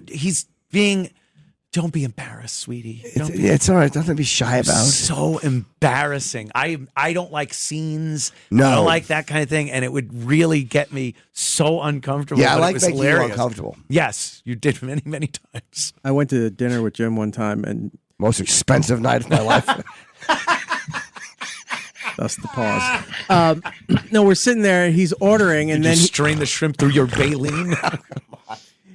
don't be embarrassed, sweetie. It's all right. Nothing to be shy about. So embarrassing. I don't like scenes. No. I don't like that kind of thing. And it would really get me so uncomfortable. Yeah, I like making you uncomfortable. Yes, you did many, many times. I went to dinner with Jim one time and... Most expensive night of my life. That's the pause. No, we're sitting there and he's ordering and then... strain the shrimp through your baleen.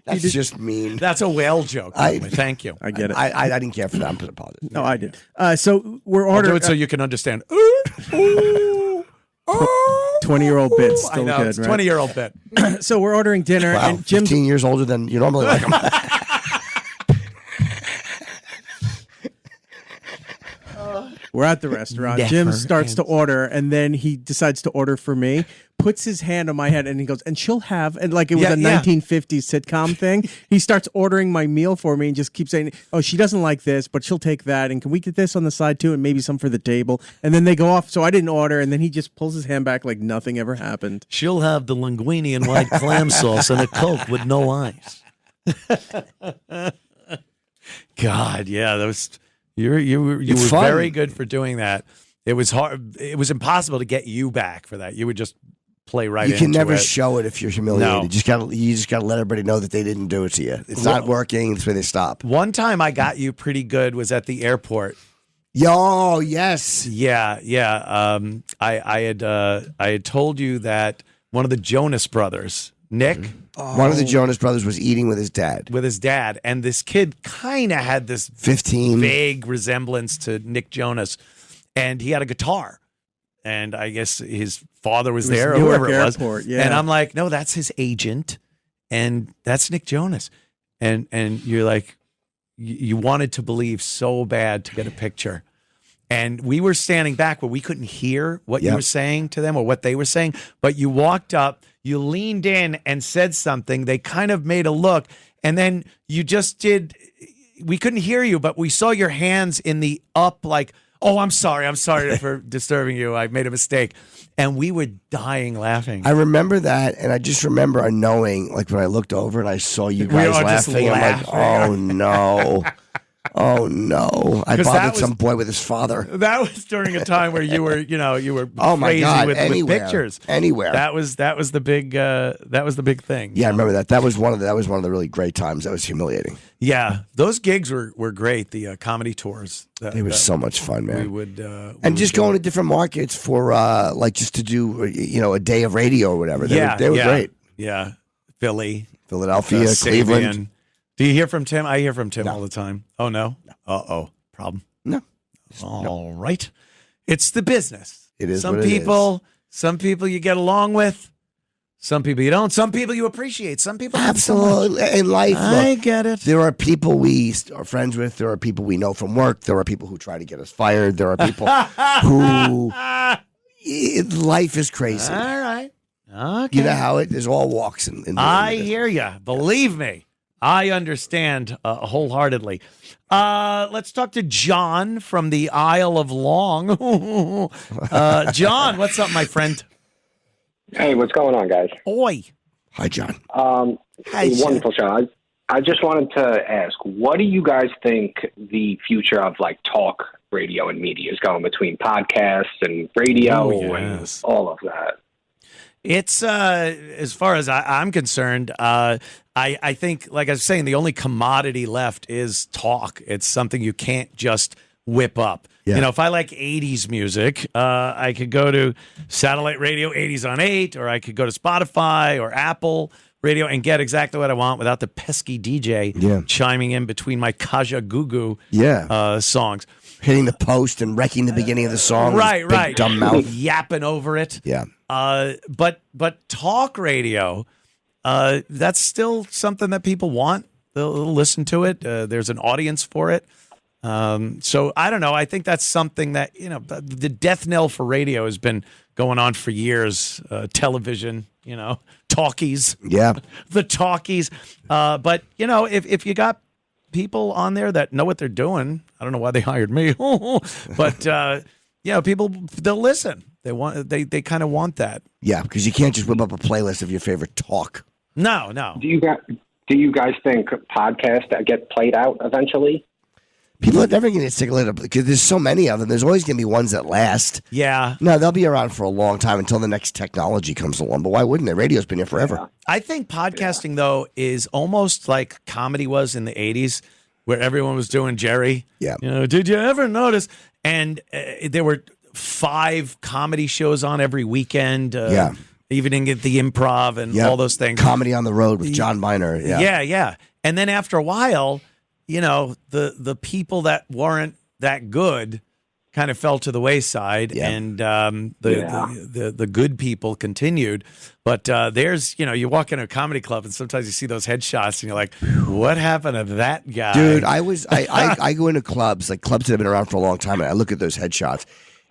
That's just mean. That's a whale joke. Thank you. I get it. I didn't care for that. I'm going to pause it. No, I did. So we're I'll ordering... do it so you can understand. 20-year-old bit. Still I know, good, it's right? 20-year-old bit. So we're ordering dinner Wow, and Jim's... 15 years older than you normally like him. We're at the restaurant. Never Jim starts to order, and then he decides to order for me. Puts his hand on my head, and he goes, "And she'll have," and like it was a 1950s sitcom thing. He starts ordering my meal for me, and just keeps saying, "Oh, she doesn't like this, but she'll take that. And can we get this on the side too, and maybe some for the table?" And then they go off. So I didn't order, and then he just pulls his hand back like nothing ever happened. She'll have the linguine and white clam sauce and a Coke with no ice. God, yeah, that was you were very good for doing that. It was hard. It was impossible to get you back for that. You would just play right into it. You can never show it if you're humiliated. No. You just gotta let everybody know that they didn't do it to you. It's not working. That's where they stop. One time I got you pretty good was at the airport. Yo, yes. Yeah. I had told you that one of the Jonas brothers, Nick. One of the Jonas brothers was eating with his dad. And this kid kind of had this 15 vague resemblance to Nick Jonas, and he had a guitar. And I guess his father was there, or whoever it was. Airport, yeah. And I'm like, no, that's his agent, and that's Nick Jonas. And you're like, you wanted to believe so bad to get a picture. And we were standing back where we couldn't hear what you were saying to them or what they were saying. But you walked up, you leaned in and said something. They kind of made a look, and then you just did. We couldn't hear you, but we saw your hands in the up, like, "Oh, I'm sorry for disturbing you. I made a mistake." And we were dying laughing. I remember that, and I just remember knowing, like, when I looked over and I saw you guys laughing, I'm like, "Oh no." Oh no! I bothered some boy with his father. That was during a time where you were oh my crazy God, with pictures anywhere. That was the big thing. Yeah, I remember that. That was one of the really great times. That was humiliating. Yeah, those gigs were great. The comedy tours. They were so much fun, man. We would just going to different markets for like just to do a day of radio or whatever. They were great. Yeah, Philly, Philadelphia, Cleveland. Do you hear from Tim? I hear from Tim all the time. Oh, no? Problem? No. All right. It's the business. It is Some what it people you get along with. Some people you don't. Some people you appreciate. Some people absolutely. In life, I get it. There are people we are friends with. There are people we know from work. There are people who try to get us fired. There are people who... Life is crazy. All right. Okay. You know how there's all walks in I hear you. Believe me. I understand wholeheartedly. Let's talk to John from the Isle of Long. John, what's up, my friend? Hey, what's going on, guys? Oi. Hi, John. Hi, wonderful show. I just wanted to ask, what do you guys think the future of like talk radio and media is going between podcasts and radio and all of that? It's as far as I'm concerned, I think, like I was saying, the only commodity left is talk. It's something you can't just whip up. Yeah. You know, if I like 80s music, I could go to satellite radio 80s on 8, or I could go to Spotify or Apple Radio and get exactly what I want without the pesky DJ chiming in between my Kaja Gugu songs. Hitting the post and wrecking the beginning of the song. Right. Dumb mouth. Yapping over it. Yeah. But talk radio, that's still something that people want. They'll listen to it. There's an audience for it. So I don't know. I think that's something that, the death knell for radio has been going on for years. Television, talkies. Yeah. The talkies. But, if you got people on there that know what they're doing, I don't know why they hired me, but, people, they'll listen. They kind of want that. Yeah, because you can't just whip up a playlist of your favorite talk. No. Do you guys think podcasts that get played out eventually? People are never going to stick a little because there's so many of them. There's always going to be ones that last. Yeah. No, they'll be around for a long time until the next technology comes along. But why wouldn't they? Radio's been here forever. Yeah. I think podcasting, though, is almost like comedy was in the 80s, where everyone was doing Jerry. Yeah. Did you ever notice? And there were 5 comedy shows on every weekend. Evening at the Improv and all those things. Comedy on the Road with John Miner. Yeah. And then after a while, the people that weren't that good kind of fell to the wayside, and the good people continued. But there's, you walk into a comedy club, and sometimes you see those headshots, and you're like, what happened to that guy? Dude, I go into clubs, like clubs that have been around for a long time, and I look at those headshots,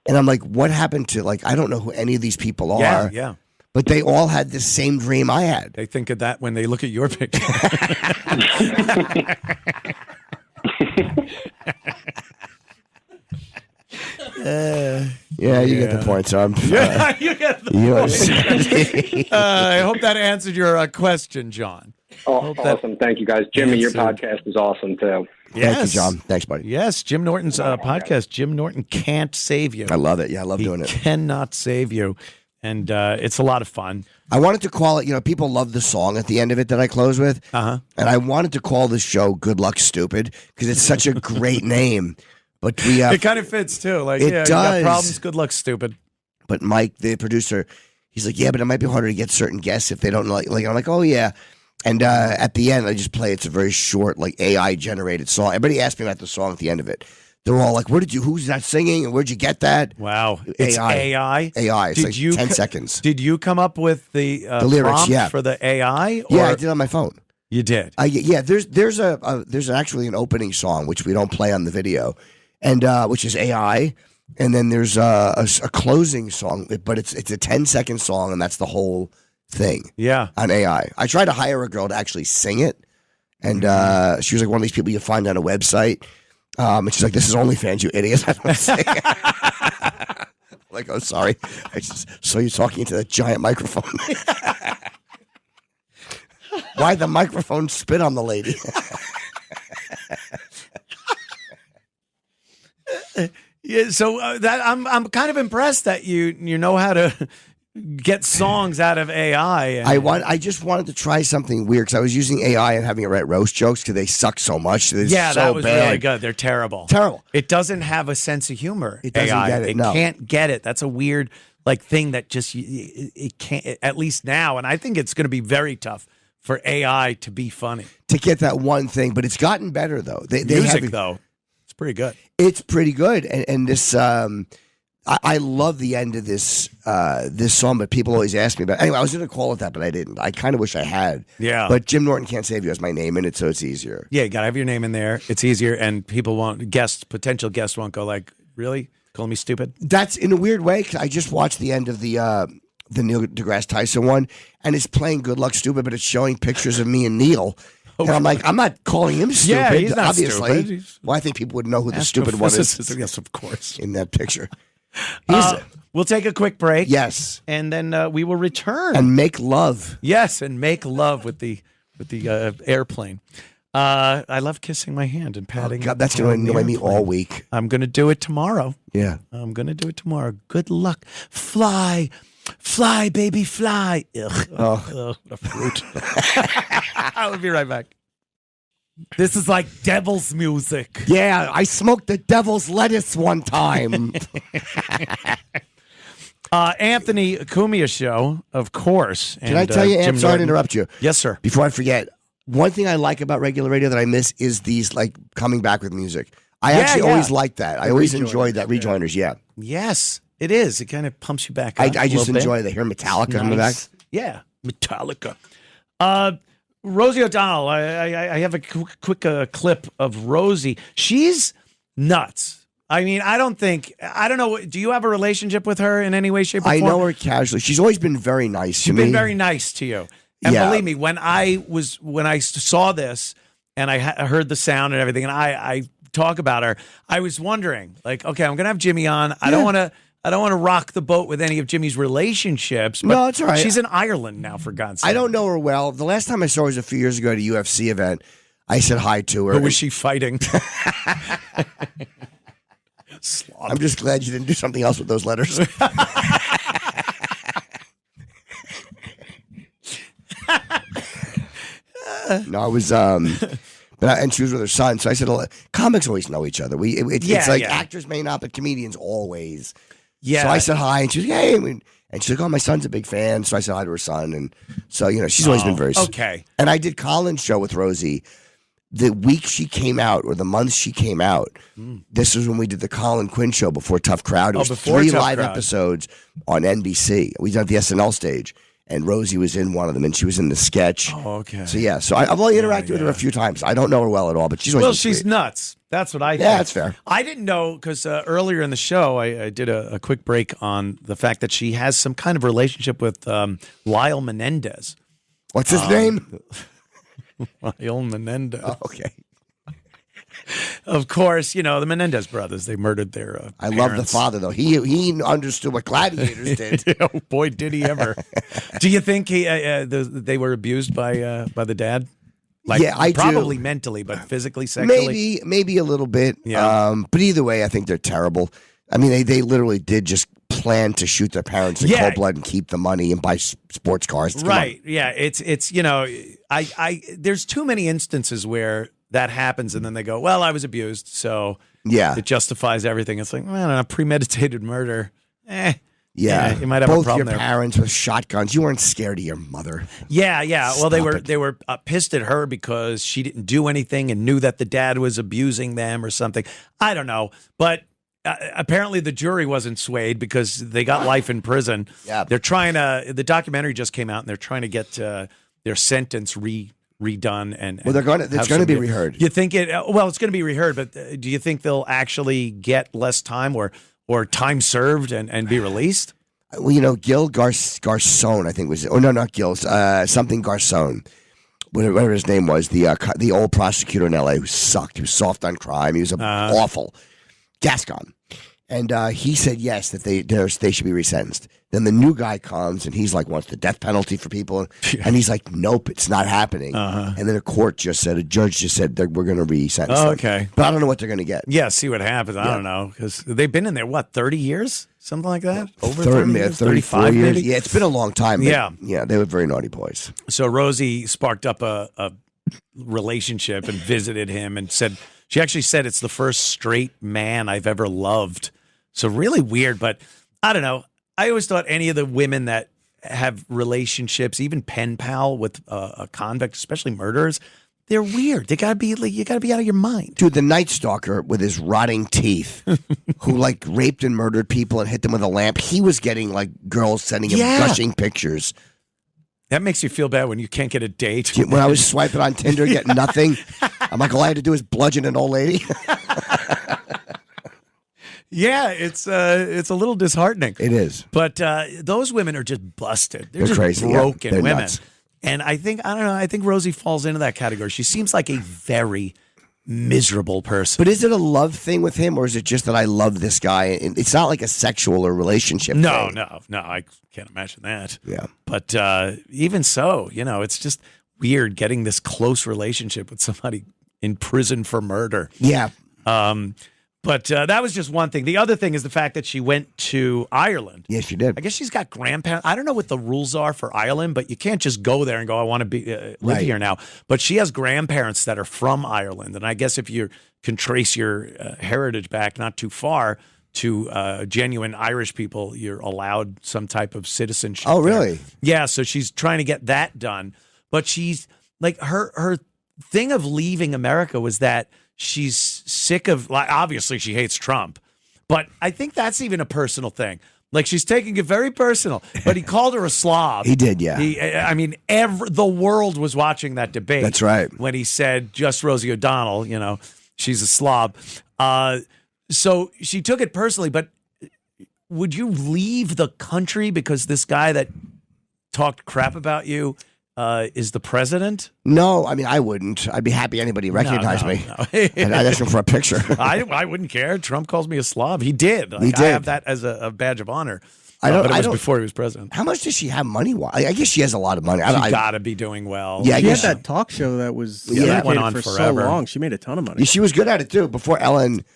and I'm like, what happened to, like, I don't know who any of these people are. Yeah. But they all had the same dream I had. They think of that when they look at your picture. Yeah, you get the point, son. You get the point. I hope that answered your question, John. Oh, awesome. Thank you, guys. Jimmy, your podcast is awesome, too. Yes. Thank you, John. Thanks, buddy. Yes, Jim Norton's podcast. Jim Norton Can't Save You. I love it. Yeah, I love doing it. He cannot save you. And it's a lot of fun. I wanted to call it, people love the song at the end of it that I close with. Uh-huh. And I wanted to call the show Good Luck Stupid because it's such a great name. But we it kind of fits, too. Like, it does. You got problems, good luck, stupid. But Mike, the producer, he's like, yeah, but it might be harder to get certain guests if they don't like I'm like, oh, yeah. And at the end, I just play. It's a very short, like, AI-generated song. Everybody asked me about the song at the end of it. They're all like, who's that singing? And where'd you get that? Wow. It's AI? AI. It's 10 seconds. Did you come up with the lyrics, prompt for the AI? Yeah, I did on my phone. You did? Yeah, there's actually an opening song, which we don't play on the video, and which is AI. And then there's a closing song, but it's a 10-second song, and that's the whole thing. Yeah. On AI. I tried to hire a girl to actually sing it, and she was like one of these people you find on a website. And she's like, this is OnlyFans, you idiot. I don't say it. Like, oh, sorry. I just saw you talking into that giant microphone. Why'd the microphone spit on the lady? Yeah, so that I'm kind of impressed that you know how to get songs out of AI. I just wanted to try something weird because I was using AI and having it write roast jokes because they suck so much. That was really good. They're terrible. Terrible. It doesn't have a sense of humor. It doesn't AI. get it. No. Can't get it. That's a weird thing that just it can't. At least now, and I think it's going to be very tough for AI to be funny. To get that one thing, but it's gotten better though. Music though, it's pretty good. It's pretty good, and this. I love the end of this song, but people always ask me about it. Anyway, I was going to call it that, but I didn't. I kind of wish I had. Yeah. But Jim Norton Can't Save You has my name in it, so it's easier. Yeah, you got to have your name in there. It's easier, and people potential guests won't go like, really? Call me stupid? That's in a weird way, because I just watched the end of the Neil deGrasse Tyson one, and it's playing Good Luck Stupid, but it's showing pictures of me and Neil. Okay. And I'm like, I'm not calling him stupid. Yeah, he's not obviously. Stupid. Well, I think people would know who the stupid one is. Yes, of course. In that picture. We'll take a quick break. Yes. And then we will return. And make love. Yes, and make love with the airplane. I love kissing my hand and patting. Oh, God, that's going to annoy me all week. I'm going to do it tomorrow. Yeah. I'm going to do it tomorrow. Good luck. Fly, baby, fly. Ugh. Oh. What a fruit. I'll be right back. This is like devil's music. Yeah, I smoked the devil's lettuce one time. Anthony Cumia show, of course. Can I tell you, Anthony, sorry to interrupt you. Yes, sir. Before I forget, one thing I like about regular radio that I miss is these, like, coming back with music. I actually always liked that. I always enjoyed that. Rejoiners, yeah. Yes, it is. It kind of pumps you back up. I just enjoy to hear Metallica in the back. Yeah, Metallica. Rosie O'Donnell, I have a quick clip of Rosie. She's nuts. I mean, I don't know. Do you have a relationship with her in any way, shape, or form? I know her casually. She's always been very nice to me. She's been very nice to you. And believe me, when I saw this and I heard the sound and everything, and I talk about her, I was wondering, like, okay, I'm going to have Jimmy on. I don't want to rock the boat with any of Jimmy's relationships. But no, it's all right. She's in Ireland now, for God's sake. I don't know her well. The last time I saw her was a few years ago at a UFC event. I said hi to her. Who was she fighting? I'm just glad you didn't do something else with those letters. No, I was, and she was with her son. So I said, comics always know each other. It's like actors may not, but comedians always. Yeah. So I said hi, and she was like, hey. And she's like, oh, my son's a big fan. So I said hi to her son. And so, she's always been very okay. And I did Colin's show with Rosie the week she came out, or the month she came out, this was when we did the Colin Quinn show before Tough Crowd. It was before 3 Tough live Crowd. episodes on NBC. We did the SNL stage, and Rosie was in one of them, and she was in the sketch. Oh, okay. So I've only interacted with her a few times. I don't know her well at all, but she's always been she's sweet. nuts. That's what I think. Yeah, that's fair. I didn't know because earlier in the show, I did a quick break on the fact that she has some kind of relationship with Lyle Menendez. What's his name? Lyle Menendez. Oh, okay. Of course, the Menendez brothers, they murdered their I love the father, though. He understood what gladiators did. Oh, boy, did he ever. Do you think they were abused by the dad? Yeah, I do. Probably mentally, but physically, sexually? Maybe a little bit. Yeah. But either way, I think they're terrible. I mean, they literally did just plan to shoot their parents in cold blood and keep the money and buy sports cars. Come Right. Yeah. It's there's too many instances where that happens and then they go, well, I was abused, so it justifies everything. It's like, man, a premeditated murder. Yeah, you might have both a problem your there. parents with shotguns. You weren't scared of your mother. Yeah. Well, Stop they were pissed at her because she didn't do anything and knew that the dad was abusing them or something. I don't know, but apparently the jury wasn't swayed because they got life in prison. Yeah, they're trying to. The documentary just came out and they're trying to get their sentence redone and Well, it's going to be reheard. You think it? Well, it's going to be reheard, but do you think they'll actually get less time or time served and be released? Well, Gil Garcon, I think was. Oh no, not Gil. Something Garcon, whatever his name was. The old prosecutor in L.A. who sucked. He was soft on crime. He was awful. Gascon. And he said yes, that they should be resentenced. Then the new guy comes and he's like, wants the death penalty for people. And he's like, nope, it's not happening. And then a judge just said that we're going to re-sentence them. Okay. But I don't know what they're going to get. Yeah, see what happens. I don't know. Because they've been in there, 30 years? Something like that? Over 30 years? 34 35 years. maybe? Yeah, it's been a long time. Yeah. Yeah, they were very naughty boys. So Rosie sparked up a relationship and visited him and she actually said it's the first straight man I've ever loved. So really weird, but I don't know. I always thought any of the women that have relationships, even pen pal with a convict, especially murderers, they're weird. You gotta be out of your mind. Dude, the Night Stalker with his rotting teeth, who raped and murdered people and hit them with a lamp, he was getting girls sending him gushing pictures. That makes you feel bad when you can't get a date. When I was swiping on Tinder, getting nothing, I'm like, all I had to do is bludgeon an old lady. Yeah, it's a little disheartening. It is. But those women are just busted. They're just crazy. broken They're women. nuts. And I think Rosie falls into that category. She seems like a very miserable person. But is it a love thing with him, or is it just that I love this guy? And it's not like a sexual or relationship thing. No, I can't imagine that. Yeah. But even so, it's just weird getting this close relationship with somebody in prison for murder. Yeah. But that was just one thing. The other thing is the fact that she went to Ireland. Yes, she did. I guess she's got grandparents. I don't know what the rules are for Ireland, but you can't just go there and go, I want to be live here now. But she has grandparents that are from Ireland. And I guess if you can trace your heritage back not too far to genuine Irish people, you're allowed some type of citizenship. Oh, really? There. Yeah, so she's trying to get that done. But she's her thing of leaving America was that she's sick of, obviously she hates Trump, but I think that's even a personal thing. She's taking it very personal, but he called her a slob. He did, yeah. The world was watching that debate. That's right. When he said, just Rosie O'Donnell, she's a slob. So she took it personally, but would you leave the country because this guy that talked crap about you is the president? No, I wouldn't. I'd be happy anybody recognized me. No. And I'd ask him for a picture. I wouldn't care. Trump calls me a slob. He did. He did. I have that as a badge of honor. But it was before he was president. How much does she have money-wise? I guess she has a lot of money. She's got to be doing well. Yeah, she had that talk show that was that went on for forever. so long. She made a ton of money. Yeah, she was good at it, too, before Ellen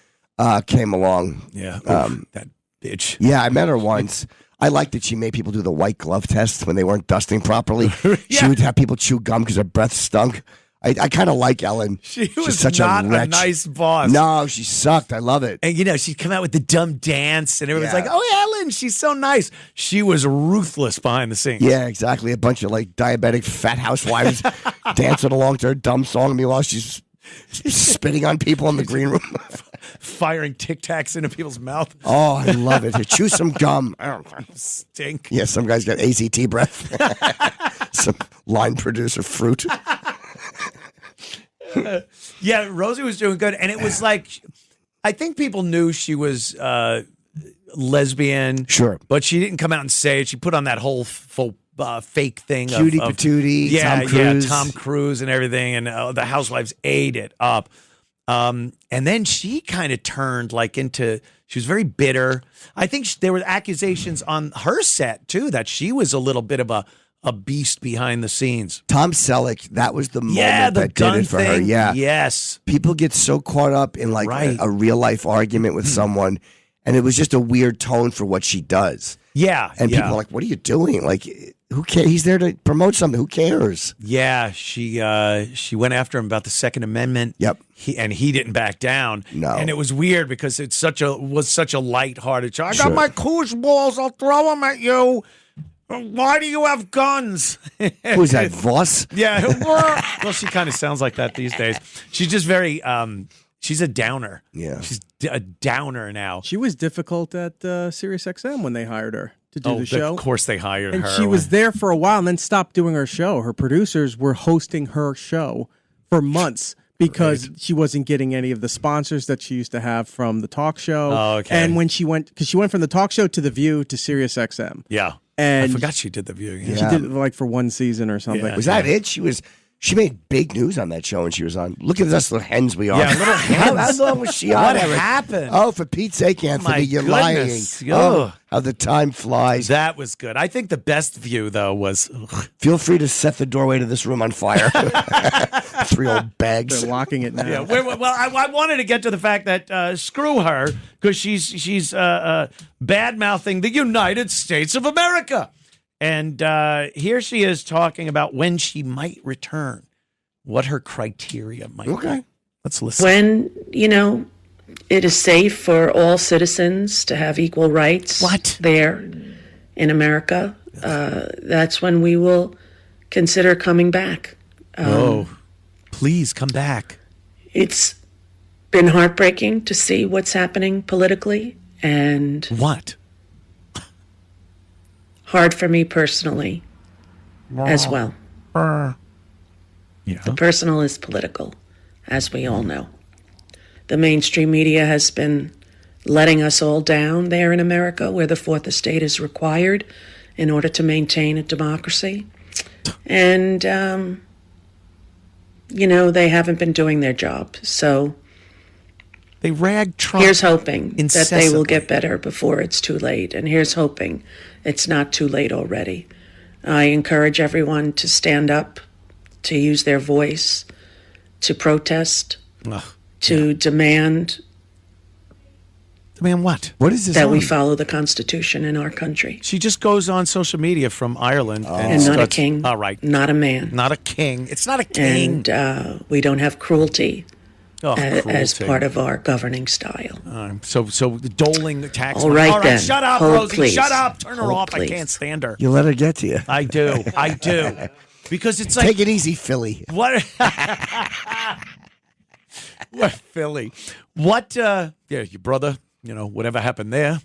came along. Yeah, that bitch. Yeah, I met her once. I liked that she made people do the white glove test when they weren't dusting properly. She would have people chew gum because her breath stunk. I kind of like Ellen. She was She's such not a a wretch. nice boss. No, she sucked. I love it. And, she'd come out with the dumb dance, and everyone's like, oh, Ellen, she's so nice. She was ruthless behind the scenes. Yeah, exactly. A bunch of diabetic fat housewives dancing along to her dumb song. Meanwhile, she's spitting on people in the green room. Firing Tic Tacs into people's mouth. Oh, I love it. Chew some gum. Stink. Yeah, some guy's got ACT breath. Some line producer fruit. Yeah, Rosie was doing good. And it was like, I think people knew she was lesbian. Sure. But she didn't come out and say it. She put on that whole fake thing. Cutie patootie, yeah, Tom Cruise. Yeah, Tom Cruise and everything. And the housewives ate it up. And then she kind of turned she was very bitter. I think there were accusations on her set, too, that she was a little bit of a beast behind the scenes. Tom Selleck, that was the moment that did it for her. Yeah. Yes. People get so caught up in a real life argument with someone, and it was just a weird tone for what she does. Yeah. And people are like, what are you doing? Like, who cares? He's there to promote something. Who cares? Yeah, she went after him about the Second Amendment. Yep. He didn't back down. No. And it was weird because it's such a lighthearted show. I got my koosh balls. I'll throw them at you. Why do you have guns? Who's that, Voss? Yeah. Well, she kind of sounds like that these days. She's just very, she's a downer. Yeah. She's a downer now. She was difficult at SiriusXM when they hired her to do the show. Of course they hired her. And she was there for a while and then stopped doing her show. Her producers were hosting her show for months because she wasn't getting any of the sponsors that she used to have from the talk show. Oh, okay. And when she went from the talk show to The View to SiriusXM. Yeah. And I forgot she did The View. Yeah. She did it for one season or something. Was that it? She made big news on that show when she was on. Look at us little hens we are. Yeah, little hens. How long was she on? What happened? Oh, for Pete's sake, Anthony, My you're goodness. lying. Oh, how the time flies. That was good. I think the best view, though, was... Feel free to set the doorway to this room on fire. 3 old bags. They're locking it now. Yeah, well, I wanted to get to the fact that screw her because she's bad-mouthing the United States of America. And here she is talking about when she might return, what her criteria might be. Let's listen. When, it is safe for all citizens to have equal rights there in America, that's when we will consider coming back. Please come back. It's been heartbreaking to see what's happening politically and... What? Hard for me personally as well. Yeah. The personal is political, as we all know. The mainstream media has been letting us all down there in America, where the Fourth Estate is required in order to maintain a democracy. And, they haven't been doing their job. So they rag Trump. Here's hoping that they will incessantly. get better before it's too late. And here's hoping it's not too late already. I encourage everyone to stand up, to use their voice, to protest, to demand. Demand what? What is this? That we follow the Constitution in our country. She just goes on social media from Ireland. And not a king. All right. Not a man. Not a king. It's not a king. And we don't have cruelty. As Cruelty. part of our governing style. So doling the tax. All right, then. Shut up, Hold, Rosie. please. Shut up. Turn her Hold, off. please. I can't stand her. You let her get to you. I do. Because it's like... Take it easy, Philly. What? What, Philly? What, your brother, whatever happened there.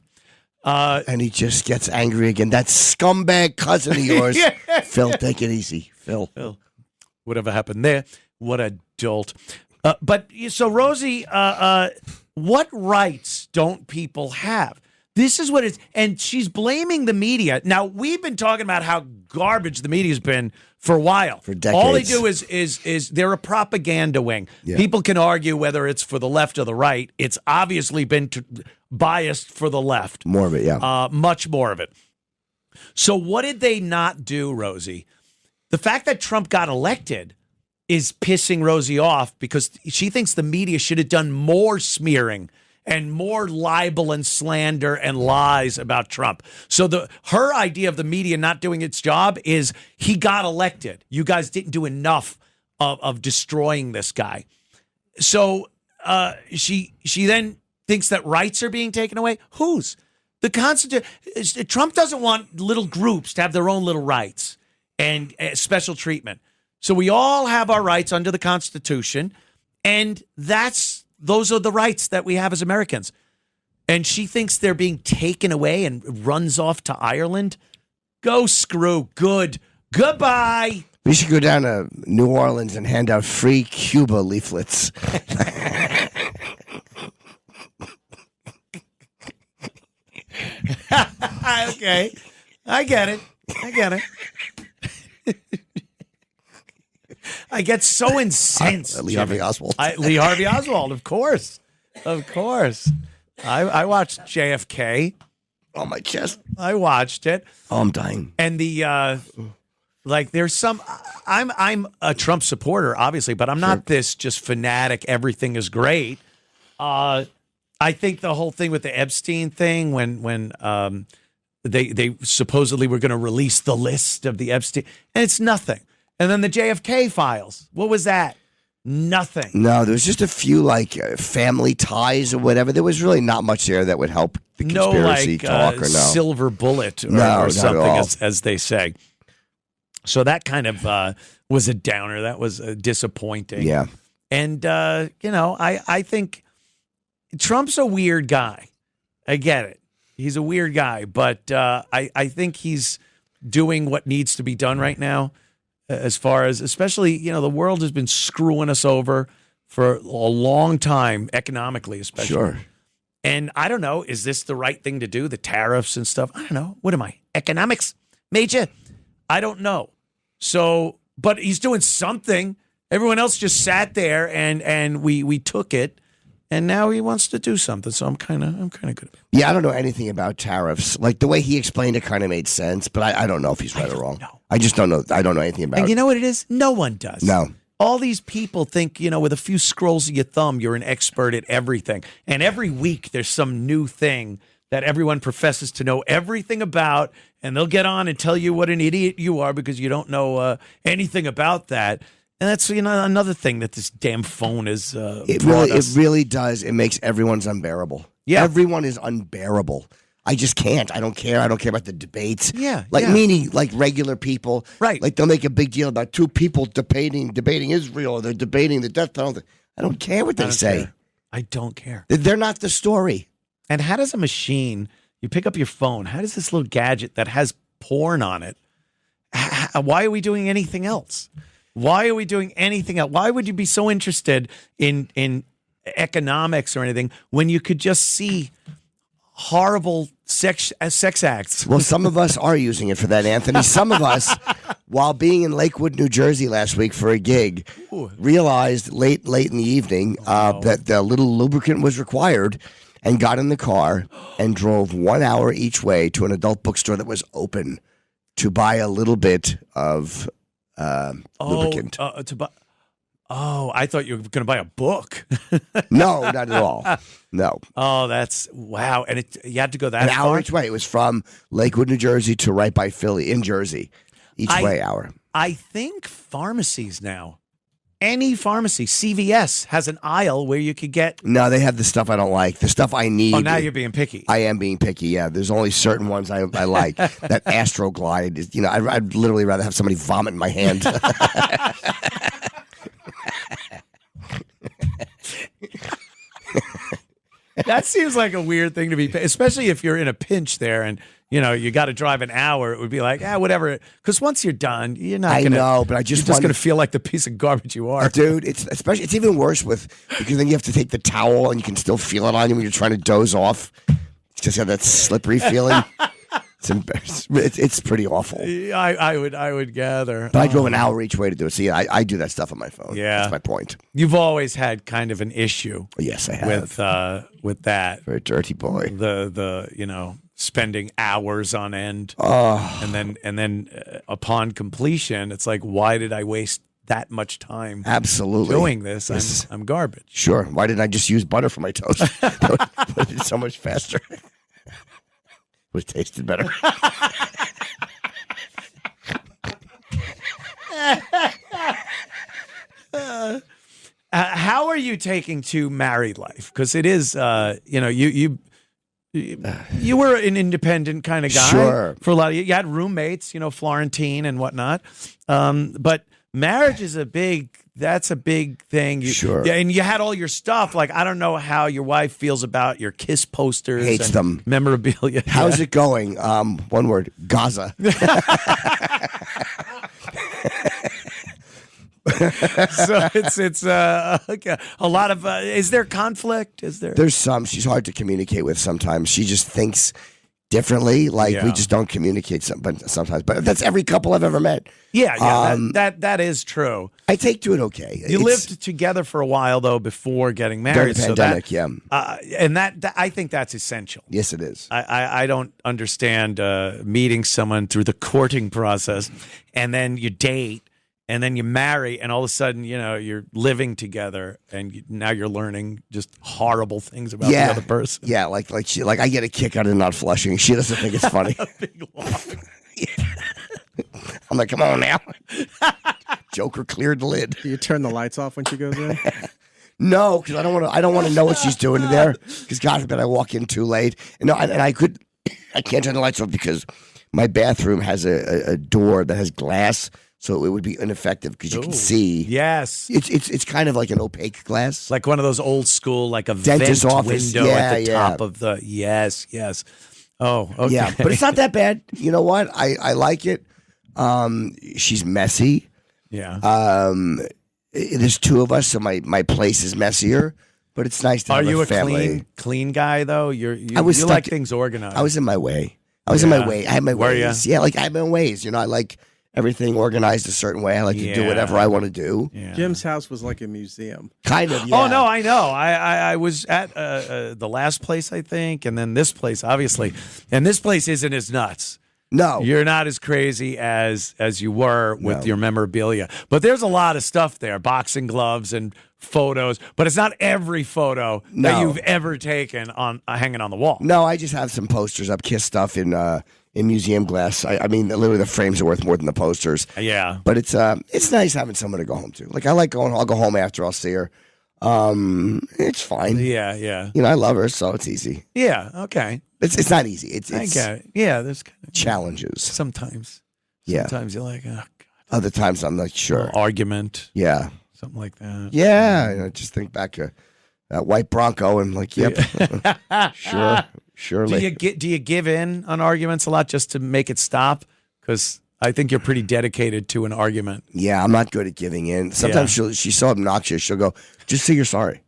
And he just gets angry again. That scumbag cousin of yours. Phil, take it easy. Phil. Whatever happened there. What a dolt. So Rosie, what rights don't people have? This is what it's, and she's blaming the media. Now, we've been talking about how garbage the media's been for a while. For decades. All they do is they're a propaganda wing. Yeah. People can argue whether it's for the left or the right. It's obviously been biased for the left. More of it, yeah. Much more of it. So what did they not do, Rosie? The fact that Trump got elected is pissing Rosie off because she thinks the media should have done more smearing and more libel and slander and lies about Trump. So her idea of the media not doing its job is he got elected. You guys didn't do enough of destroying this guy. So she then thinks that rights are being taken away. Whose? The Constitution. Trump doesn't want little groups to have their own little rights and special treatment. So we all have our rights under the Constitution, And those are the rights that we have as Americans. And she thinks they're being taken away and runs off to Ireland. Go screw. Goodbye. We should go down to New Orleans and hand out free Cuba leaflets. Okay. I get it. I get so incensed. Lee Harvey Oswald. Lee Harvey Oswald, of course. I watched JFK. On my chest. I watched it. Oh, I'm dying. And there's some. I'm a Trump supporter, obviously, but I'm not this just fanatic. Everything is great. I think the whole thing with the Epstein thing, when they supposedly were going to release the list of the Epstein, and it's nothing. And then the JFK files. What was that? Nothing. No, there was just a few family ties or whatever. There was really not much there that would help the conspiracy talk or no. Silver bullet or something, as they say. So that kind of was a downer. That was disappointing. Yeah. And, I think Trump's a weird guy. I get it. He's a weird guy. But I think he's doing what needs to be done right now. As far as, especially, the world has been screwing us over for a long time, economically especially. Sure. And I don't know, is this the right thing to do? The tariffs and stuff? I don't know. What am I? Economics major? I don't know. So, but he's doing something. Everyone else just sat there and we took it. And now he wants to do something, so I'm kind of good. Yeah, I don't know anything about tariffs. Like the way he explained it kind of made sense, but I don't know if he's right or wrong. I just don't know. I don't know anything about it. And you know what it is? No one does. No. All these people think, with a few scrolls of your thumb, you're an expert at everything. And every week there's some new thing that everyone professes to know everything about, and they'll get on and tell you what an idiot you are because you don't know anything about that. And that's another thing that this damn phone is. It really does. It makes everyone's unbearable. Yeah, everyone is unbearable. I just can't. I don't care. I don't care about the debates. Yeah, meaning regular people. Right. Like they'll make a big deal about two people debating Israel. Or they're debating the death penalty. I don't care what they say. I don't care. They're not the story. And how does a machine? You pick up your phone. How does this little gadget that has porn on it? Why are we doing anything else? Why are we doing anything else? Why would you be so interested in economics or anything when you could just see horrible sex acts? Well, some of us are using it for that, Anthony. Some of us, while being in Lakewood, New Jersey last week for a gig, realized late in the evening that the little lubricant was required and got in the car and drove 1 hour each way to an adult bookstore that was open to buy a little bit of lubricant. I thought you were going to buy a book. No, not at all. No. Oh, that's wow! And you had to go that an far? Hour each way. It was from Lakewood, New Jersey, to right by Philly in Jersey. Each way hour. I think pharmacies now, any pharmacy, CVS has an aisle where you could get. No, they have the stuff I don't like. The stuff I need. Oh, now you're being picky. I am being picky. Yeah, there's only certain ones I like. That Astroglide is. I'd literally rather have somebody vomit in my hand. That seems like a weird thing to be, especially if you're in a pinch there and you got to drive an hour. It would be like, whatever. Because once you're done, you're not going to. I know, but you're just going to feel like the piece of garbage you are, dude. It's even worse because then you have to take the towel and you can still feel it on you when you're trying to doze off. It's just got that slippery feeling. It's pretty awful. I would gather. But I drove an hour each way to do it. See, I do that stuff on my phone. Yeah, that's my point. You've always had kind of an issue. Yes, I have with that. Very dirty boy. The spending hours on end. Oh. And then upon completion, it's like, why did I waste that much time? Absolutely doing this. I'm garbage. Sure. Why didn't I just use butter for my toast? That would be so much faster. Would have tasted better. How are you taking to married life? Because it is, you were an independent kind of guy. Sure. For a lot of you had roommates, Florentine and whatnot. But marriage is that's a big thing. Sure. Yeah, and you had all your stuff. Like, I don't know how your wife feels about your Kiss posters. Hates and them. Memorabilia. How's it going? One word, Gaza. So it's okay. A lot of is there conflict? Is there? There's some. She's hard to communicate with sometimes. She just thinks differently. Like we just don't communicate sometimes. But that's every couple I've ever met. Yeah, that is true. I take to it okay. You lived together for a while though before getting married. During the pandemic, and that I think that's essential. Yes, it is. I don't understand meeting someone through the courting process, and then you date. And then you marry, and all of a sudden, you're living together, and now you're learning just horrible things about the other person. Yeah, like I get a kick out of not flushing. She doesn't think it's funny. Big log. I'm like, come on now. Joker cleared the lid. Do you turn the lights off when she goes in? No, because I don't want to know what she's doing in there. Because God forbid I walk in too late. And I can't turn the lights off because my bathroom has a door that has glass. So it would be ineffective because you can see. Yes, it's kind of like an opaque glass, like one of those old school, like a dentist vent office window at the top of the. Yes. Oh, okay. Yeah, but it's not that bad. You know what? I like it. She's messy. Yeah. There's two of us, so my place is messier. But it's nice to have you a family. clean guy though? You like things organized. I was in my way. I had my Were ways. ya? Yeah, like I have my ways. I like everything organized a certain way. I like to do whatever I want to do. Yeah. Jim's house was like a museum. Kind of, yeah. Oh, no, I know. I was at the last place, I think, and then this place, obviously. And this place isn't as nuts. No. You're not as crazy as you were with your memorabilia. But there's a lot of stuff there, boxing gloves and photos. But it's not every photo that you've ever taken on hanging on the wall. No, I just have some posters up, Kiss stuff in museum glass. I mean, literally the frames are worth more than the posters. Yeah. But it's nice having someone to go home to. Like, I like going, I'll go home after, I'll see her. It's fine. Yeah. I love her, so it's easy. Yeah, okay. It's not easy. It's I get it. Yeah, there's kind of challenges. Sometimes. Yeah. Sometimes you're like, oh, God. Other times I'm like, sure. Argument. Yeah. Something like that. Yeah. I just think back to that white Bronco and like, yep. Sure. Surely. Do you give in on arguments a lot just to make it stop? Because I think you're pretty dedicated to an argument. Yeah, I'm not good at giving in. Sometimes she's so obnoxious. She'll go, just say you're sorry.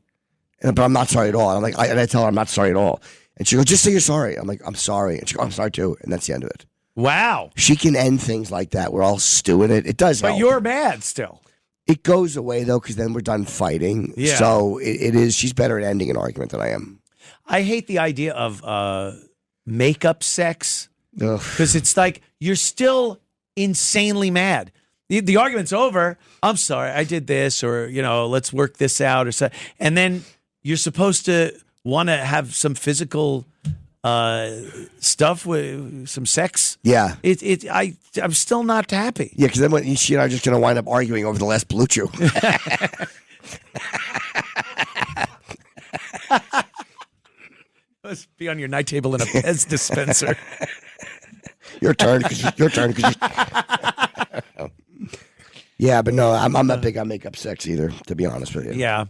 But I'm not sorry at all. And I tell her I'm not sorry at all. And she'll go, just say you're sorry. I'm like, I'm sorry. And she goes, I'm sorry too. And that's the end of it. Wow. She can end things like that. We're all stewing it. It does help. But you're mad still. It goes away though, because then we're done fighting. Yeah. So it is. She's better at ending an argument than I am. I hate the idea of makeup sex because it's like you're still insanely mad. The argument's over. I'm sorry, I did this, or let's work this out, or so. And then you're supposed to want to have some physical stuff with some sex. Yeah. I'm still not happy. Yeah, because then she and I are just going to wind up arguing over the last Blue Chew. Must be on your night table in a Pez dispenser. Your turn. Yeah, but no, I'm not big on makeup sex either, to be honest with you. Yeah.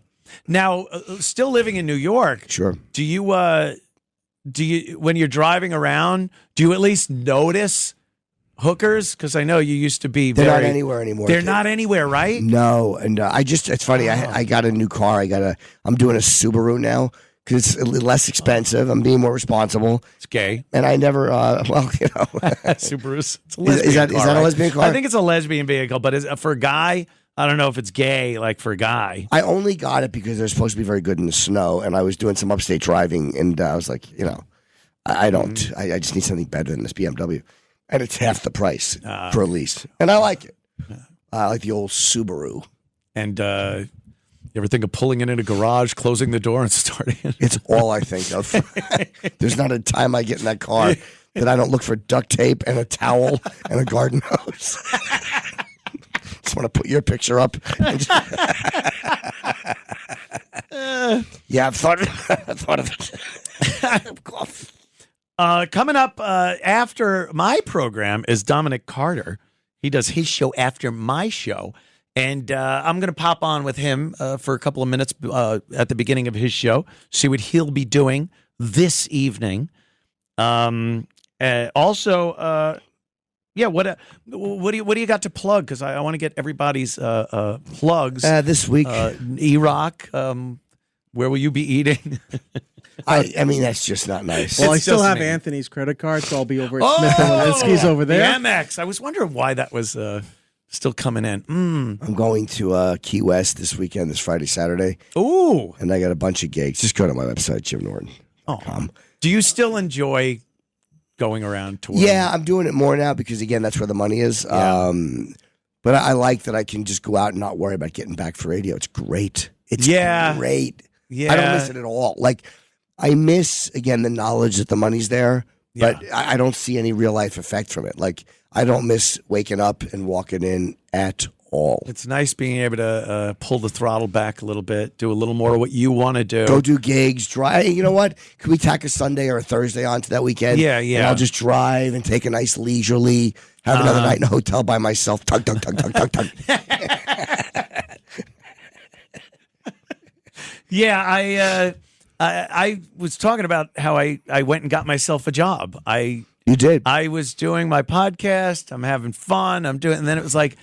Now, still living in New York. Sure. Do you when you're driving around, do you at least notice hookers? Because I know you used to be. They're not anywhere anymore. They're not anywhere, right? No, and it's funny. I got a new car. I'm doing a Subaru now. Because it's less expensive. I'm being more responsible. It's gay. And I never, Subarus. It's a lesbian is that car, a lesbian car? I think it's a lesbian vehicle, but for a guy, I don't know if it's gay, like for a guy. I only got it because they're supposed to be very good in the snow, and I was doing some upstate driving, and I was like, I don't. I just need something better than this BMW. And it's half the price for a lease. And I like it. I like the old Subaru. And, you ever think of pulling it in a garage, closing the door, and starting it? It's all I think of. There's not a time I get in that car that I don't look for duct tape and a towel and a garden hose. Just want to put your picture up. Yeah, I've thought of it. Coming up after my program is Dominic Carter. He does his show after my show. And I'm going to pop on with him for a couple of minutes at the beginning of his show, see what he'll be doing this evening. Also, what do you got to plug? Because I want to get everybody's plugs this week. Erock, where will you be eating? I mean, that's just not nice. Well, I still have Anthony's credit card, so I'll be over at Smith & Levinsky's over there. The Amex. I was wondering why that was still coming in. I'm going to Key West this weekend, this Friday, Saturday. Ooh. And I got a bunch of gigs. Just go to my website, JimNorton.com. Do you still enjoy going around touring? Yeah, I'm doing it more now because, again, that's where the money is. Yeah. But I like that I can just go out and not worry about getting back for radio. It's great. It's great. Yeah. I don't miss it at all. Like, I miss, again, the knowledge that the money's there, but I don't see any real life effect from it. Like, I don't miss waking up and walking in at all. It's nice being able to pull the throttle back a little bit, do a little more of what you want to do. Go do gigs, drive. Hey, you know what? Can we tack a Sunday or a Thursday onto that weekend? Yeah. And I'll just drive and take a nice leisurely, have another night in a hotel by myself. Tug. Yeah, I was talking about how I went and got myself a job. You did. I was doing my podcast. I'm having fun. And then it was like,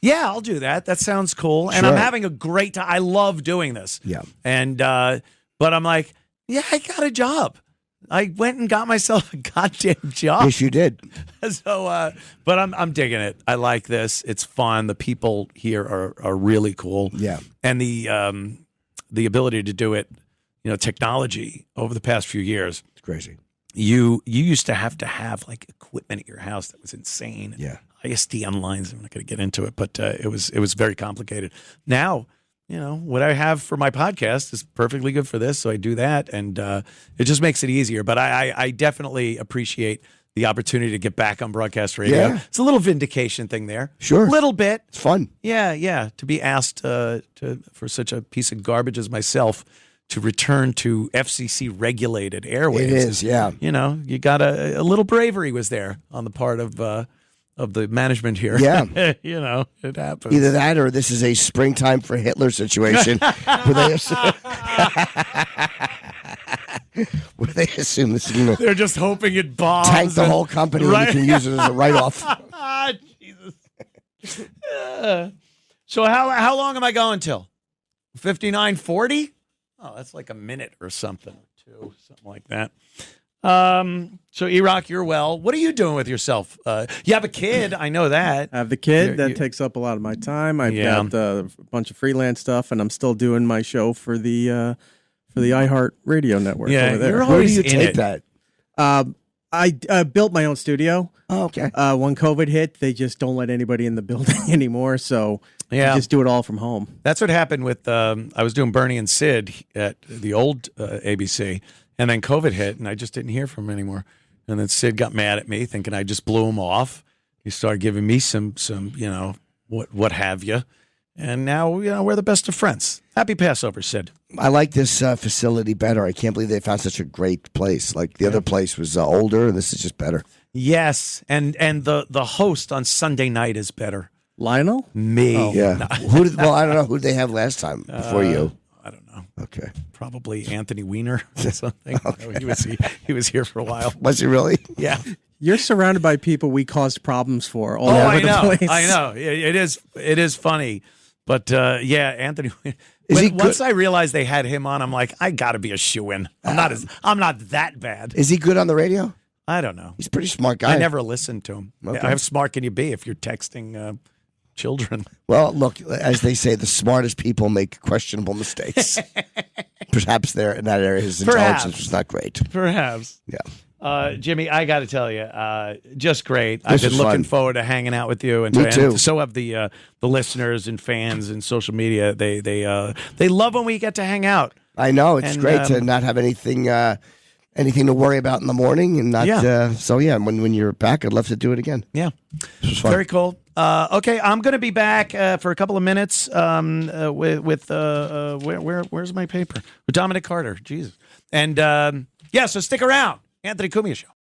yeah, I'll do that. That sounds cool. And I'm having a great time. I love doing this. Yeah. And but I'm like, yeah, I got a job. I went and got myself a goddamn job. Yes, you did. So, but I'm digging it. I like this. It's fun. The people here are really cool. Yeah. And the ability to do it, technology over the past few years. It's crazy. You used to have like equipment at your house that was insane. Yeah. ISDN lines. I'm not going to get into it, but it was very complicated. Now, what I have for my podcast is perfectly good for this, so I do that, and it just makes it easier. But I definitely appreciate the opportunity to get back on broadcast radio. Yeah. It's a little vindication thing there. Sure. A little bit. It's fun. Yeah. To be asked for such a piece of garbage as myself to return to FCC regulated airwaves. It is, yeah. You got a little bravery was there on the part of the management here. Yeah. It happens. Either that or this is a springtime for Hitler situation where they assume this is going to They're just hoping it bombs. tank the whole company and you can use it as a write-off. Jesus. So how long am I going till? 59:40? Oh, that's like a minute or something. Two, something like that. So Erock, you're well. What are you doing with yourself? You have a kid. I know that. I have the kid. That takes up a lot of my time. I've got a bunch of freelance stuff, and I'm still doing my show for the iHeart Radio Network over there. You're Where do always you in take it. that? I built my own studio. Oh, okay. When COVID hit, they just don't let anybody in the building anymore, so Yeah. I just do it all from home. That's what happened with, I was doing Bernie and Sid at the old ABC, and then COVID hit, and I just didn't hear from him anymore. And then Sid got mad at me, thinking I just blew him off. He started giving me some what have you. And now, we're the best of friends. Happy Passover, Sid. I like this facility better. I can't believe they found such a great place. Like the other place was older, and this is just better. Yes, and the host on Sunday night is better. Lionel? Me. Oh. Yeah. No. I don't know who they have last time before you. I don't know. Okay. Probably Anthony Weiner or something. Okay. He was here for a while. Was he really? Yeah. You're surrounded by people we caused problems for all over the place. I know. It is funny. But Anthony. Once I realized they had him on, I'm like, I got to be a shoo-in. I'm not that bad. Is he good on the radio? I don't know. He's a pretty smart guy. I never listened to him. Okay. How smart can you be if you're texting children? Well, look, as they say, the smartest people make questionable mistakes. Perhaps there in that area, his intelligence was not great. Perhaps. Yeah. Jimmy, I got to tell you, just great. I've been looking forward to hanging out with you, and Me too. So have the listeners and fans and social media. They love when we get to hang out. I know it's great to not have anything to worry about in the morning, and not. When you're back, I'd love to do it again. Yeah, this was fun. Very cool. Okay, I'm going to be back for a couple of minutes with where's my paper? With Dominic Carter. Jesus, and so stick around. Anthony Cumia Show.